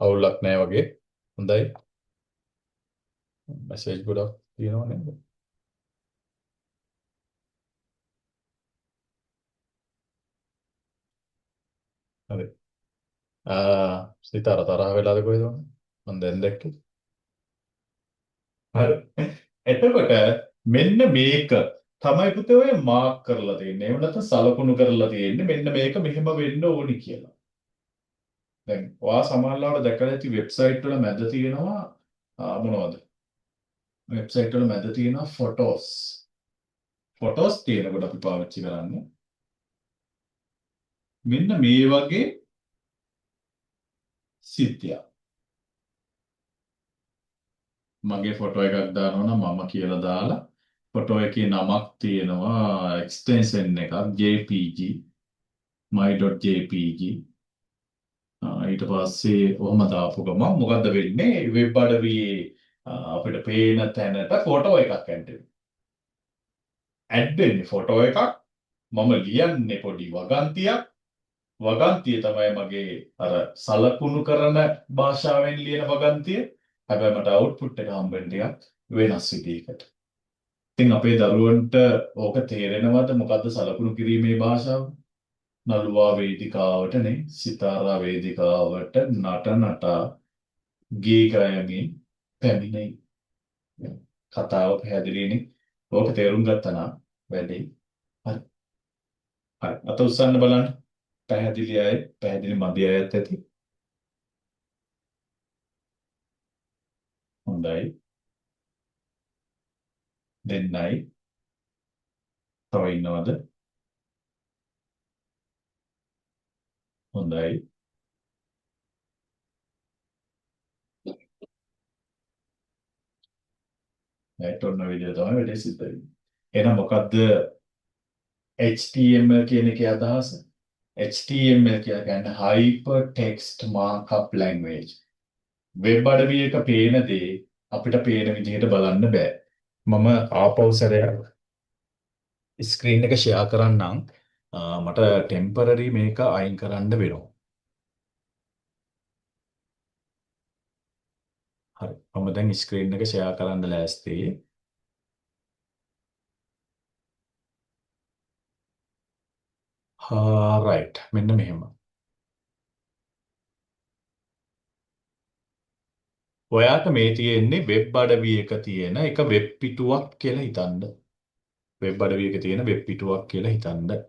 අවුලක් නැහැ වගේ. හොඳයි. මැසේජ් ගොඩක් තියෙනව නේද? හරි. සිත අර තරහ වෙලාද කොහෙද මම දැන් දැක්කේ. හරි. එතකොට මෙන්න මේක තමයි පුතේ ඔය මාක් කරලා තියෙන්නේ. එහෙම නැත්නම් සලකුණු කරලා තියෙන්නේ. මෙන්න මේක මෙහෙම වෙන්න ඕනි කියලා. දැන් ඔයා සමහරවිට දැකලා ඇති වෙබ්සයිට් වල මැද තියෙනවා මොනවද? වෙබ්සයිට් වල මැද තියෙනවා ෆොටෝස්. ෆොටෝස් තියෙනකොට අපි පාවිච්චි කරන්නේ මෙන්න මේ වගේ සිද්ධියක්. මගේ ෆොටෝ එකක් දානවා නම් මම කියලා දාලා ෆොටෝ එකේ නමක් තියෙනවා එක්ස්ටෙන්ෂන් එකක් JPG my.jpg ඊට පස්සේ ඔහොම දාපු ගමන් මොකද්ද වෙන්නේ වෙබ් අඩවියේ අපිට පේන තැනට ෆොටෝ එකක් ඇඩ් වෙන්නේ ෆොටෝ එකක් මම ලියන්නේ පොඩි වගන්තියක් වගන්තිය තමයි මගේ අර සලකුණු කරන භාෂාවෙන් ලියන වගන්තිය හැබැයි මට අවුට්පුට් එක හම්බෙන්න ටිකක් වෙනස් විදිහකට. ඉතින් අපේ දරුවන්ට ඕක තේරෙනවද මොකද්ද සලකුණු කිරීමේ භාෂාව? නළුවා වේදිකාවටනේ සිතාරා වේදිකාවට නටනටා ගී ගයමින් පැමිණෙයි. කතාව පැහැදිලිනේ. ඕක තේරුම් ගත්තා නම් වැඩි. හරි. හරි. අත උස්සන්න බලන්න. පැහැදිලි අය පැහැදිලි මදි අයත් ඇති. හොඳයි. දෙන්නයි. තව ඉන්නවද? හොඳයි. ඒත් ඔන්න විදිය තමයි වැඩේ සිද්ධ වෙන්නේ. එහෙනම් මොකද්ද HTML කියන එකේ අදහස? HTML කියලා කියන්නේ Hypertext Markup Language. වෙබ් අඩවියක පේන දේ අපිට පේන විදිහට බලන්න බෑ. මම ආපහු සැරයක් ස්ක්‍රීන් එක ෂෙයා කරන්නම්. මට ටෙම්පරරි මේක අයින් කරන්න වෙනවා. හරි. මම දැන් ස්ක්‍රීන් එක ෂෙයා කරන්න ලෑස්තියි. රයිට්. මෙන්න මෙහෙම. ඔයාට මේ තියෙන්නේ වෙබ් අඩවියක තියෙන එක වෙබ් පිටුවක් කියලා හිතන්න. වෙබ් අඩවියක තියෙන වෙබ් පිටුවක් කියලා හිතන්න.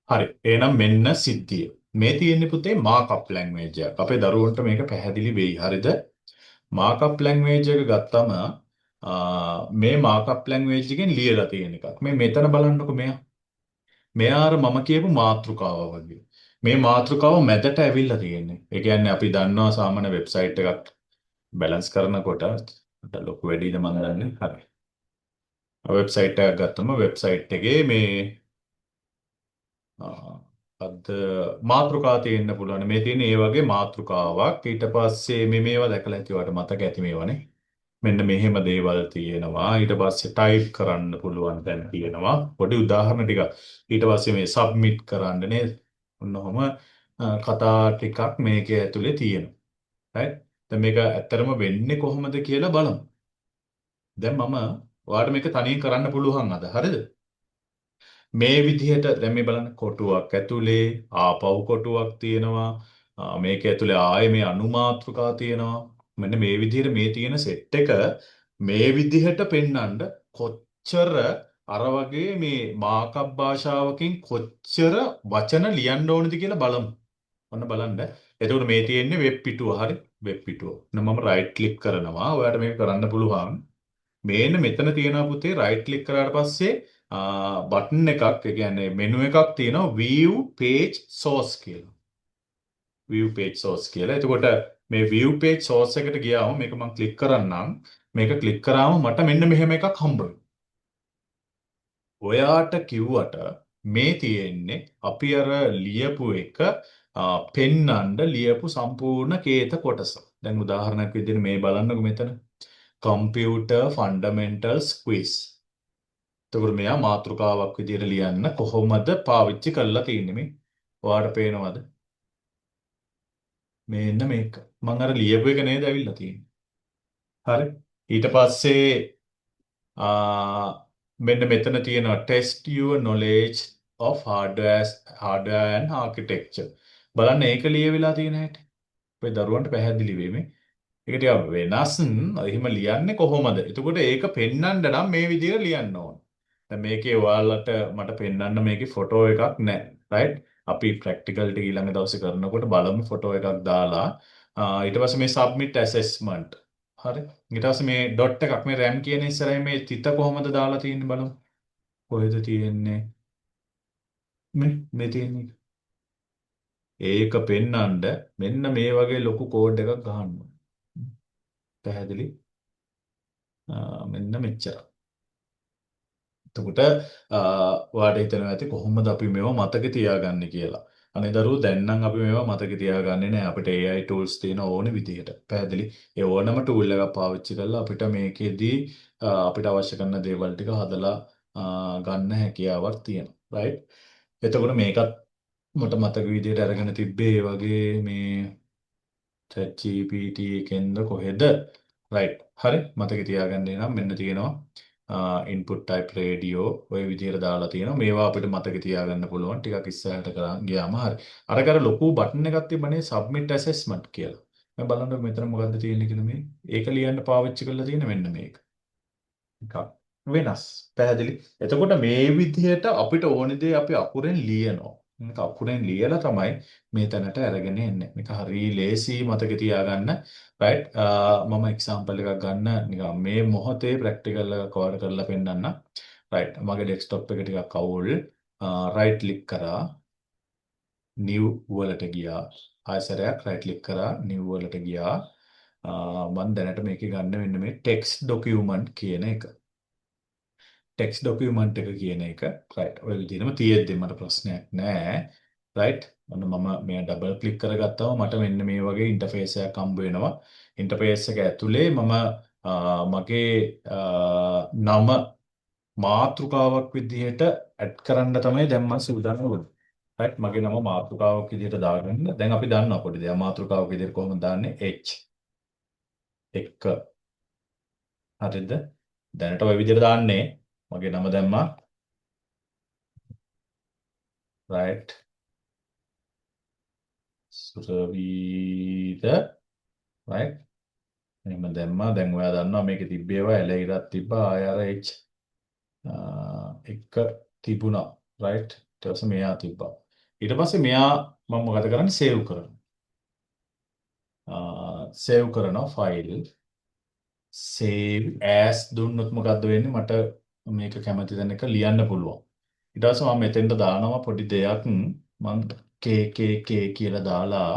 හරි. එහෙනම් මෙන්න සිද්ධිය. මේ තියෙන්නේ පුතේ මාකප් ලැන්ග්වේජ් එකක්. අපේ දරුවන්ට මේක පැහැදිලි වෙයි. හරිද? මාකප් ලැන්ග්වේජ් එක ගත්තම මේ මාකප් ලැන්ග්වේජ් එකෙන් ලියලා තියෙන එකක්. මේ මෙතන බලන්නකො මෙයා. මෙයා අර මම කියපු මාතෘකාව වගේ. මේ මාතෘකාව මැදට ඇවිල්ලා තියෙන්නේ. ඒ කියන්නේ අපි දන්නවා සාමාන්‍ය වෙබ්සයිට් එකක් බැලන්ස් කරනකොට ලොකු වැඩිද මම දන්නේ. හරි. වෙබ්සයිට් එකක් ගත්තම වෙබ්සයිට් එකේ මේ අද මාතෘකා තියෙන්න පුළුවන්. මේ තියෙන ඒ වගේ මාතෘකාවක්. ඊට පස්සේ මේවා දැකලා ඇති ඔයාලට මතක ඇති මේවානේ. මෙන්න මෙහෙම දේවල් තියෙනවා. ඊට පස්සේ ටයිප් කරන්න පුළුවන් දැන් තියෙනවා. පොඩි උදාහරණ ටිකක්. ඊට පස්සේ මේ සබ්මිට් කරන්න නේද? ඔන්නෝම කතා ටිකක් මේකේ ඇතුලේ තියෙනවා. right? දැන් මේක ඇත්තරම වෙන්නේ කොහොමද කියලා බලමු. දැන් මම ඔයාලට මේක තනියෙන් කරන්න පුළුවන් අද. හරිද? මේ විදිහට දැන් මේ බලන්න කොටුවක් ඇතුලේ ආපහු කොටුවක් තියෙනවා. මේක ඇතුලේ ආයේ මේ අනුමාත්‍රිකා තියෙනවා. මෙන්න මේ විදිහට මේ තියෙන සෙට් එක මේ විදිහට පෙන්වන්න කොච්චර අර වගේ මේ මාකප් භාෂාවකින් කොච්චර වචන ලියන්න ඕනද කියලා බලමු. ඔන්න බලන්න. එතකොට මේ තියෙන්නේ වෙබ් පිටුව. හරි. වෙබ් පිටුව. නම් මම රයිට් ක්ලික් කරනවා. ඔයාලට මේක කරන්න පුළුවන්. මේන්න මෙතන තියෙනවා පුතේ රයිට් ක්ලික් කරාට පස්සේ බටන් එකක් ඒ කියන්නේ මෙනු එකක් තියෙනවා view page source කියලා. view page source කියලා. එතකොට මේ view page source එකට ගියාම මේක මම ක්ලික් කරන්නම්. මේක ක්ලික් කරාම මට මෙන්න මෙහෙම එකක් හම්බ වෙනවා. ඔයාට කිව්වට මේ තියෙන්නේ අපි අර ලියපු එක පෙන්නන්න ලියපු සම්පූර්ණ කේත කොටස. දැන් උදාහරණයක් විදිහට මේ බලන්නකො මෙතන. computer fundamentals quiz. එතකොට මෙයා මාතෘකාවක් විදිහට ලියන්න කොහොමද පාවිච්චි කරලා තියෙන්නේ මේ? ඔයාට පේනවද? මේන්න මේක. මම අර ලියපු එක නේද ඇවිල්ලා තියෙන්නේ. හරි. ඊට පස්සේ මෙන්න මෙතන තියෙනවා test your knowledge of hardware and architecture. බලන්න ඒක ලියවිලා තියෙන හැටි. අපේ දරුවන්ට පැහැදිලි වෙන්නේ. ඒක ටිකක් වෙනස්. එහෙම ලියන්නේ කොහොමද? එතකොට ඒක පෙන්වන්න නම් මේ විදිහට ලියන්න ඕන. දැන් මේකේ ඔයාලට මට පෙන්වන්න මේකේ ෆොටෝ එකක් නැහැ. රයිට්? අපි ප්‍රැක්ටිකල් ටික ඊළඟ දවසේ කරනකොට බලමු ෆොටෝ එකක් දාලා. ඊට පස්සේ මේ submit assessment. හරි. ඊට පස්සේ මේ ඩොට් එකක් මේ RAM කියන ඉස්සරහින් මේ තිත කොහොමද දාලා තියෙන්නේ බලමු. කොහෙද තියෙන්නේ? මේ තියෙන්නේ. ඒක පෙන්නන්න මෙන්න මේ වගේ ලොකු කෝඩ් එකක් ගහන්න. පැහැදිලි? මෙන්න මෙච්චර. එතකොට ඔයාලට හිතෙනවා ඇති කොහොමද අපි මේවා මතක තියාගන්නේ කියලා. අනේ දරුවෝ දැන් නම් අපි මේවා මතක තියාගන්නේ නැහැ. අපිට AI tools තියෙන ඕනේ විදිහට. පැහැදිලි? ඒ ඕනම tool එකක් පාවිච්චි කරලා අපිට මේකෙදී අපිට අවශ්‍ය කරන දේවල් ටික හදලා ගන්න හැකියාවක් තියෙනවා. right? එතකොට මේකත් මට මතක විදිහට අරගෙන තිබ්බේ ඒ වගේ මේ ChatGPT එකෙන්ද කොහෙද? right. හරි. මතක තියාගන්න නම් මෙන්න තියෙනවා input type radio ඔය විදිහට දාලා තියෙනවා. මේවා අපිට මතක තියාගන්න පුළුවන්. ටිකක් ඉස්සරහට කරන් ගියාම හරි. අර ලොකු බටන් එකක් තිබ්බනේ submit assessment කියලා. මම බලන්න මෙතන මොකද්ද තියෙන්නේ කියලා මේ. ඒක ලියන්න පාවිච්චි කරලා තියෙන මෙන්න මේක. එකක් වෙනස්. පැහැදිලි. එතකොට මේ විදිහට අපිට ඕනේ දේ අපි අකුරෙන් ලියනවා. මේක අකුරෙන් ලියලා තමයි මේ තැනට අරගෙන එන්නේ. මේක හරිය ලේසි මතක තියාගන්න. right මම එක්සැම්පල් එකක් ගන්න නිකන් මේ මොහොතේ ප්‍රැක්ටිකල් එක කවර් කරලා පෙන්නන්න. right මගේ ඩෙස්ක්ටොප් එක ටිකක් අවුල්. right ක්ලික් කරා new වලට ගියා. ආයසරයක් right ක්ලික් කරා new වලට ගියා. මම දැනට මේකේ ගන්න වෙන්නේ මේ text document කියන එක. text document එක කියන එක right ඔය විදිහටම තියෙද්දි මට ප්‍රශ්නයක් නැහැ. right ඔන්න මම මේ ඩබල් ක්ලික් කරගත්තාම මට මෙන්න මේ වගේ ඉන්ටර්ෆේස් එකක් හම්බ වෙනවා. ඉන්ටර්ෆේස් එක ඇතුලේ මම මගේ නම මාතෘකාවක් විදිහට ඇඩ් කරන්න තමයි දැන් මම සූදානම් වෙන්නේ. right මගේ නම මාතෘකාවක් විදිහට දාගන්න. දැන් අපි දන්නවා පොඩි දෙයක් මාතෘකාවක් විදිහට කොහොමද දාන්නේ h එක හරිද? දැනට ඔය විදිහට දාන්නේ මගේ නම දැම්මා right සුරවීද right එහෙම දැම්මා. දැන් ඔයා දන්නවා මේකේ තිබ්බේවා එලෙයිරක් තිබ්බා IRH එක තිබුණා right ඊට පස්සේ මෙයා තිබ්බා. ඊට පස්සේ මෙයා මම මොකද කරන්නේ සේව් කරනවා. සේව් කරනවා ෆයිල් save as දුන්නොත් මොකද්ද වෙන්නේ? මට මේක කැමති තැනක ලියන්න පුළුවන්. ඊට පස්සේ මම මෙතෙන්ට දානවා පොඩි දෙයක් මම KKK කියලා දාලා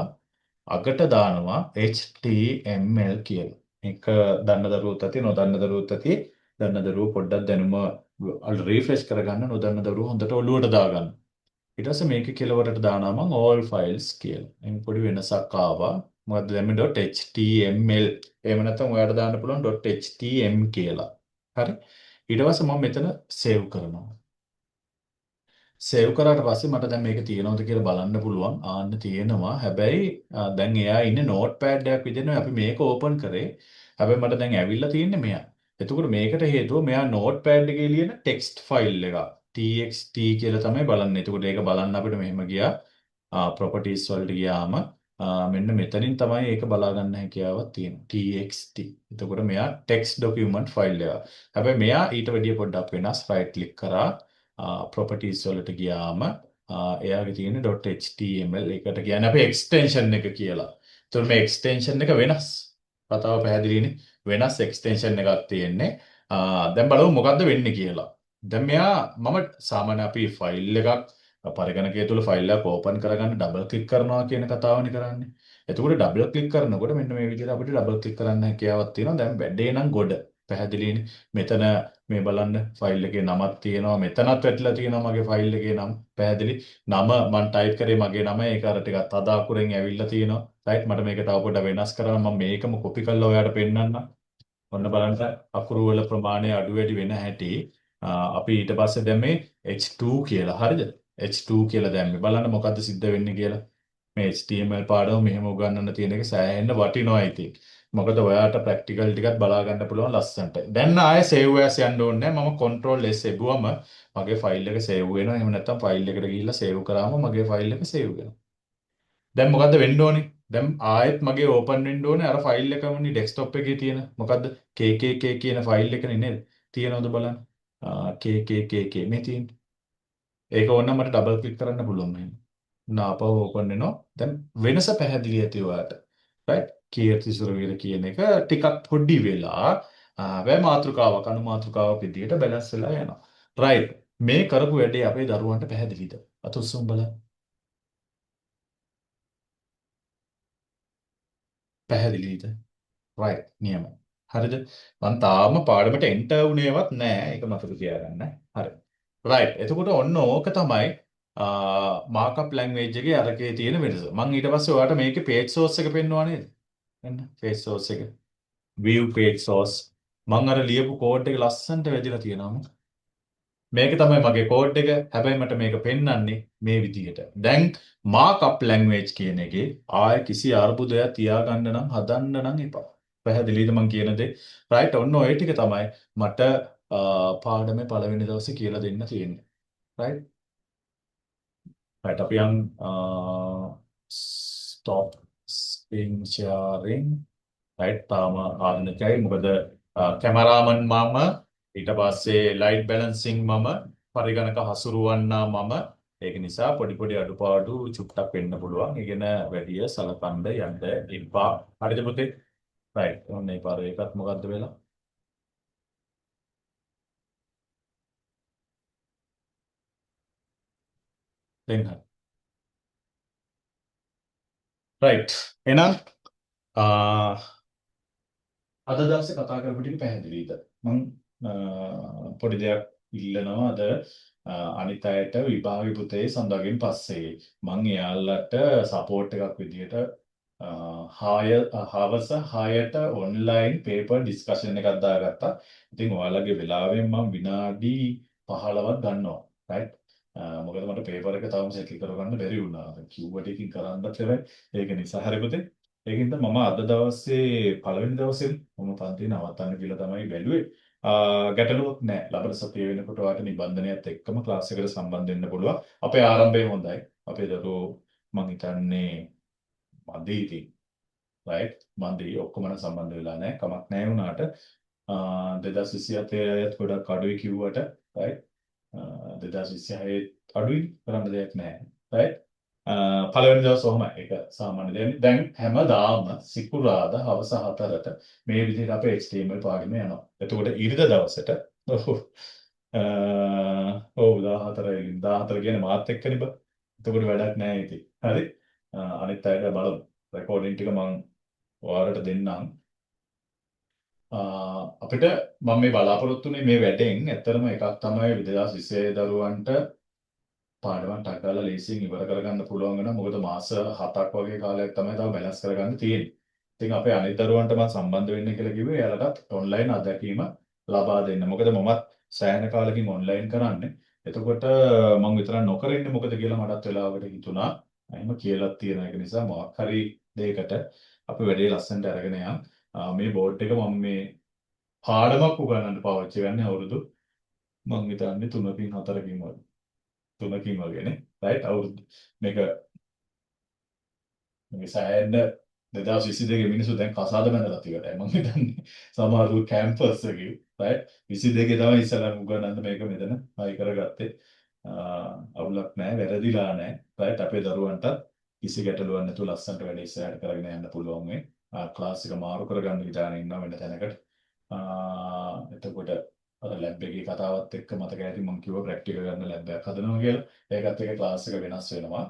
අගට දානවා HTML කියලා. මේක දන්න දරුවොත් ඇති නොදන්න දරුවොත් ඇති. දන්න දරුවෝ පොඩ්ඩක් දැනුම රිෆ්‍රෙෂ් කරගන්න නොදන්න දරුවෝ හොඳට ඔළුවට දාගන්න. ඊට පස්සේ මේක කෙලවරට දානවා මම all files කියලා. එම් පොඩි වෙනසක් ආවා. මොකද දැම්මේ .html. එහෙම නැත්නම් ඔයාලට දාන්න පුළුවන් .htm කියලා. හරි. ඊට පස්සේ මම මෙතන සේව් කරනවා. සේව් කරාට පස්සේ මට දැන් මේක තියෙනවද කියලා බලන්න පුළුවන්. ආන්න තියෙනවා. හැබැයි දැන් එයා ඉන්නේ notepad එකක් විදිහට අපි මේක ඕපන් කරේ. හැබැයි මට දැන් ඇවිල්ලා තියෙන්නේ මෙයා. එතකොට මේකට හේතුව මෙයා notepad එකේ ලියන text file එක. txt කියලා තමයි බලන්නේ. එතකොට ඒක බලන්න අපිට මෙහෙම ගියා. properties වලට ගියාම මෙන්න මෙතනින් තමයි ඒක බලා ගන්න හැකියාවක් තියෙනවා. txt. එතකොට මෙයා text document file එක. හැබැයි මෙයා ඊට වැඩිය පොඩ්ඩක් වෙනස්. right click කරා properties වලට ගියාම එයාගේ තියෙන .html එකට කියන්නේ අපි extension එක කියලා. එතකොට මේ extension එක වෙනස්. කතාව පැහැදිලිනේ. වෙනස් extension එකක් තියෙන්නේ. දැන් බලමු මොකද්ද වෙන්නේ කියලා. දැන් මෙයා මම සාමාන්‍ය අපි ෆයිල් එකක් පරිගණකය තුළ ෆයිල් එකක් ඕපන් කරගන්න ඩබල් ක්ලික් කරනවා කියන කතාවනේ කරන්නේ. එතකොට ඩබල් ක්ලික් කරනකොට මෙන්න මේ විදිහට අපිට ඩබල් ක්ලික් කරන්න හැකියාවක් තියෙනවා. දැන් වැඩේ නම් ගොඩ. පැහැදිලිනේ. මෙතන මේ බලන්න ෆයිල් එකේ නමක් තියෙනවා. මෙතනත් වැටිලා තියෙනවා මගේ ෆයිල් එකේ නම. පැහැදිලි. නම මම ටයිප් කරේ මගේ නම. ඒක අර ටිකක් තද අකුරෙන් ඇවිල්ලා තියෙනවා. රයිට්. මට මේක තව පොඩ්ඩක් වෙනස් කරන්න මම මේකම කොපි කරලා ඔයාලට පෙන්නන්නම්. ඔන්න බලන්න අකුරු වල ප්‍රමාණය අඩු වැඩි වෙන හැටි අපි ඊට පස්සේ දැම්මේ H2 කියලා. හරිද? H2 කියලා දැම්මේ. බලන්න මොකද්ද සිද්ධ වෙන්නේ කියලා. මේ HTML පාඩම මෙහෙම උගන්වන්න තියෙන එක සෑහෙන්න වටිනවා ඉතින්. මොකද ඔයාලට ප්‍රැක්ටිකල් ටිකක් බලා ගන්න පුළුවන් ලස්සනට. දැන් ආයේ save as යන්න ඕනේ නැහැ. මම control S එබුවම මගේ ෆයිල් එක save වෙනවා. එහෙම නැත්නම් ෆයිල් එකට ගිහිල්ලා save කරාම මගේ ෆයිල් එක save වෙනවා. දැන් මොකද්ද වෙන්න ඕනේ? දැන් ආයෙත් මගේ ඕපන් වෙන්න ඕනේ අර ෆයිල් එකමනේ ඩෙස්ක්ටොප් එකේ තියෙන. මොකද්ද? KKK කියන ෆයිල් එකනේ නේද? තියෙනවද බලන්න. KKK මේ තියෙන්නේ. ඒක ඕනනම් මට ඩබල් ක්ලික් කරන්න පුළුවන් මෙහෙම. නාපව ඕපන් වෙනවා. දැන් වෙනස පැහැදිලි ඇති ඔයාලට. රයිට්? කීර්ති සුරවීර කියන එක ටිකක් පොඩි වෙලා වැය මාතෘකාවක් අනු මාතෘකාවක් විදියට බැලන්ස් වෙලා යනවා. රයිට්. මේ කරපු වැඩේ අපේ දරුවන්ට පැහැදිලිද? අත උස්සමු බලන්න. පැහැදිලිද? රයිට් නියමයි. හරිද? මම තාම පාඩමට එන්ටර් වුණේවත් නෑ. ඒක මතක තියාගන්න. හරි. රයිට්. එතකොට ඔන්න ඕක තමයි මාකප් ලැන්ග්වේජ් එකේ අරකේ තියෙන වෙනස. මම ඊට පස්සේ ඔයාලට මේකේ page source එක පෙන්වනවා නේද? එන්න page source එක. view page source. මම අර ලියපු කෝඩ් එක ලස්සනට වැදිලා තියෙනවා. මේක තමයි මගේ කෝඩ් එක. හැබැයි මට මේක පෙන්වන්නේ මේ විදිහට. දැන් මාකප් ලැන්ග්වේජ් කියන එකේ ආයෙ කිසි අර්බුදයක් තියාගන්න නම් හදන්න නම් එපා. පැහැදිලිද මම කියන දේ? රයිට් ඔන්න ඔය ටික තමයි මට පාඩමේ පළවෙනි දවසේ කියලා දෙන්න තියෙන්නේ. රයිට් රයිට් අපි යන් stop screen sharing රයිට් තාම ආධුනිකයි මොකද කැමරාමන් මම ඊට පස්සේ ලයිට් බැලන්සිං මම පරිගණක හසුරුවන්නා මම ඒක නිසා පොඩි පොඩි අඩුපාඩු චුට්ටක් වෙන්න පුළුවන්. ඒ ගැන වැඩිය සලකන්න යන්න එපා. හරිද පුතේ? රයිට් ඔන්න ඒ පාර ඒකත් මොකද්ද වෙලා? දැන් හරි. රයිට් එහෙනම් අද දවසේ කතා කරපු ටික පැහැදිලිද? මම පොඩි දෙයක් ඉල්ලනවා අද අනිත් අයට විභාග පුතේ සඳගෙන් පස්සේ මම එයාලට සපෝට් එකක් විදියට හවස 6ට ඔන්ලයින් පේපර් ඩිස්කෂන් එකක් දාගත්තා. ඉතින් ඔයාලගේ වෙලාවෙන් මම විනාඩි 15ක් ගන්නවා. රයිට්? මොකද මට පේපර් එක තාම සෙටල් කරගන්න බැරි වුණා. කිව්වට එකකින් කරන්නත් බැහැ. ඒක නිසා හරි පුතේ. ඒකින්ද මම අද දවසේ පළවෙනි දවසේ මම පන්තිය නවත්තන්න කියලා තමයි බැලුවේ. ගැටලුවක් නැහැ. ලබන සතිය වෙනකොට ඔයාලට නිබන්ධනයත් එක්කම ක්ලාස් එකට සම්බන්ධ වෙන්න පුළුවන්. අපේ ආරම්භය හොඳයි. අපේ දරුවෝ මං හිතන්නේ මදි ඉතින්. රයිට්? මදි ඔක්කොම සම්බන්ධ වෙලා නැහැ. කමක් නැහැ වුණාට 2027 අයත් ගොඩක් අඩුයි කිව්වට රයිට්? 2026 අඩුයි කරන්න දෙයක් නැහැ. රයිට්? පළවෙනි දවස් ඔහොමයි. ඒක සාමාන්‍ය දෙයක්. දැන් හැමදාම සිකුරාදා හවස 4ට මේ විදිහට අපේ HTML පාඩම යනවා. එතකොට ඉරිදා දවසට ඔව් 14 කියන්නේ මාත් එක්කනේ බා. එතකොට වැඩක් නැහැ ඉතින්. හරි. අනිත් අයට බලමු. රෙකෝඩින් ටික මම ඔයාලට දෙන්නම්. අපිට මම මේ බලාපොරොත්තු වෙන්නේ මේ වැඩෙන් ඇත්තරම එකක් තමයි 2026 දරුවන්ට පාඩමක් ටක්කලා ලේසියෙන් ඉවර කරගන්න පුළුවන් වෙනවා. මොකද මාස 7ක් වගේ කාලයක් තමයි තව බැලන්ස් කරගන්න තියෙන්නේ. ඉතින් අපේ අනිත් දරුවන්ට මම සම්බන්ධ වෙන්න කියලා කිව්වේ එයාලටත් ඔන්ලයින් අත්දැකීම ලබා දෙන්න. මොකද මමත් සෑහෙන කාලෙකින් ඔන්ලයින් කරන්නේ. එතකොට මම විතරක් නොකර ඉන්නේ මොකද කියලා මටත් වෙලාවකට හිතුණා. එහෙම කියලා තියෙන එක නිසා මොකක් හරි දෙයකට අපි වැඩේ ලස්සනට අරගෙන යන්න. මේ බෝඩ් එක මම මේ පාඩමක් උගන්වන්න පාවිච්චි කරන්නේ අවුරුදු මම හිතන්නේ 3කින් 4කින් වගේ. 3කින් වගේනේ. රයිට් අවුරුදු මේක සෑහෙන 2022 මිනිස්සු දැන් කසාද බැඳලා තියලා මම හිතන්නේ සමහරු කැම්පස් එකේ රයිට් 22 තමයි ඉස්සරහ උගන්වන්න මේක මෙතන හයි කරගත්තේ අවුලක් නැහැ වැරදිලා නැහැ රයිට් අපේ දරුවන්ට කිසි ගැටලුවක් නැතුව ලස්සනට වැඩ ඉස්සරහට කරගෙන යන්න පුළුවන් මේ ක්ලාස් එක මාරු කරගන්න විතරක් ඉන්නවා වෙන තැනකට එතකොට අර ලැබ් එකේ කතාවත් එක්ක මතක ඇති මම කිව්වා ප්‍රැක්ටිකල් කරන ලැබ් එකක් හදනවා කියලා ඒකත් එක ක්ලාස් එක වෙනස් වෙනවා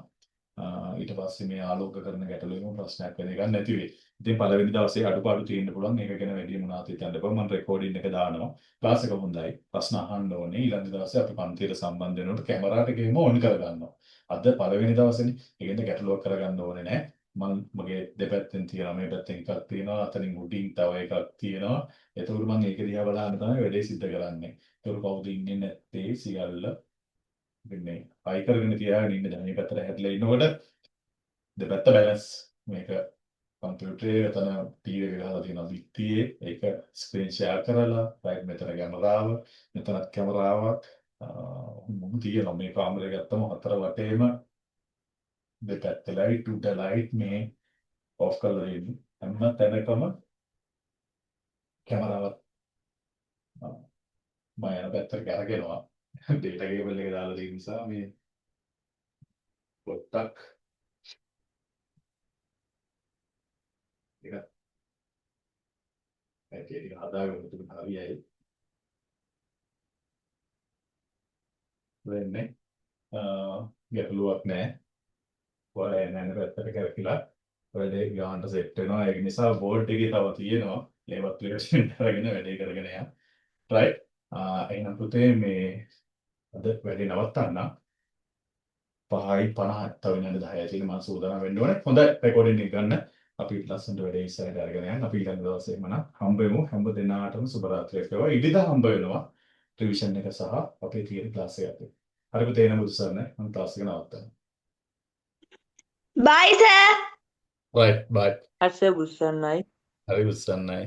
ඊට පස්සේ මේ ආලෝක කරන ගැටලුවෙම ප්‍රශ්නයක් වෙන එකක් නැති වෙයි. ඉතින් පළවෙනි දවසේ අඩුපාඩු තියෙන්න පුළුවන්. ඒක ගැන වැඩි මොනවද හිතන්න එපා. මම රෙකෝඩින් එක දානවා. ක්ලාස් එක හොඳයි. ප්‍රශ්න අහන්න ඕනේ. ඊළඟ දවසේ අපි පන්තියට සම්බන්ධ වෙනකොට කැමරාට ගේම ඔන් කරගන්නවා. අද පළවෙනි දවසේනේ. ඒකෙන්ද ගැටලුවක් කරගන්න ඕනේ නැහැ. මම මගේ දෙපැත්තෙන් තියනවා. මේ පැත්තෙන් එකක් තියෙනවා. අතනින් උඩින් තව එකක් තියෙනවා. එතකොට මම ඒක දිහා බලන්න තමයි වැඩේ සිද්ධ කරන්නේ. ඒක කවුද ඉන්නේ නැත්තේ සියල්ල මේ අයි කරගෙන තියාගෙන ඉන්න දැන් මේ පැත්තට හැරිලා ඉන්නකොට දෙපැත්ත බැලන්ස් මේක කම්පියුටරේ එතන ටීවී එක ගහලා තියෙනවා පිටියේ ඒක ස්ක්‍රීන් ෂෙයා කරලා රයිට් මෙතන කැමරාව මෙතනත් කැමරාවක් මොකද තියෙනවා මේ කාමරේ ගත්තම හතර වටේම දෙපැත්ත ලයිට් උඩ ලයිට් මේ ඔෆ් කරලා ඉන්නේ හැම තැනකම කැමරාවක් මම යන පැත්තට කරගෙනවා ඩේටා කේබල් එක දාලා තියෙන නිසා මේ පොට්ටක් ඒක ඒක හදාගන්න තුන හරියයි වෙන්නේ ගැටලුවක් නැහැ ඔයාලා එන්න පැත්තට කරකිලා වැඩේ ගානට සෙට් වෙනවා ඒක නිසා බෝඩ් එකේ තව තියෙනවා ලේබල් ක්ලියර් කරගෙන වැඩේ කරගෙන යන්න රයිට් එහෙනම් පුතේ මේ අද වැඩේ නවත්තන්න 5:50 තව විනාඩි 10යි තියෙන මම සූදානම් වෙන්න ඕනේ හොඳයි රෙකෝඩින් එක ගන්න අපි ලස්සනට වැඩේ ඉස්සරහට අරගෙන යන්න අපි ඊළඟ දවසේ මම හම්බ වෙමු හැම දිනාටම සුබ රාත්‍රියක් වේවා ඉදිරියට හම්බ වෙනවා රිවිෂන් එක සහ අපේ තියෙන ක්ලාස් එකත් හරි පුතේ එන බුදුසරණ මම ක්ලාස් එක නවත්තනවා Bye, sir. right bye අස බුස්සන්නයි හරි බුදුසරණයි